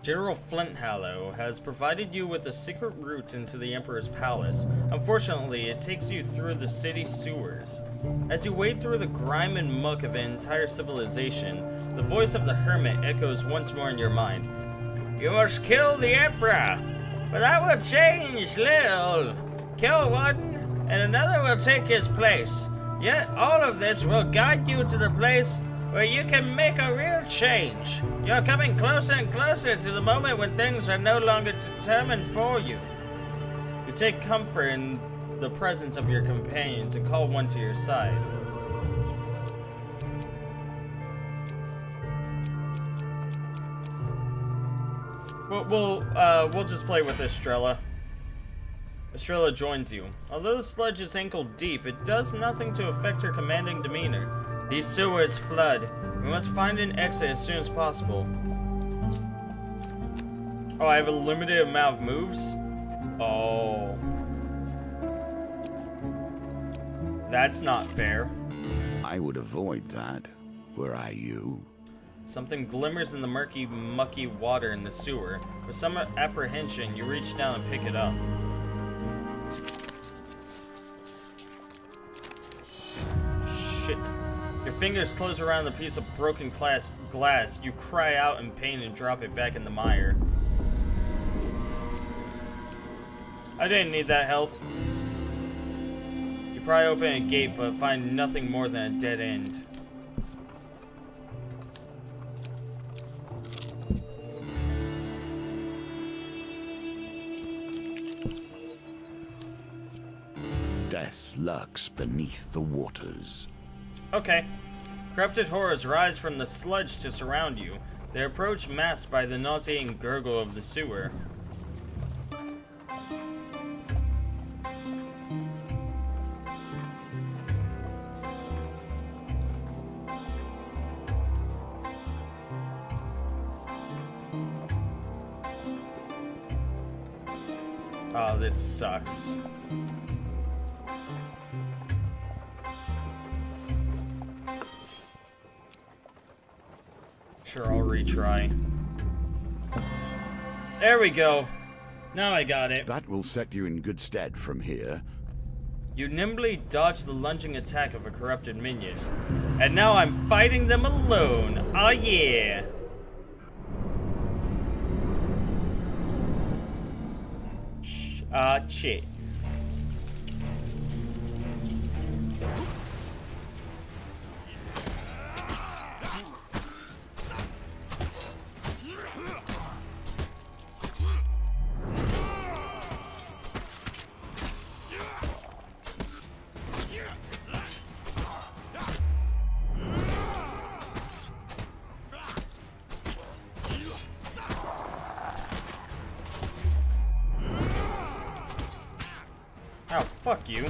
General Flinthallow has provided you with a secret route into the Emperor's palace. Unfortunately, it takes you through the city sewers. As you wade through the grime and muck of an entire civilization, the voice of the hermit echoes once more in your mind. You must kill the Emperor, but that will change little. Kill one, and another will take his place. Yet all of this will guide you to the place where you can make a real change. You're coming closer and closer to the moment when things are no longer determined for you. You take comfort in the presence of your companions and call one to your side. We'll just play with Estrella. Estrella joins you. Although the sludge is ankle deep, it does nothing to affect her commanding demeanor. These sewers flood. We must find an exit as soon as possible. Oh, I have a limited amount of moves? Oh. That's not fair. I would avoid that, were I you. Something glimmers in the murky, mucky water in the sewer. With some apprehension, you reach down and pick it up. Shit. Your fingers close around the piece of broken glass. You cry out in pain and drop it back in the mire. I didn't need that health. You pry open a gate, but find nothing more than a dead end. Death lurks beneath the waters. Okay. Corrupted horrors rise from the sludge to surround you. Their approach masked by the nauseating gurgle of the sewer. Oh, this sucks. Sure, I'll retry. There we go. Now I got it. That will set you in good stead from here. You nimbly dodge the lunging attack of a corrupted minion. And now I'm fighting them alone. Oh yeah. Shit. Oh, fuck you.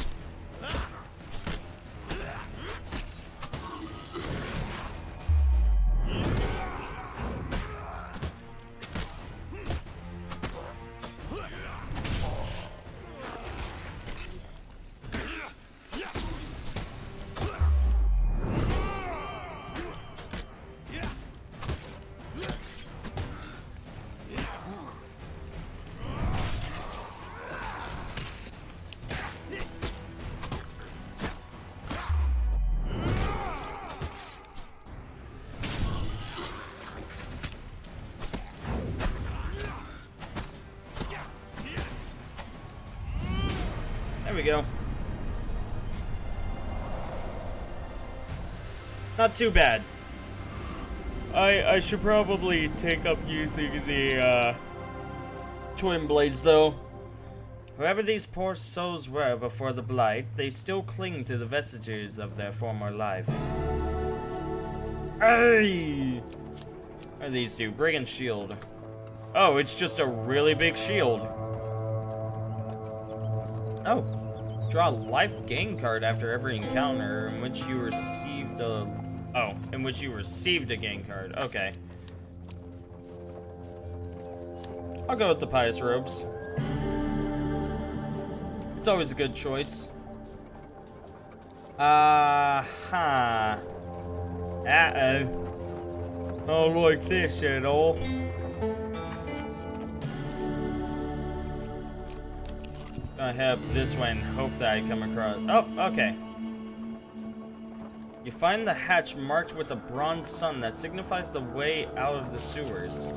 There we go. Not too bad. I should probably take up using the twin blades though. Whoever these poor souls were before the blight, they still cling to the vestiges of their former life. Hey! What do these do? Brigand shield. Oh, it's just a really big shield. Oh. Draw a life gain card after every encounter in which you received a... Oh, in which you received a gain card. Okay. I'll go with the pious robes. It's always a good choice. Uh-huh. Uh-oh. I don't like this at all. Gonna head up this way and hope that I come across... Oh, okay. You find the hatch marked with a bronze sun that signifies the way out of the sewers.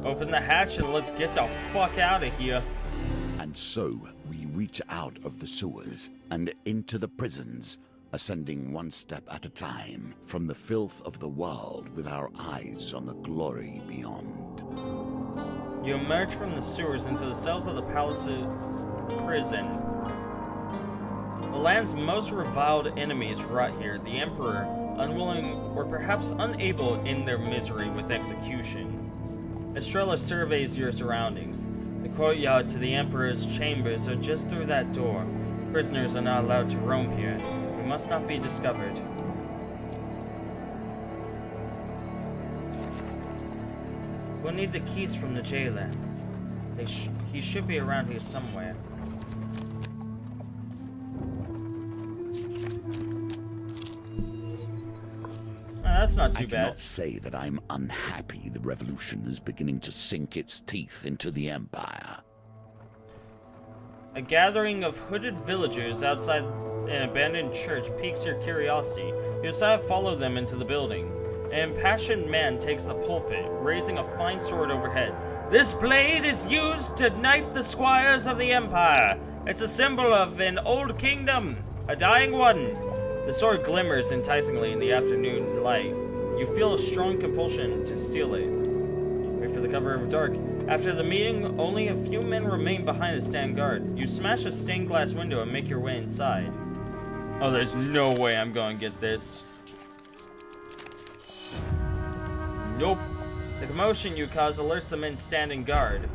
Open the hatch and let's get the fuck out of here. And so we reach out of the sewers and into the prisons, ascending one step at a time from the filth of the world with our eyes on the glory beyond. You emerge from the sewers into the cells of the palace's prison. The land's most reviled enemies rot here, the Emperor, unwilling or perhaps unable in their misery with execution. Estrella surveys your surroundings. The courtyard to the Emperor's chambers are just through that door. Prisoners are not allowed to roam here. We must not be discovered. We'll need the keys from the jailer. He should be around here somewhere. That's not too bad. I cannot say that I'm unhappy the revolution is beginning to sink its teeth into the Empire. A gathering of hooded villagers outside an abandoned church piques your curiosity. You decide to follow them into the building. An impassioned man takes the pulpit, raising a fine sword overhead. This blade is used to knight the squires of the Empire. It's a symbol of an old kingdom, a dying one. The sword glimmers enticingly in the afternoon light. You feel a strong compulsion to steal it. Wait for the cover of dark. After the meeting, only a few men remain behind to stand guard. You smash a stained glass window and make your way inside. Oh, there's no way I'm going to get this. Nope. The commotion you cause alerts the men standing guard.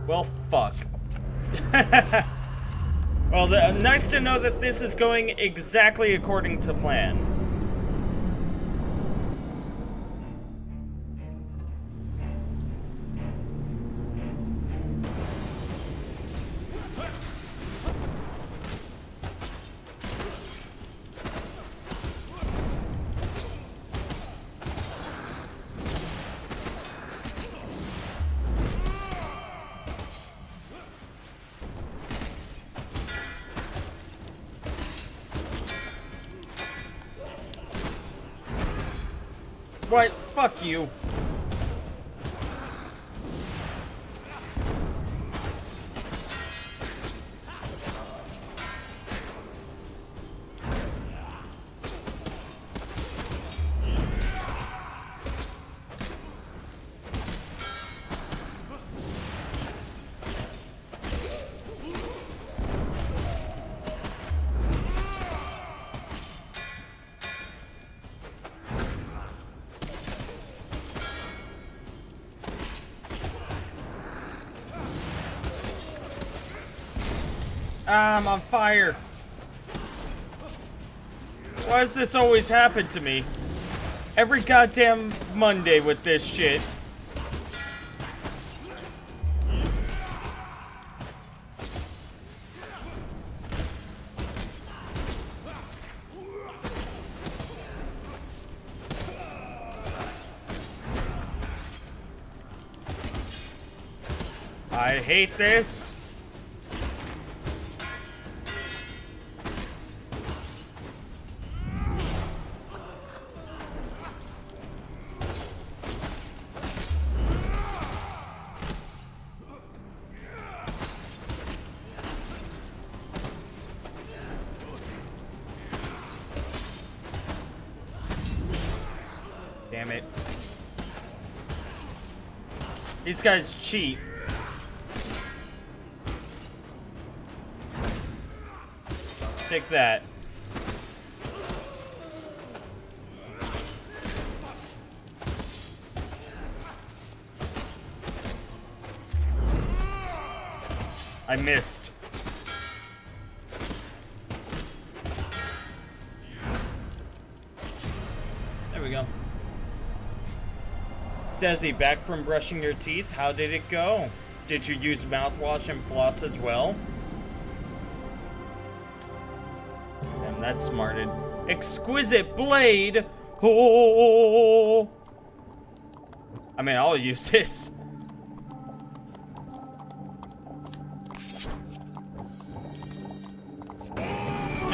Well, fuck. Well, nice to know that this is going exactly according to plan. What? Fuck you. I'm on fire. Why does this always happen to me? Every goddamn Monday with this shit. I hate this. These guys cheat. Take that. I missed. There we go. Desi, back from brushing your teeth, how did it go? Did you use mouthwash and floss as well? Damn, that's smarted. Exquisite blade! Oh! I mean, I'll use this.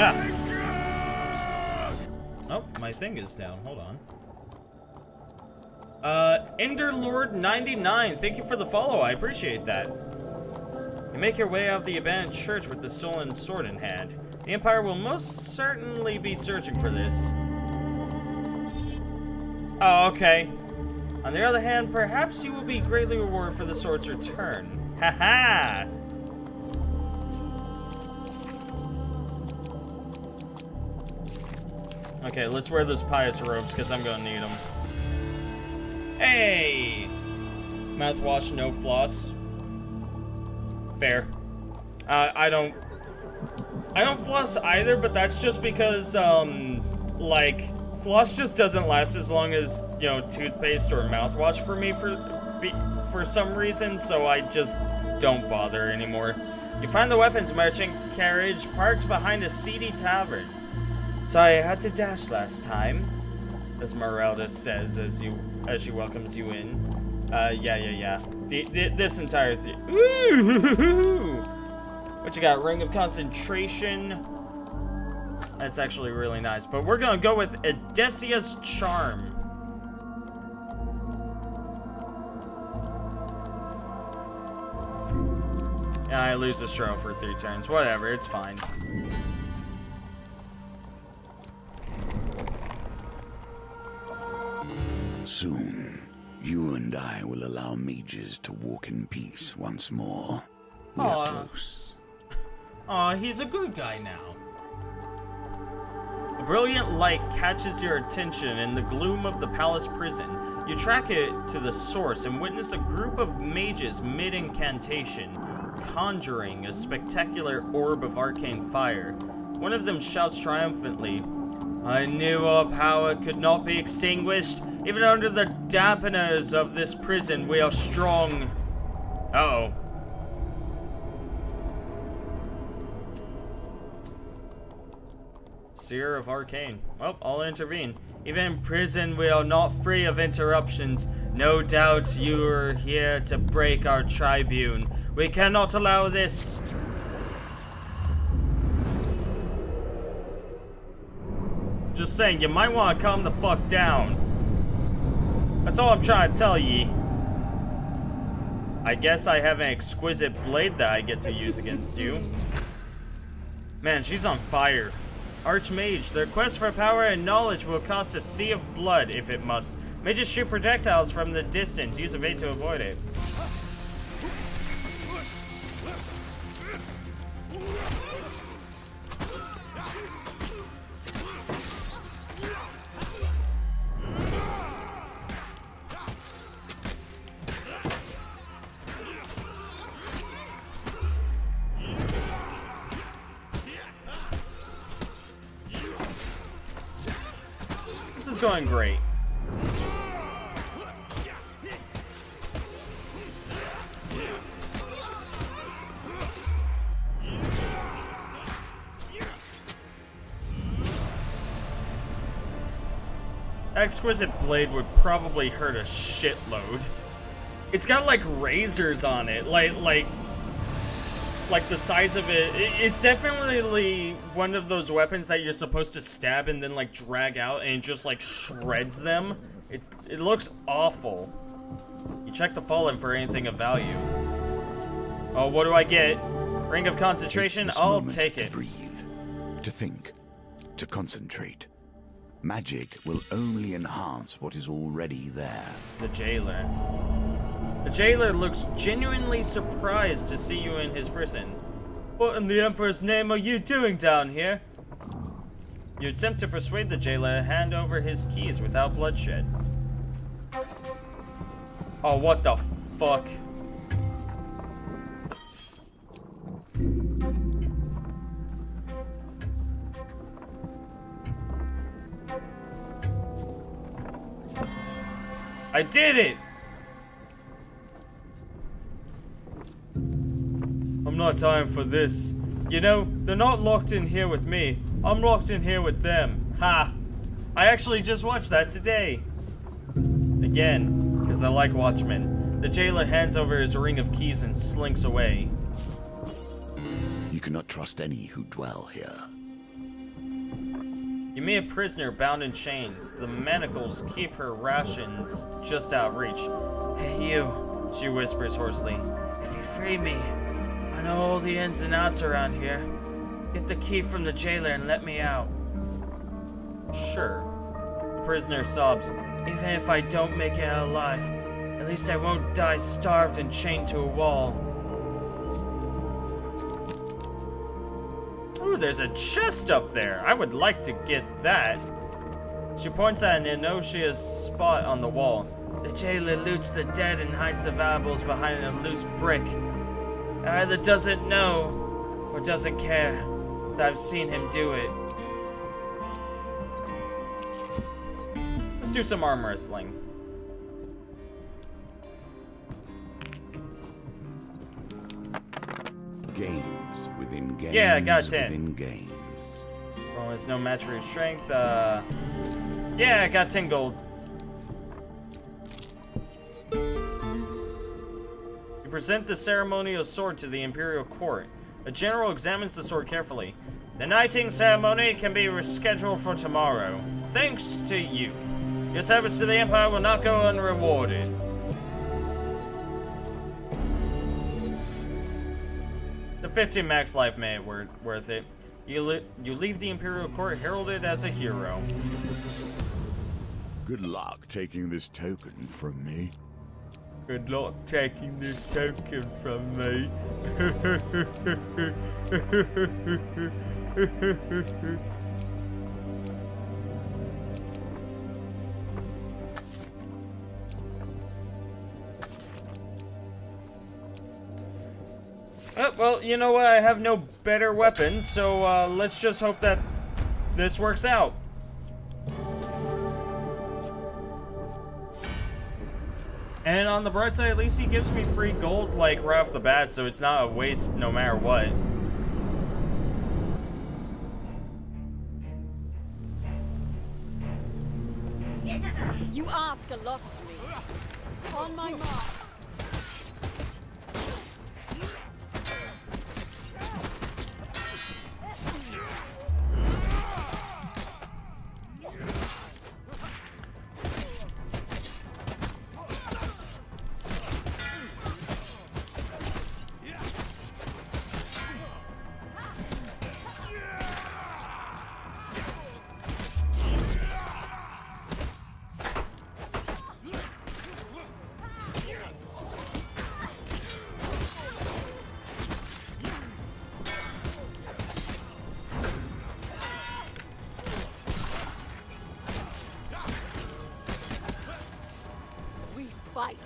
Ah. Oh, my thing is down. Hold on. Enderlord99, thank you for the follow. I appreciate that. You make your way out of the abandoned church with the stolen sword in hand. The Empire will most certainly be searching for this. Oh, okay. On the other hand, perhaps you will be greatly rewarded for the sword's return. Haha! Okay, let's wear those pious robes, because I'm gonna need them. Hey! Mouthwash, no floss. Fair. I don't floss either, but that's just because, like, floss just doesn't last as long as, you know, toothpaste or mouthwash for me for some reason, so I just don't bother anymore. You find the weapons merchant carriage parked behind a seedy tavern. Sorry, I had to dash last time, Esmeralda says as she welcomes you in. Yeah. This entire thing. Ooh! What you got? Ring of Concentration. That's actually really nice. But we're gonna go with Odysseus Charm. Yeah, I lose the straw for 3 turns. Whatever, it's fine. Soon, you and I will allow mages to walk in peace once more. We are close. Aw, he's a good guy now. A brilliant light catches your attention in the gloom of the palace prison. You track it to the source and witness a group of mages mid-incantation, conjuring a spectacular orb of arcane fire. One of them shouts triumphantly, "I knew our power could not be extinguished. Even under the dampeners of this prison, we are strong." Uh-oh. Seer of Arcane. Well, I'll intervene. Even in prison, we are not free of interruptions. No doubt you are here to break our tribune. We cannot allow this. Just saying, you might want to calm the fuck down. That's all I'm trying to tell ye. I guess I have an exquisite blade that I get to use against you. Man, she's on fire. Archmage, their quest for power and knowledge will cost a sea of blood if it must. Mages shoot projectiles from the distance. Use evade to avoid it. Going great. That exquisite blade would probably hurt a shitload. It's got like razors on it, like the sides of it. It's definitely one of those weapons that you're supposed to stab and then like drag out and it just like shreds them. It looks awful. You check the fallen for anything of value. Oh, what do I get? Ring of Concentration? I'll take it. To breathe, to think, to concentrate. Magic will only enhance what is already there. The jailer. The jailer looks genuinely surprised to see you in his prison. What in the Emperor's name are you doing down here? You attempt to persuade the jailer to hand over his keys without bloodshed. Oh, what the fuck? I did it! I'm not time for this. You know, they're not locked in here with me. I'm locked in here with them. Ha! I actually just watched that today. Again, because I like Watchmen. The jailer hands over his ring of keys and slinks away. You cannot trust any who dwell here. You meet a prisoner bound in chains. The manacles keep her rations just out of reach. Hey you, she whispers hoarsely. If you free me, I know all the ins and outs around here. Get the key from the jailer and let me out. Sure. The prisoner sobs. Even if I don't make it out alive, at least I won't die starved and chained to a wall. Ooh, there's a chest up there. I would like to get that. She points at an innocuous spot on the wall. The jailer loots the dead and hides the valuables behind a loose brick. He either doesn't know or doesn't care that I've seen him do it. Let's do some arm wrestling. Games within games. Yeah, I got 10. Within games. Well, it's no match for your strength. Yeah, I got 10 gold. You present the ceremonial sword to the Imperial Court. A general examines the sword carefully. The knighting ceremony can be rescheduled for tomorrow. Thanks to you. Your service to the Empire will not go unrewarded. The 15 max life made it worth it. You leave the Imperial Court heralded as a hero. Good luck taking this token from me. Good luck taking this token from me. Well, you know what? I have no better weapons, so let's just hope that this works out. And on the bright side, at least he gives me free gold, like, right off the bat, so it's not a waste no matter what. You ask a lot of me. On my mark. Fight.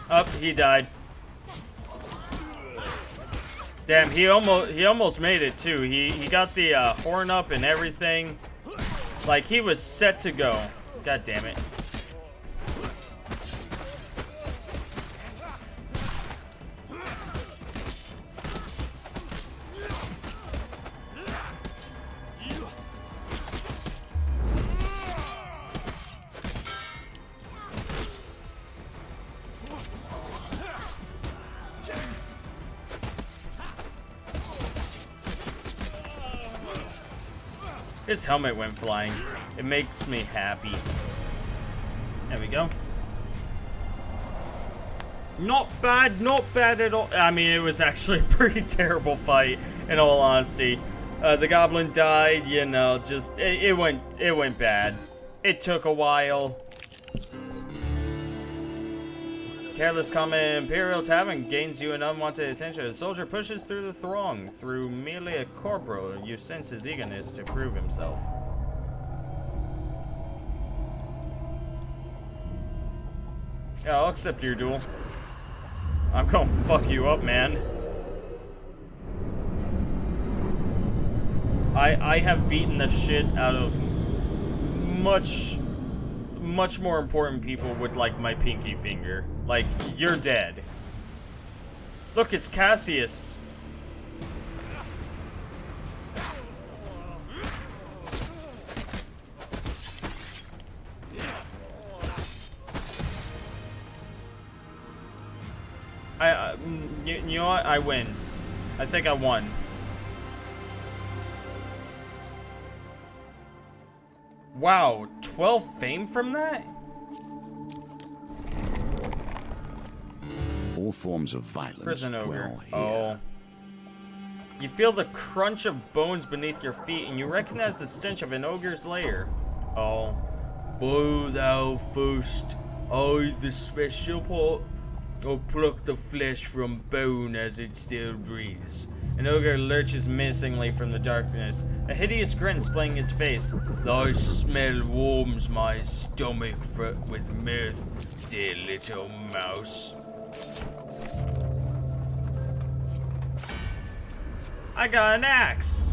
Up, he died. Damn, he almost made it too. He got the horn up and everything. Like he was set to go. God damn it. His helmet went flying. It makes me happy. There we go. Not bad at all. I mean, it was actually a pretty terrible fight, in all honesty. The goblin died, you know, just, it went bad. It took a while. Careless comment in Imperial Tavern gains you an unwanted attention. A soldier pushes through the throng. Through merely a corporal, you sense his eagerness to prove himself. Yeah, I'll accept your duel. I'm gonna fuck you up, man. I have beaten the shit out of much more important people with, like, my pinky finger. Like, you're dead. Look, it's Cassius. You know what? I win. I think I won. Wow, 12 fame from that? All forms of violence Prison ogre. dwell here. Oh. You feel the crunch of bones beneath your feet, and you recognize the stench of an ogre's lair. Oh. Blow thou first, I the special pot, or pluck the flesh from bone as it still breathes. An ogre lurches menacingly from the darkness, a hideous grin displaying its face. Thy smell warms my stomach with mirth, dear little mouse. I got an axe!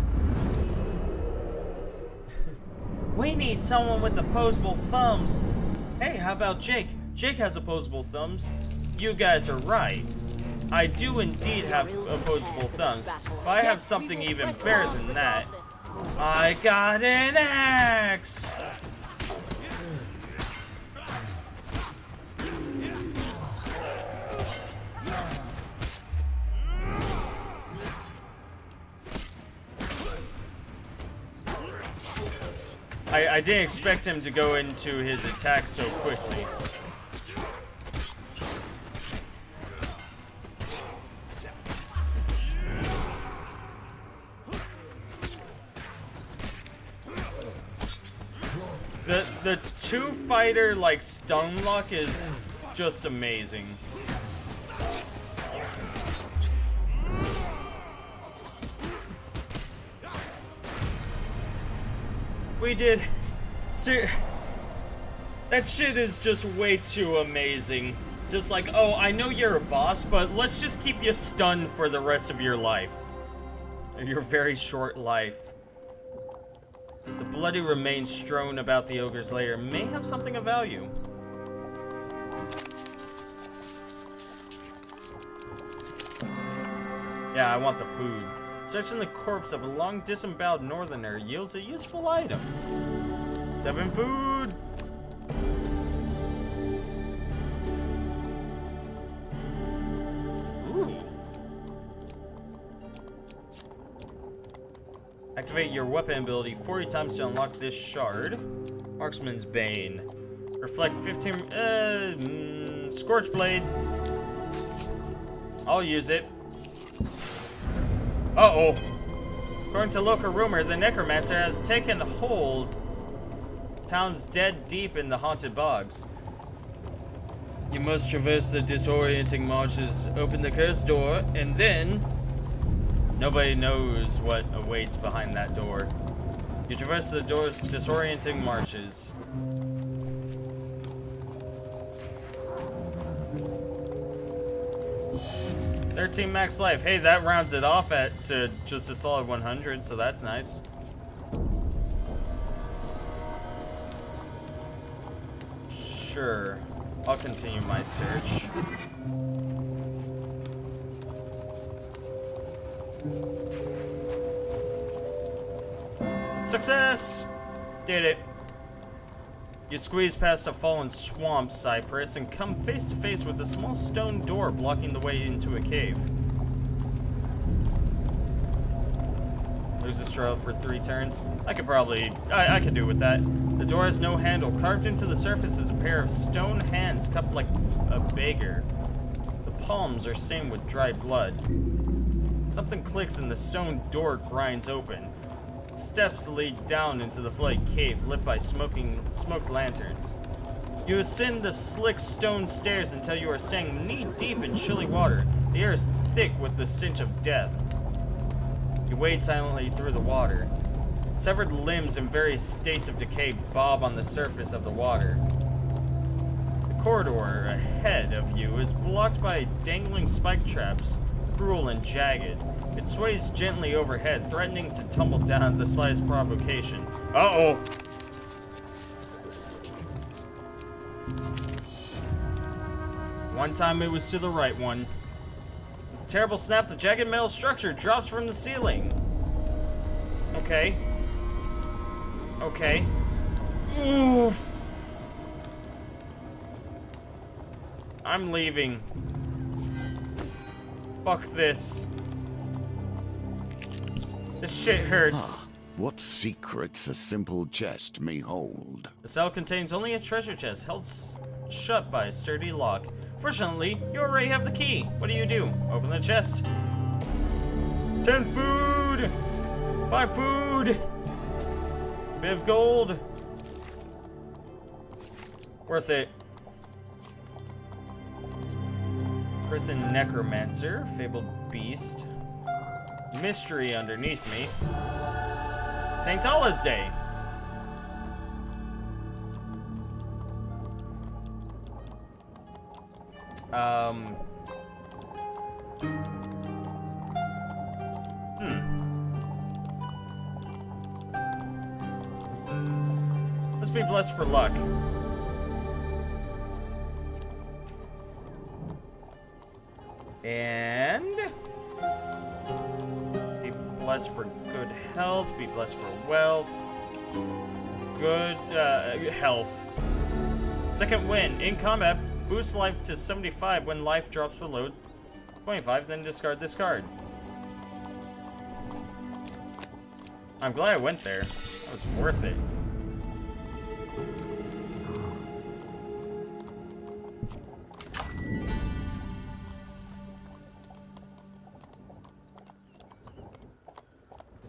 We need someone with opposable thumbs. Hey, how about Jake? Jake has opposable thumbs. You guys are right. I do indeed have opposable thumbs, but I have something even better than that. I got an axe! I didn't expect him to go into his attack so quickly. The two-fighter, like, stun lock is just amazing. We did... that shit is just way too amazing. Just like, oh, I know you're a boss, but let's just keep you stunned for the rest of your life. Your very short life. The bloody remains strewn about the ogre's lair may have something of value. Yeah, I want the food. Searching the corpse of a long disemboweled northerner yields a useful item. 7 food! Ooh. Activate your weapon ability 40 times to unlock this shard. Marksman's Bane. Reflect 15... Scorch Blade. I'll use it. Uh-oh. According to local rumor, the necromancer has taken hold. Town's dead deep in the haunted bogs. You must traverse the disorienting marshes, open the cursed door, and then... Nobody knows what awaits behind that door. You traverse the door's disorienting marshes. $13 max life. Hey, that rounds it off to just a solid 100, so that's nice. Sure. I'll continue my search. Success! Did it. You squeeze past a fallen swamp cypress and come face to face with a small stone door blocking the way into a cave. Lose a straw for 3 turns. I could do with that. The door has no handle. Carved into the surface is a pair of stone hands cupped like a beggar. palms are stained with dried blood. Something clicks and the stone door grinds open. Steps lead down into the flooded cave lit by smoked lanterns. You ascend the slick stone stairs until you are standing knee-deep in chilly water. The air is thick with the stench of death. You wade silently through the water. Severed limbs in various states of decay bob on the surface of the water. The corridor ahead of you is blocked by dangling spike traps, cruel and jagged. It sways gently overhead, threatening to tumble down at the slightest provocation. Uh-oh! One time it was to the right one. With a terrible snap, the jagged metal structure drops from the ceiling. Okay. Okay. Oof! I'm leaving. Fuck this. This shit hurts. What secrets a simple chest may hold. The cell contains only a treasure chest held shut by a sturdy lock. Fortunately, you already have the key. What do? Open the chest. 10 food! 5 food! Bit of gold. Worth it. Prison necromancer, fabled beast. Mystery underneath me. St. Allah's Day. Let's be blessed for luck. And be blessed for good health, be blessed for wealth, good health. Second win, in combat, boost life to 75 when life drops below 25, then discard this card. I'm glad I went there. That was worth it.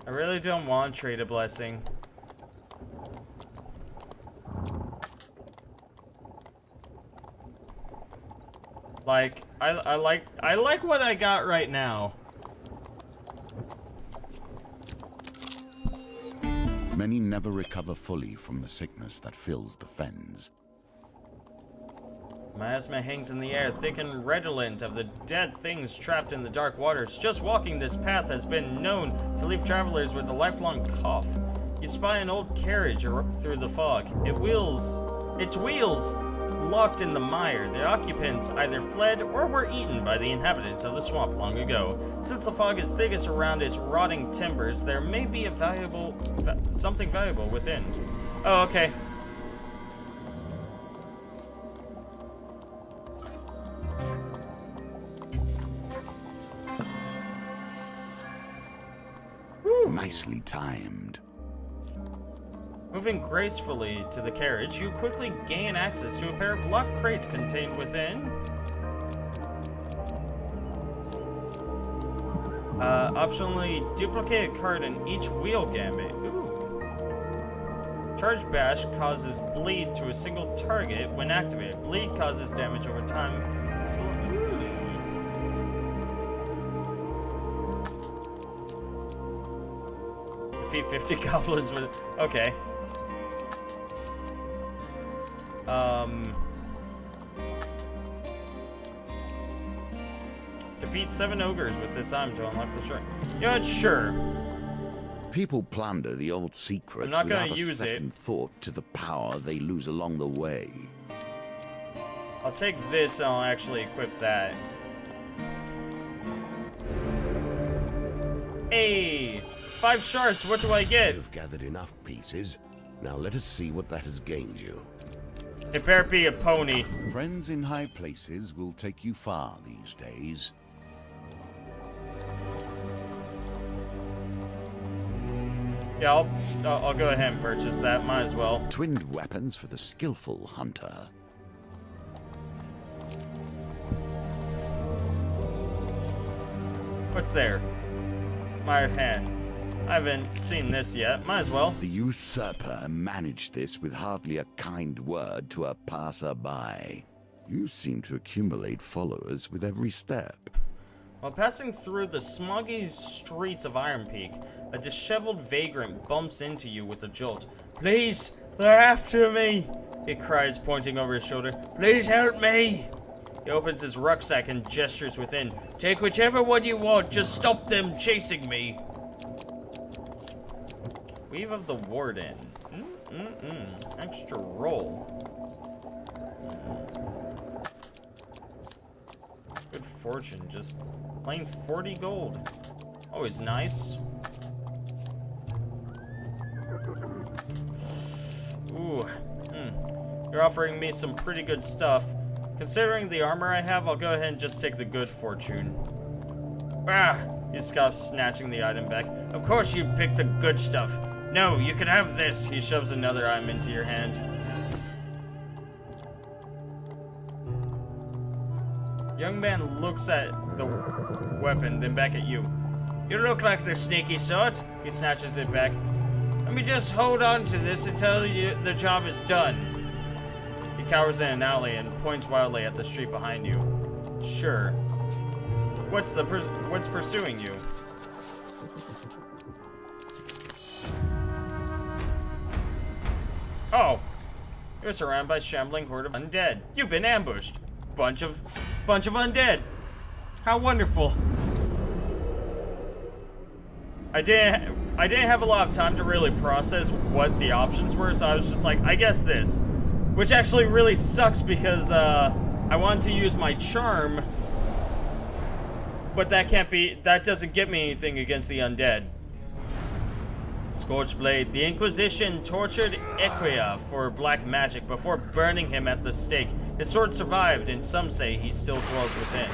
I really don't want to trade a blessing. Like, I like what I got right now. Many never recover fully from the sickness that fills the fens. Miasma hangs in the air, thick and redolent of the dead things trapped in the dark waters. Just walking this path has been known to leave travelers with a lifelong cough. You spy an old carriage through the fog. Its wheels locked in the mire. The occupants either fled or were eaten by the inhabitants of the swamp long ago. Since the fog is thickest around its rotting timbers, there may be something valuable within. Oh, okay. Nicely timed. Moving gracefully to the carriage, you quickly gain access to a pair of locked crates contained within. Optionally, duplicate a card in each wheel gambit. Ooh. Charge Bash causes bleed to a single target when activated. Bleed causes damage over time. Defeat 50 goblins with... Okay. Defeat 7 ogres with this item to unlock the shrine. Yeah, sure. People plunder the old secrets I'm not gonna without a use second thought to the power they lose along the way. I'll take this and I'll actually equip that. Hey! 5 shards, what do I get? You've gathered enough pieces. Now let us see what that has gained you. It better be a pony. Friends in high places will take you far these days. Yeah, I'll go ahead and purchase that. Might as well. Twinned weapons for the skillful hunter. What's there? Mired hand. I haven't seen this yet. Might as well. The usurper managed this with hardly a kind word to a passerby. You seem to accumulate followers with every step. While passing through the smoggy streets of Iron Peak, a disheveled vagrant bumps into you with a jolt. Please, they're after me, he cries, pointing over his shoulder. Please help me. He opens his rucksack and gestures within. Take whichever one you want, just stop them chasing me. Weave of the Warden. Extra roll. Good fortune, just plain 40 gold. Always nice. Ooh. You're offering me some pretty good stuff. Considering the armor I have, I'll go ahead and just take the good fortune. Ah! He scoffs, snatching the item back. Of course you picked the good stuff. No, you can have this. He shoves another item into your hand. Young man looks at the weapon, then back at you. You look like the sneaky sort. He snatches it back. Let me just hold on to this until the job is done. He cowers in an alley and points wildly at the street behind you. Sure. What's pursuing you? Oh, you're surrounded by a shambling horde of undead. You've been ambushed. Bunch of undead. How wonderful. I didn't have a lot of time to really process what the options were, so I was just like, I guess this. Which actually really sucks because I wanted to use my charm, but that doesn't get me anything against the undead. Scorched Blade. The Inquisition tortured Equia for black magic before burning him at the stake. His sword survived, and some say he still dwells within.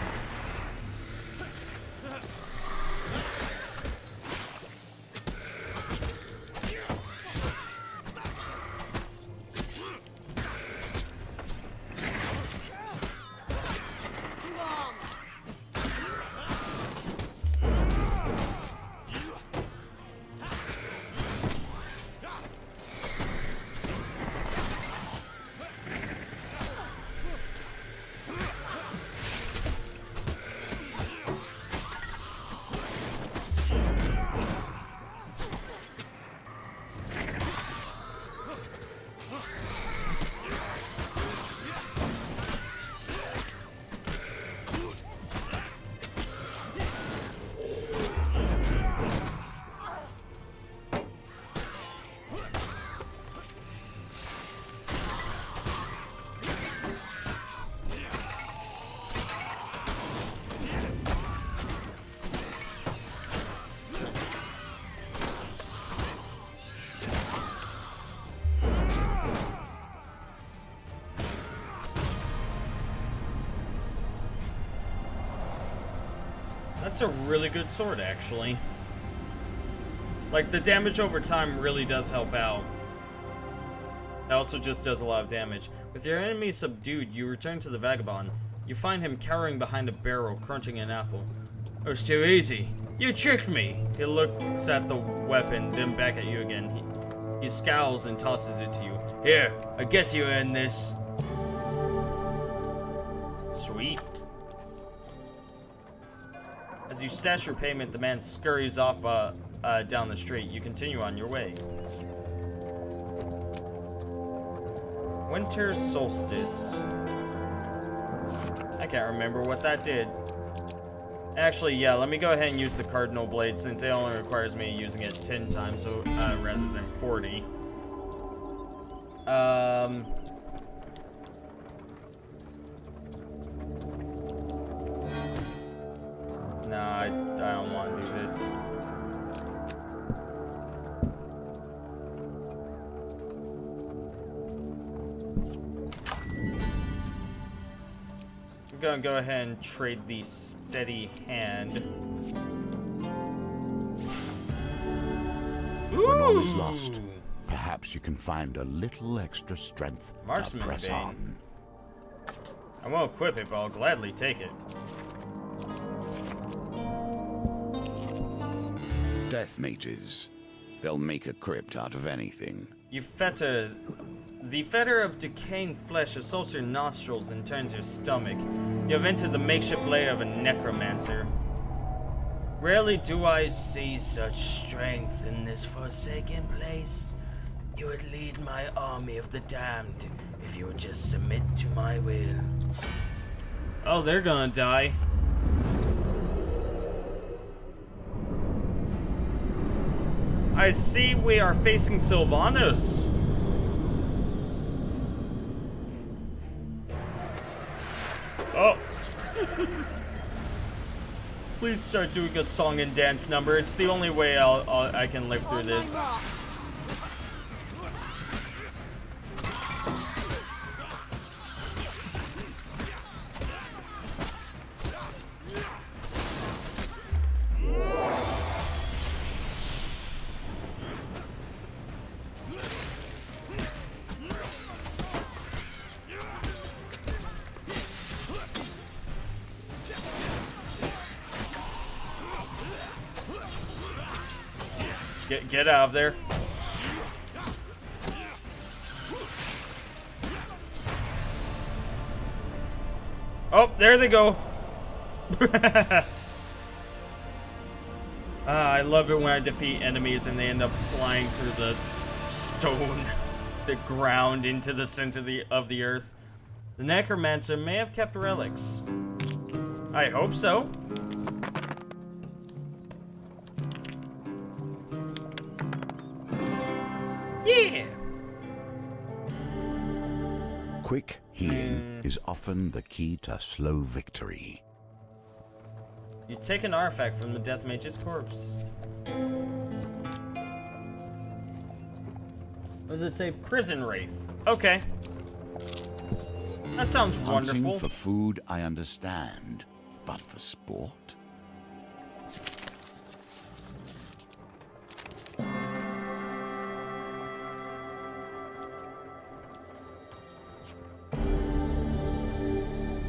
That's a really good sword, actually. Like, the damage over time really does help out. It also just does a lot of damage. With your enemy subdued, you return to the Vagabond. You find him cowering behind a barrel, crunching an apple. It was too easy. You tricked me. He looks at the weapon, then back at you again. He scowls and tosses it to you. Here, I guess you earned this. Sweet. As you stash your payment, the man scurries off down the street. You continue on your way. Winter Solstice. I can't remember what that did. Actually, yeah, let me go ahead and use the Cardinal Blade since it only requires me using it 10 times rather than 40. No, I don't want to do this. I'm gonna go ahead and trade the steady hand. When all is lost, perhaps you can find a little extra strength to press on. I won't equip it, but I'll gladly take it. Death mages. They'll make a crypt out of anything. You fetter. The fetter of decaying flesh assaults your nostrils and turns your stomach. You have entered the makeshift lair of a necromancer. Rarely do I see such strength in this forsaken place. You would lead my army of the damned if you would just submit to my will. Oh, they're gonna die. I see we are facing Sylvanas. Oh. Please start doing a song and dance number. It's the only way I can live through this. Get out of there. Oh, there they go. I love it when I defeat enemies and they end up flying through the stone, the ground into the center of the earth. The necromancer may have kept relics. I hope so. Yeah. Quick healing is often the key to slow victory. You take an artifact from the Death Mage's corpse. What does it say? Prison Wraith. Okay. That sounds Hunting wonderful. for food, I understand, but for sport?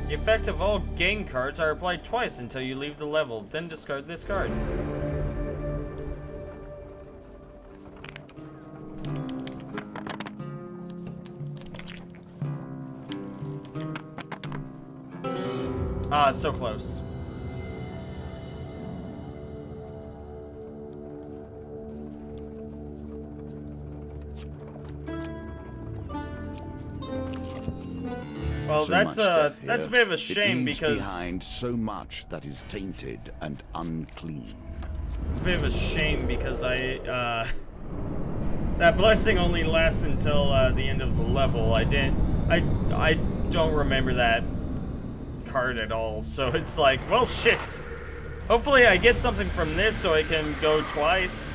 The effect of all game cards are applied twice until you leave the level, then discard this card. Ah, so close. Well, that's a bit of a shame because behind so much that is tainted and unclean. It's a bit of a shame because that blessing only lasts until the end of the level. I don't remember that card at all, so it's like, well, shit. Hopefully I get something from this so I can go twice.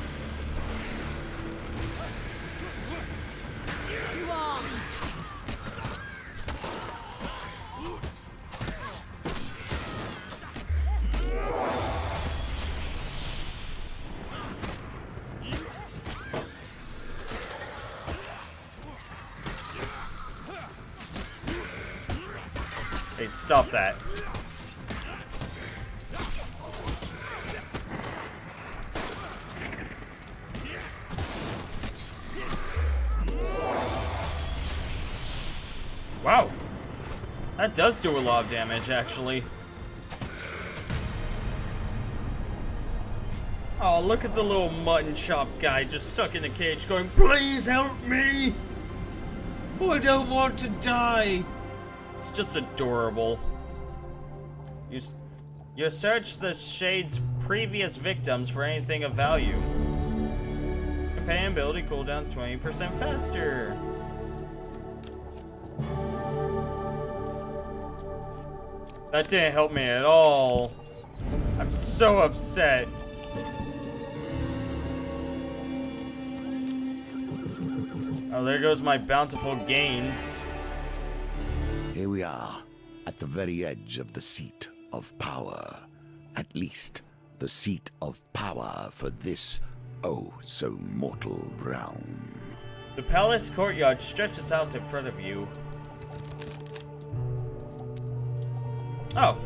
Hey, stop that. Wow. That does do a lot of damage, actually. Oh, look at the little mutton chop guy just stuck in a cage going, "Please help me! I don't want to die!" It's just adorable. You search the Shade's previous victims for anything of value. Companion ability cooldown 20% faster. That didn't help me at all. I'm so upset. Oh, there goes my bountiful gains. Here we are, at the very edge of the seat of power. At least, the seat of power for this, oh so mortal realm. The palace courtyard stretches out in front of you. Oh.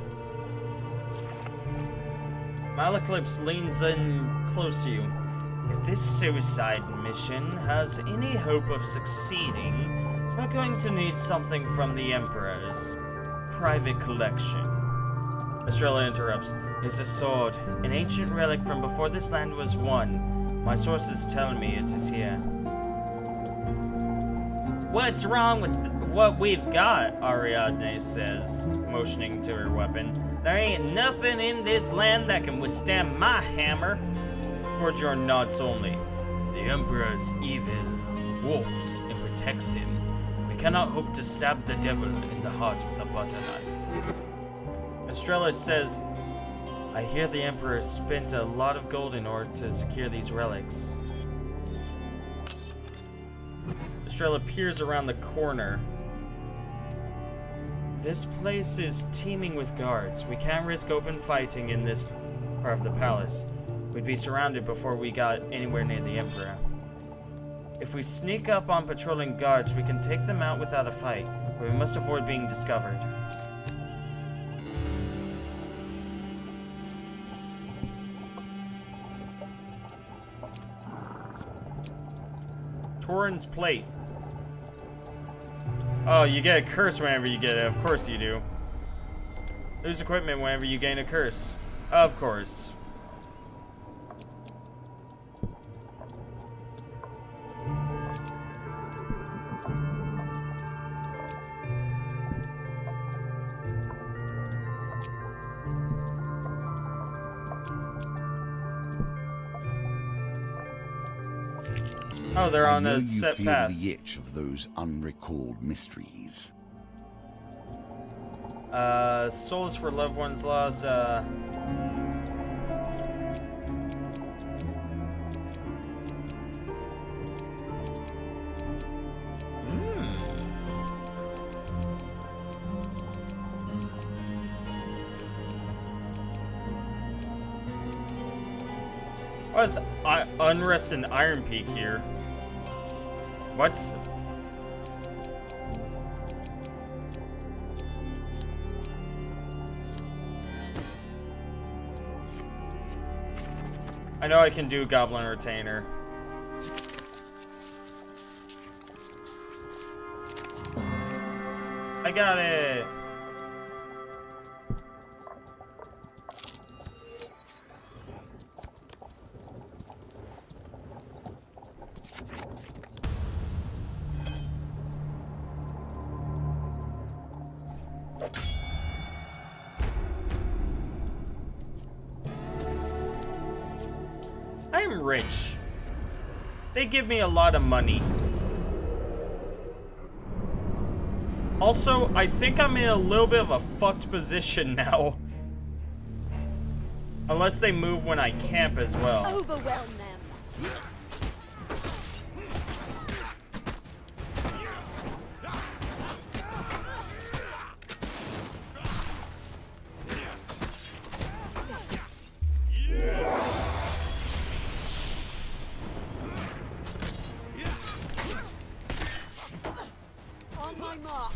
Malaclypse leans in close to you. If this suicide mission has any hope of succeeding, we're going to need something from the Emperor's private collection. Estrella interrupts. It's a sword, an ancient relic from before this land was won. My sources tell me it is here. What's wrong with what we've got? Ariadne says, motioning to her weapon. There ain't nothing in this land that can withstand my hammer. Gorjor nods only. The Emperor is evil, wolves, and protects him. We cannot hope to stab the devil in the heart with a butter knife. Estrella says, I hear the Emperor spent a lot of gold in order to secure these relics. Estrella peers around the corner. This place is teeming with guards. We can't risk open fighting in this part of the palace. We'd be surrounded before we got anywhere near the Emperor. If we sneak up on patrolling guards, we can take them out without a fight, but we must avoid being discovered. Torin's plate. Oh, you get a curse whenever you get it. Of course you do. Lose equipment whenever you gain a curse. Of course. Oh, they're on a set path. You feel the itch of those unrecalled mysteries. Souls for loved ones lost, What's Unrest and Iron Peak here? What? I know I can do Goblin Retainer. I got it! I'm rich. They give me a lot of money. Also, I think I'm in a little bit of a fucked position now. Unless they move when I camp as well. Overwhelm them. On my mark.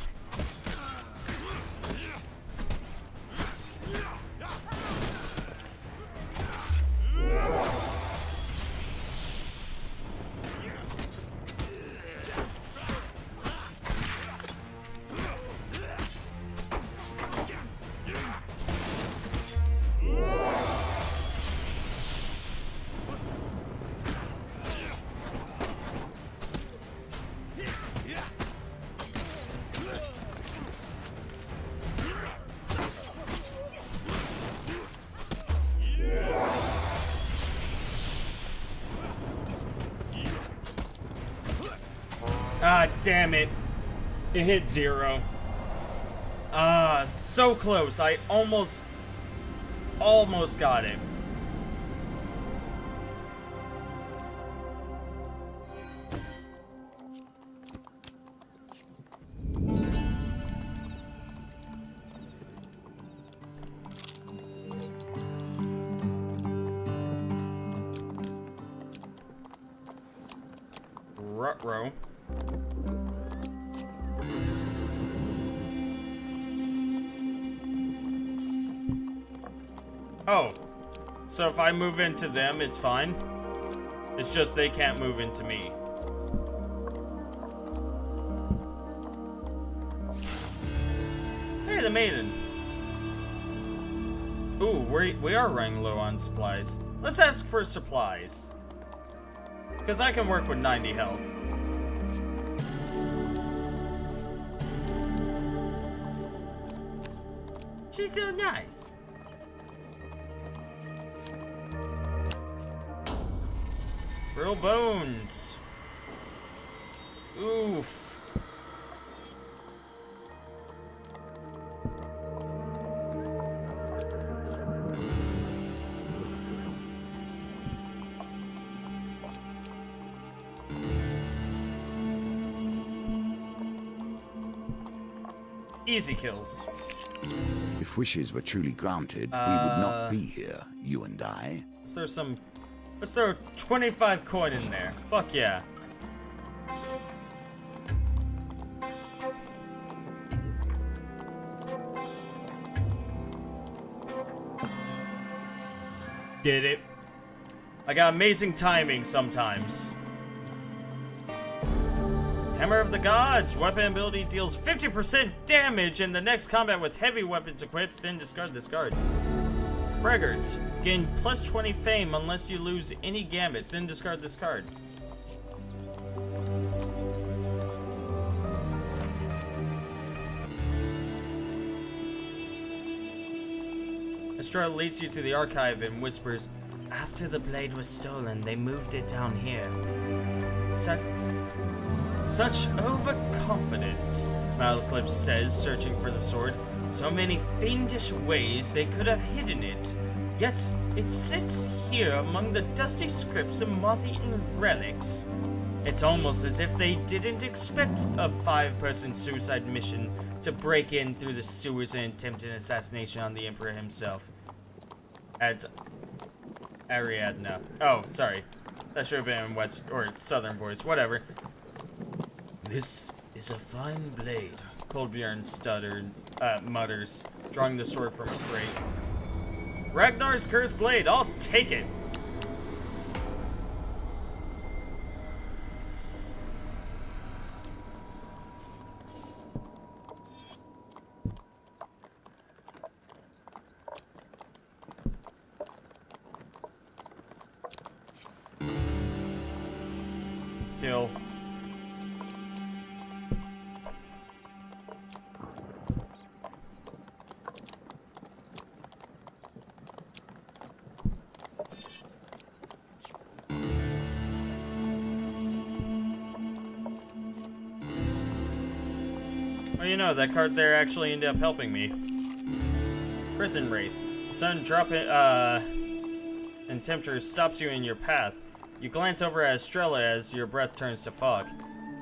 Ah, damn it. It hit 0. Ah, so close. I almost got it. Ruh-roh. Oh, So if I move into them, it's fine. It's just they can't move into me. Hey, the maiden. Ooh, we are running low on supplies. Let's ask for supplies. Because I can work with 90 health. She's so nice. Real bones. Oof. Easy kills. If wishes were truly granted, we would not be here, you and I. Let's throw 25 coin in there. Fuck yeah. Get it? I got amazing timing sometimes. Hammer of the Gods. Weapon ability deals 50% damage in the next combat with heavy weapons equipped, then discard this card. Braggarts. Gain plus 20 fame unless you lose any gambit, then discard this card. Estrella leads you to the archive and whispers, "After the blade was stolen, they moved it down here." Such overconfidence, Malclip says, searching for the sword. So many fiendish ways they could have hidden it. Yet it sits here among the dusty scripts and moth-eaten relics. It's almost as if they didn't expect a 5-person suicide mission to break in through the sewers and attempt an assassination on the Emperor himself. Adds Ariadna. Oh, sorry. That should have been in West or Southern voice. Whatever. This is a fine blade, Coldbjorn mutters, drawing the sword from a crate. Ragnar's cursed blade, I'll take it. Kill. Well, you know, that card there actually ended up helping me. Prison Wraith. Sun drop it, and temperature stops you in your path. You glance over at Estrella as your breath turns to fog.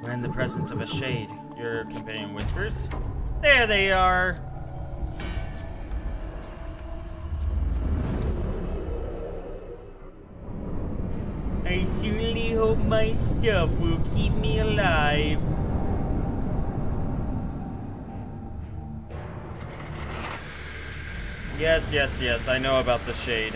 We're in the presence of a shade, your companion whispers. There they are! I certainly hope my stuff will keep me alive. Yes, yes, yes, I know about the shade.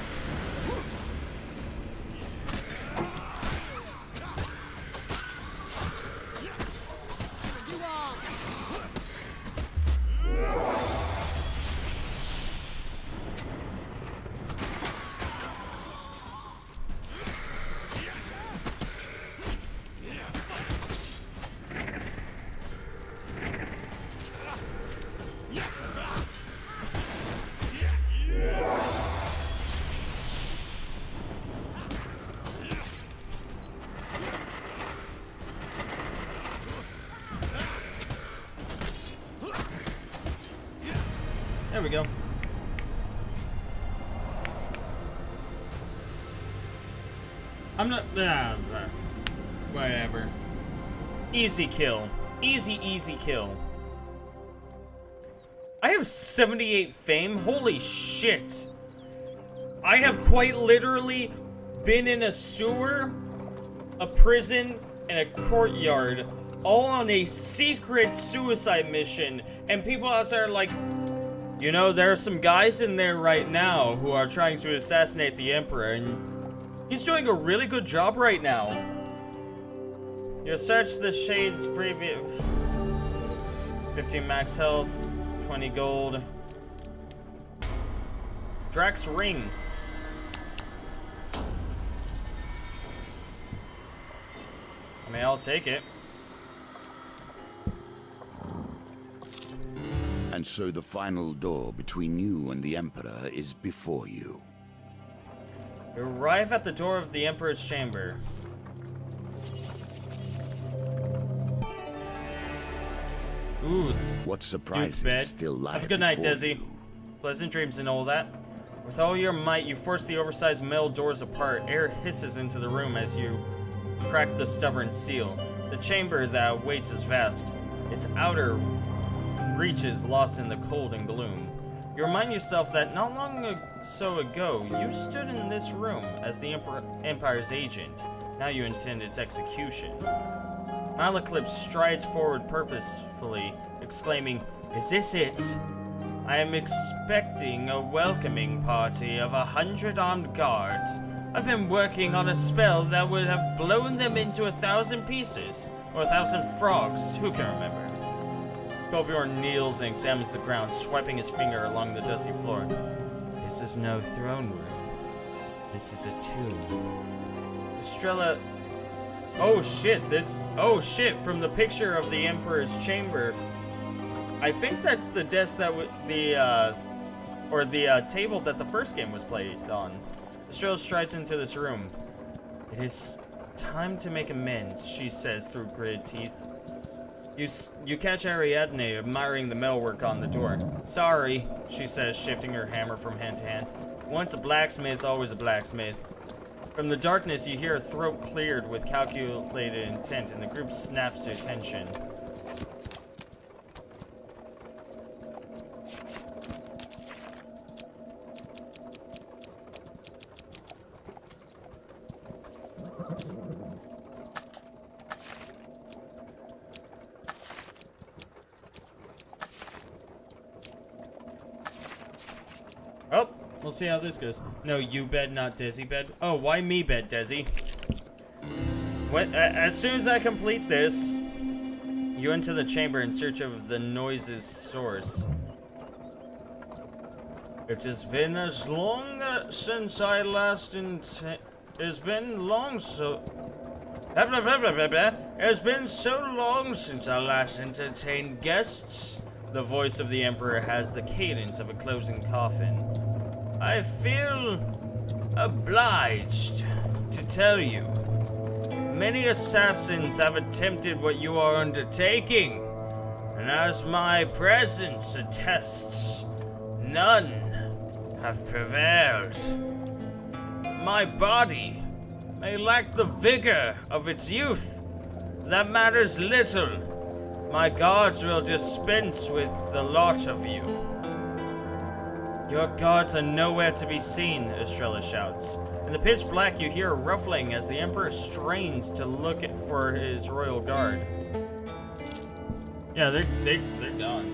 There we go. I'm not... whatever. Easy kill. Easy, easy kill. I have 78 fame? Holy shit. I have quite literally been in a sewer, a prison, and a courtyard, all on a secret suicide mission, and people outside are like, You know, there are some guys in there right now who are trying to assassinate the Emperor, and he's doing a really good job right now. You search the Shade's previous... 15 max health, 20 gold. Drax Ring. I mean, I'll take it. And so the final door between you and the Emperor is before you. You arrive at the door of the Emperor's chamber. Ooh, What surprises bed. still lie Have a good night, before Desi. you. Pleasant dreams and all that. With all your might, you force the oversized metal doors apart. Air hisses into the room as you crack the stubborn seal. The chamber that awaits is vast, its outer reaches lost in the cold and gloom. You remind yourself that not long so ago, you stood in this room as the Empire's agent. Now you intend its execution. Malaclip strides forward purposefully, exclaiming, "Is this it? I am expecting a welcoming party of 100 armed guards. I've been working on a spell that would have blown them into 1,000 pieces. Or 1,000 frogs, who can remember?" Kolbjorn kneels and examines the ground, swiping his finger along the dusty floor. "This is no throne room. This is a tomb." Estrella... Oh shit, from the picture of the Emperor's chamber. I think that's the desk that the table that the first game was played on. Estrella strides into this room. "It is time to make amends," she says through gritted teeth. You catch Ariadne admiring the metalwork on the door. "Sorry," she says, shifting her hammer from hand to hand. "Once a blacksmith, always a blacksmith." From the darkness, you hear a throat cleared with calculated intent, and the group snaps to attention. Oh, we'll see how this goes. No, you bed, not Desi bed. Oh, why me bed, Desi? As soon as I complete this, you enter the chamber in search of the noise's source. "It has been as long since I last It's been long so... Blah, blah, blah, blah, blah, blah. It's been so long since I last entertained guests." The voice of the Emperor has the cadence of a closing coffin. "I feel obliged to tell you. Many assassins have attempted what you are undertaking, and as my presence attests, none have prevailed. My body may lack the vigor of its youth. That matters little. My guards will dispense with the lot of you." "Your guards are nowhere to be seen," Estrella shouts. In the pitch black, you hear a ruffling as the Emperor strains to look for his royal guard. Yeah, they're gone.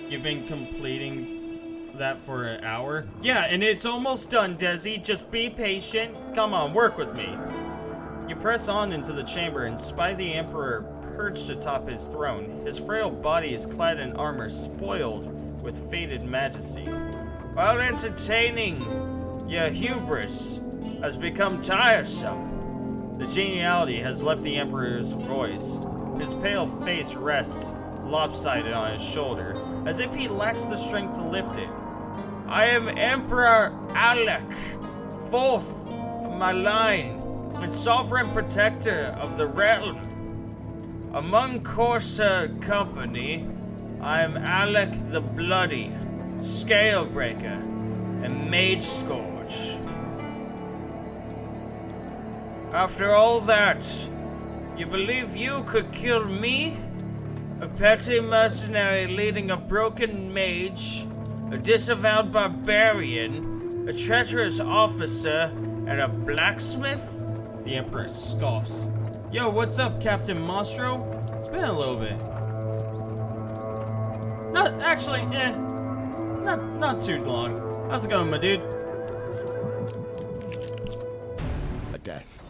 You've been completing that for an hour? Yeah, and it's almost done, Desi. Just be patient. Come on, work with me. You press on into the chamber and spy the Emperor perched atop his throne. His frail body is clad in armor spoiled with faded majesty. "While entertaining, your hubris has become tiresome." The geniality has left the Emperor's voice. His pale face rests lopsided on his shoulder, as if he lacks the strength to lift it. "I am Emperor Alec, fourth in my line, and sovereign protector of the realm. Among Corsair company, I am Alec the Bloody, Scalebreaker, and Mage Scourge. After all that, you believe you could kill me? A petty mercenary leading a broken mage, a disavowed barbarian, a treacherous officer, and a blacksmith?" The Emperor scoffs. "Yo, what's up, Captain Monstro? It's been a little bit." Not actually, Not too long. How's it going, my dude? A death.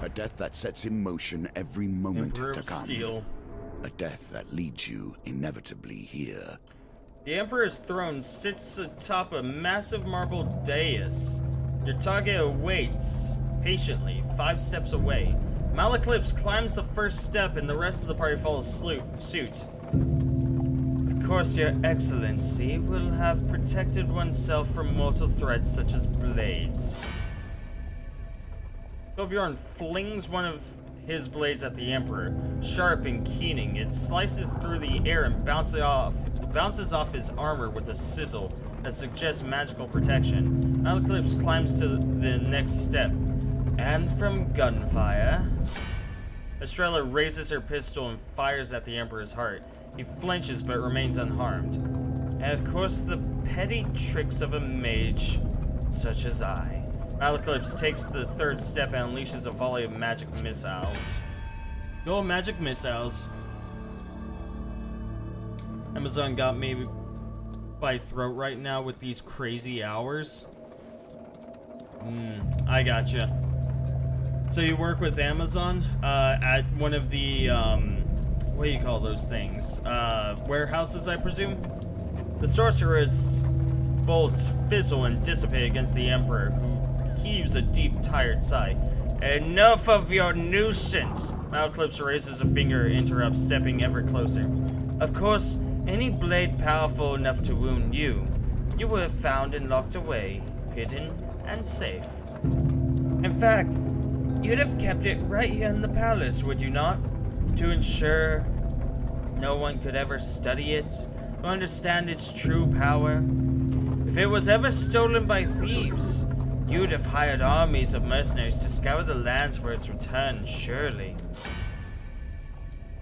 A death that sets in motion every moment Emperor to of come. Steel. A death that leads you inevitably here. The Emperor's throne sits atop a massive marble dais. Your target awaits patiently, 5 steps away. Malaclypse climbs the first step and the rest of the party follows suit. Of course, Your Excellency will have protected oneself from mortal threats such as blades. Torbjorn flings one of his blades at the Emperor, sharp and keening. It slices through the air and bounces off his armor with a sizzle that suggests magical protection. Malaclypse climbs to the next step. And from gunfire, Estrella raises her pistol and fires at the Emperor's heart. He flinches but remains unharmed. And of course, the petty tricks of a mage such as I. Malaclypse takes the 3rd step and unleashes a volley of magic missiles. Go magic missiles. Amazon got me by throat right now with these crazy hours. I gotcha. So you work with Amazon at one of the, what do you call those things? Warehouses, I presume? The sorcerer's bolts fizzle and dissipate against the Emperor, who heaves a deep, tired sigh. Enough of your nuisance! Malaclypse raises a finger and interrupts, stepping ever closer. Of course, any blade powerful enough to wound you, you would have found and locked away, hidden and safe. In fact, you'd have kept it right here in the palace, would you not? To ensure no one could ever study it, or understand its true power. If it was ever stolen by thieves, you'd have hired armies of mercenaries to scour the lands for its return, surely.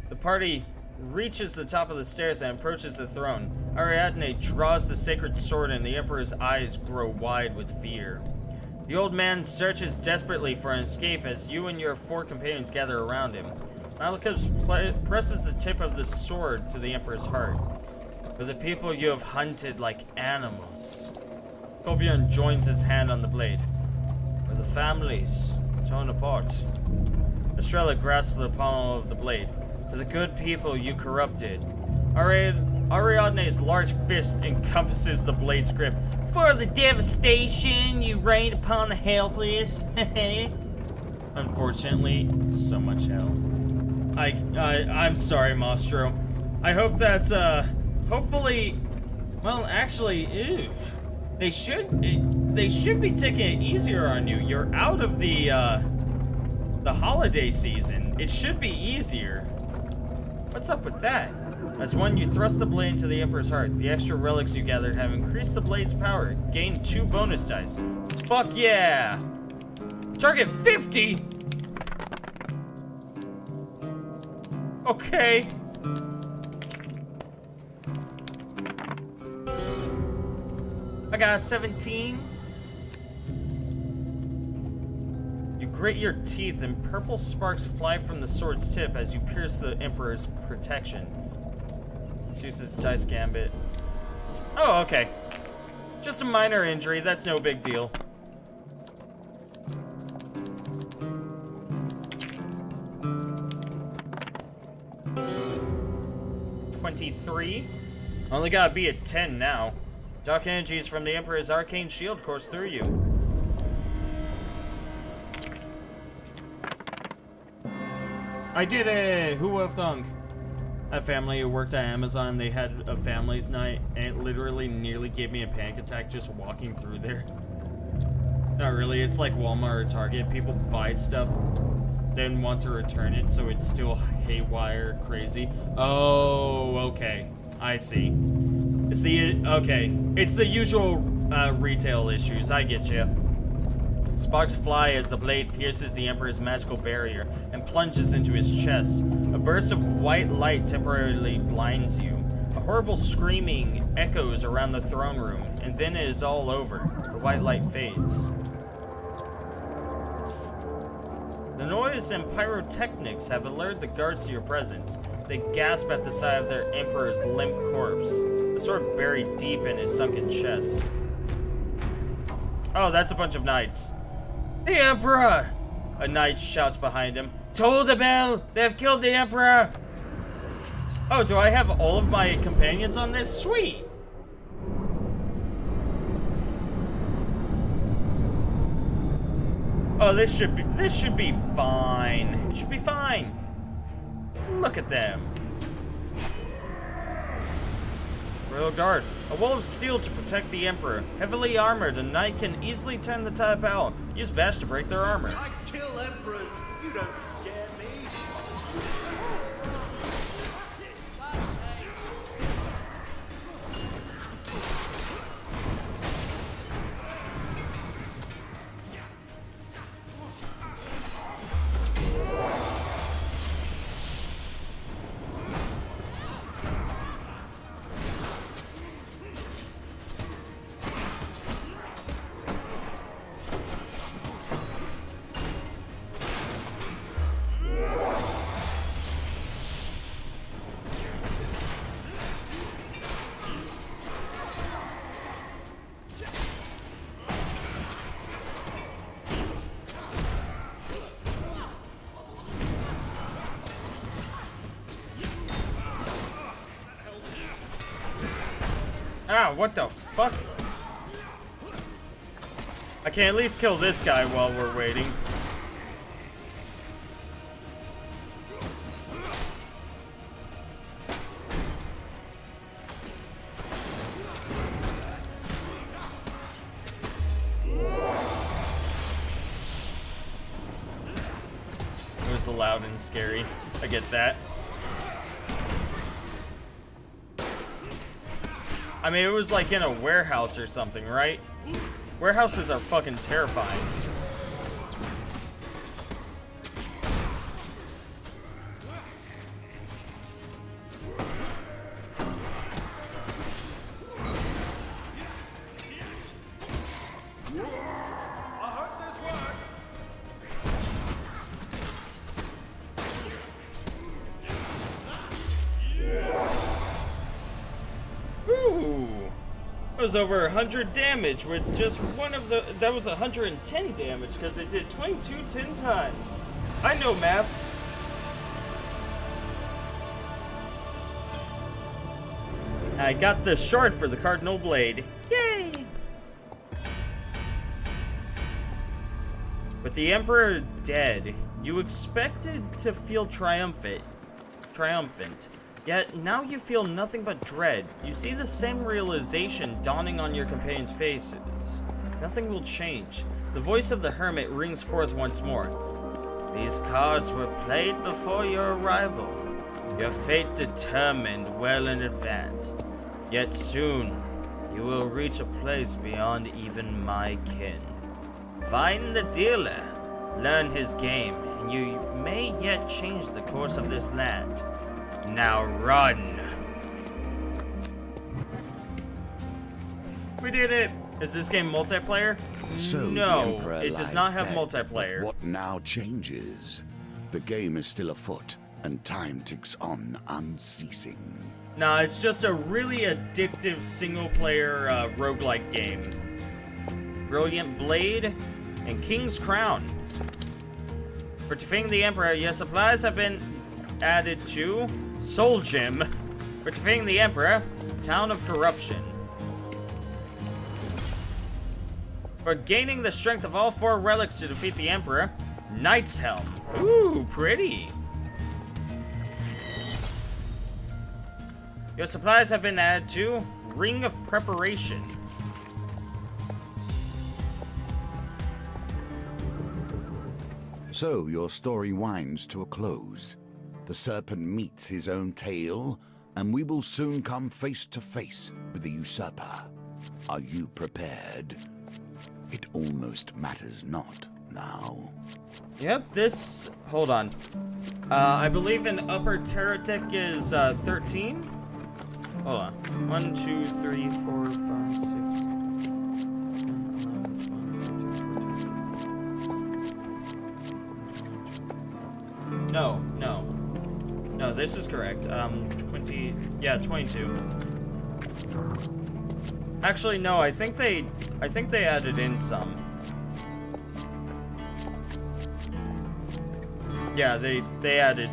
The party reaches the top of the stairs and approaches the throne. Ariadne draws the sacred sword and the Emperor's eyes grow wide with fear. The old man searches desperately for an escape as you and your 4 companions gather around him. Malaclypse presses the tip of the sword to the Emperor's heart. For the people you have hunted like animals. Torbjorn joins his hand on the blade. For the families torn apart. Estrella grasps the pommel of the blade. For the good people you corrupted. Ariadne's large fist encompasses the blade's grip. For the devastation you rained upon the helpless. Unfortunately, so much hell. I'm sorry, Mastro. I hope that, hopefully, well, actually, ew. They should be taking it easier on you. You're out of the holiday season. It should be easier. What's up with that? As one, you thrust the blade into the Emperor's heart. The extra relics you gathered have increased the blade's power. Gain 2 bonus dice. Fuck yeah! Target 50! Okay. I got a 17. You grit your teeth and purple sparks fly from the sword's tip as you pierce the Emperor's protection. Uses dice gambit. Oh, okay. Just a minor injury, that's no big deal. $23. Only gotta be at 10 now. Dark energies from the Emperor's arcane shield course through you. I did it! Who would have thunk? A family who worked at Amazon, they had a family's night, and it literally nearly gave me a panic attack just walking through there. Not really, it's like Walmart or Target. People buy stuff, then want to return it, so it's still haywire crazy. Oh, okay. I see. It's the, okay. It's the usual retail issues, I get you. Sparks fly as the blade pierces the Emperor's magical barrier and plunges into his chest. A burst of white light temporarily blinds you. A horrible screaming echoes around the throne room, and then it is all over. The white light fades. The noise and pyrotechnics have alerted the guards to your presence. They gasp at the sight of their Emperor's limp corpse. A sword buried deep in his sunken chest. Oh, that's a bunch of knights. The Emperor! A knight shouts behind him. Toll the bell! They have killed the Emperor! Oh, do I have all of my companions on this? Sweet! Oh, this should be fine. It should be fine. Look at them. Royal Guard. A wall of steel to protect the Emperor. Heavily armored, a knight can easily turn the tide battle. Use bash to break their armor. I kill emperors. You don't scare me. Ah, what the fuck? I can at least kill this guy while we're waiting. It was loud and scary. I get that. I mean, it was like in a warehouse or something, right? Warehouses are fucking terrifying. I hope this works. Ooh. That was over 100 damage with just one of the... That was 110 damage because it did 22 10 times. I know maths. I got the shard for the Cardinal Blade. Yay! With the Emperor dead, you expected to feel triumphant. Yet now you feel nothing but dread. You see the same realization dawning on your companions' faces. Nothing will change. The voice of the hermit rings forth once more. These cards were played before your arrival. Your fate determined well in advance. Yet soon, you will reach a place beyond even my kin. Find the dealer, learn his game, and you may yet change the course of this land. Now run! We did it! Is this game multiplayer? So no, the Emperor it does lies not have dead. multiplayer. But what now changes? The game is still afoot, and time ticks on unceasing. Nah, it's just a really addictive single-player roguelike game. Brilliant Blade and King's Crown. For defeating the Emperor, your supplies have been added to Soul Gem. For defeating the Emperor, Town of Corruption. For gaining the strength of all 4 relics to defeat the Emperor, Knight's Helm. Ooh, pretty. Your supplies have been added to Ring of Preparation. So your story winds to a close. The serpent meets his own tail, and we will soon come face to face with the usurper. Are you prepared? It almost matters not now. Yep, this... Hold on. I believe an upper Teretic is 13. Hold on. 1, 2, 3, 4, 5, 6, 10, 11, 12, 13, 14, 15, 16. No, this is correct. 20... Yeah, 22. Actually, no, I think they added in some. Yeah, they added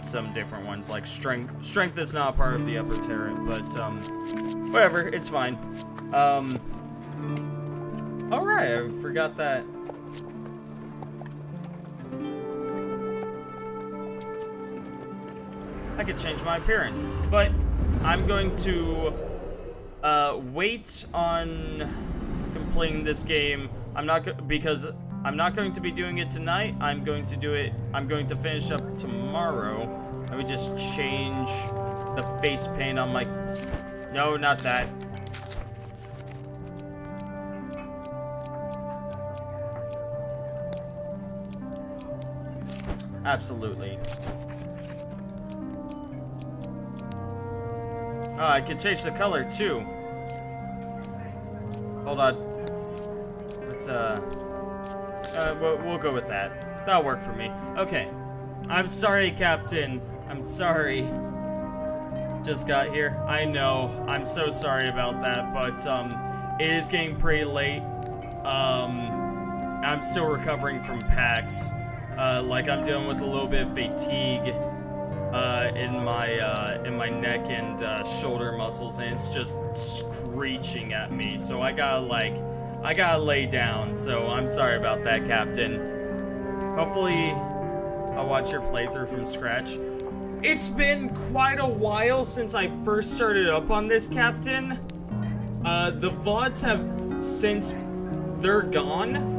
some different ones, like strength. Strength is not part of the upper turret, but whatever, it's fine. All right, I forgot that. I could change my appearance, but I'm going to wait on completing this game. Because I'm not going to be doing it tonight. I'm going to finish up tomorrow. Let me just change the face paint on my... No, not that. Absolutely. Oh, I can change the color too. Hold on. Let's we'll go with that. That'll work for me. Okay. I'm sorry, Captain. I'm sorry. Just got here. I know. I'm so sorry about that, but it is getting pretty late. I'm still recovering from PAX. Like I'm dealing with a little bit of fatigue in my neck and shoulder muscles, and it's just screeching at me. So I gotta lay down. So I'm sorry about that, Captain. Hopefully, I'll watch your playthrough from scratch. It's been quite a while since I first started up on this, Captain. The VODs have since they're gone.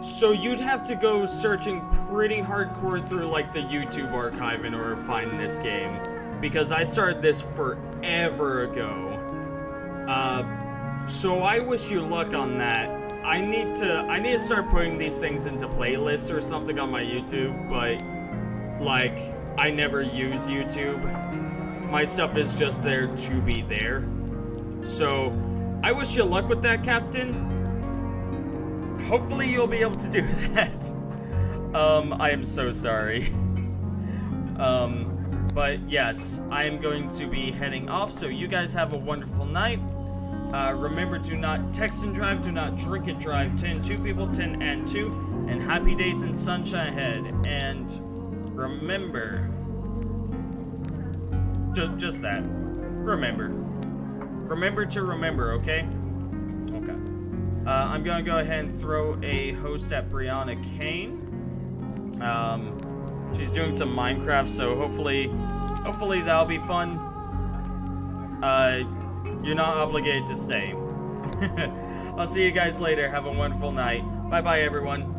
So you'd have to go searching pretty hardcore through like the YouTube archive in order to find this game, because I started this forever ago. So I wish you luck on that. I need to start putting these things into playlists or something on my YouTube, but like I never use YouTube. My stuff is just there to be there. So I wish you luck with that, Captain. Hopefully you'll be able to do that. I am so sorry. But yes, I am going to be heading off, so you guys have a wonderful night. Remember, do not text and drive, do not drink and drive. 10 2 people, 10 and 2, and happy days and sunshine ahead. And remember, just that. Remember to remember, okay? Okay. I'm gonna go ahead and throw a host at Brianna Kane. She's doing some Minecraft, so hopefully that'll be fun. You're not obligated to stay. I'll see you guys later. Have a wonderful night. Bye-bye, everyone.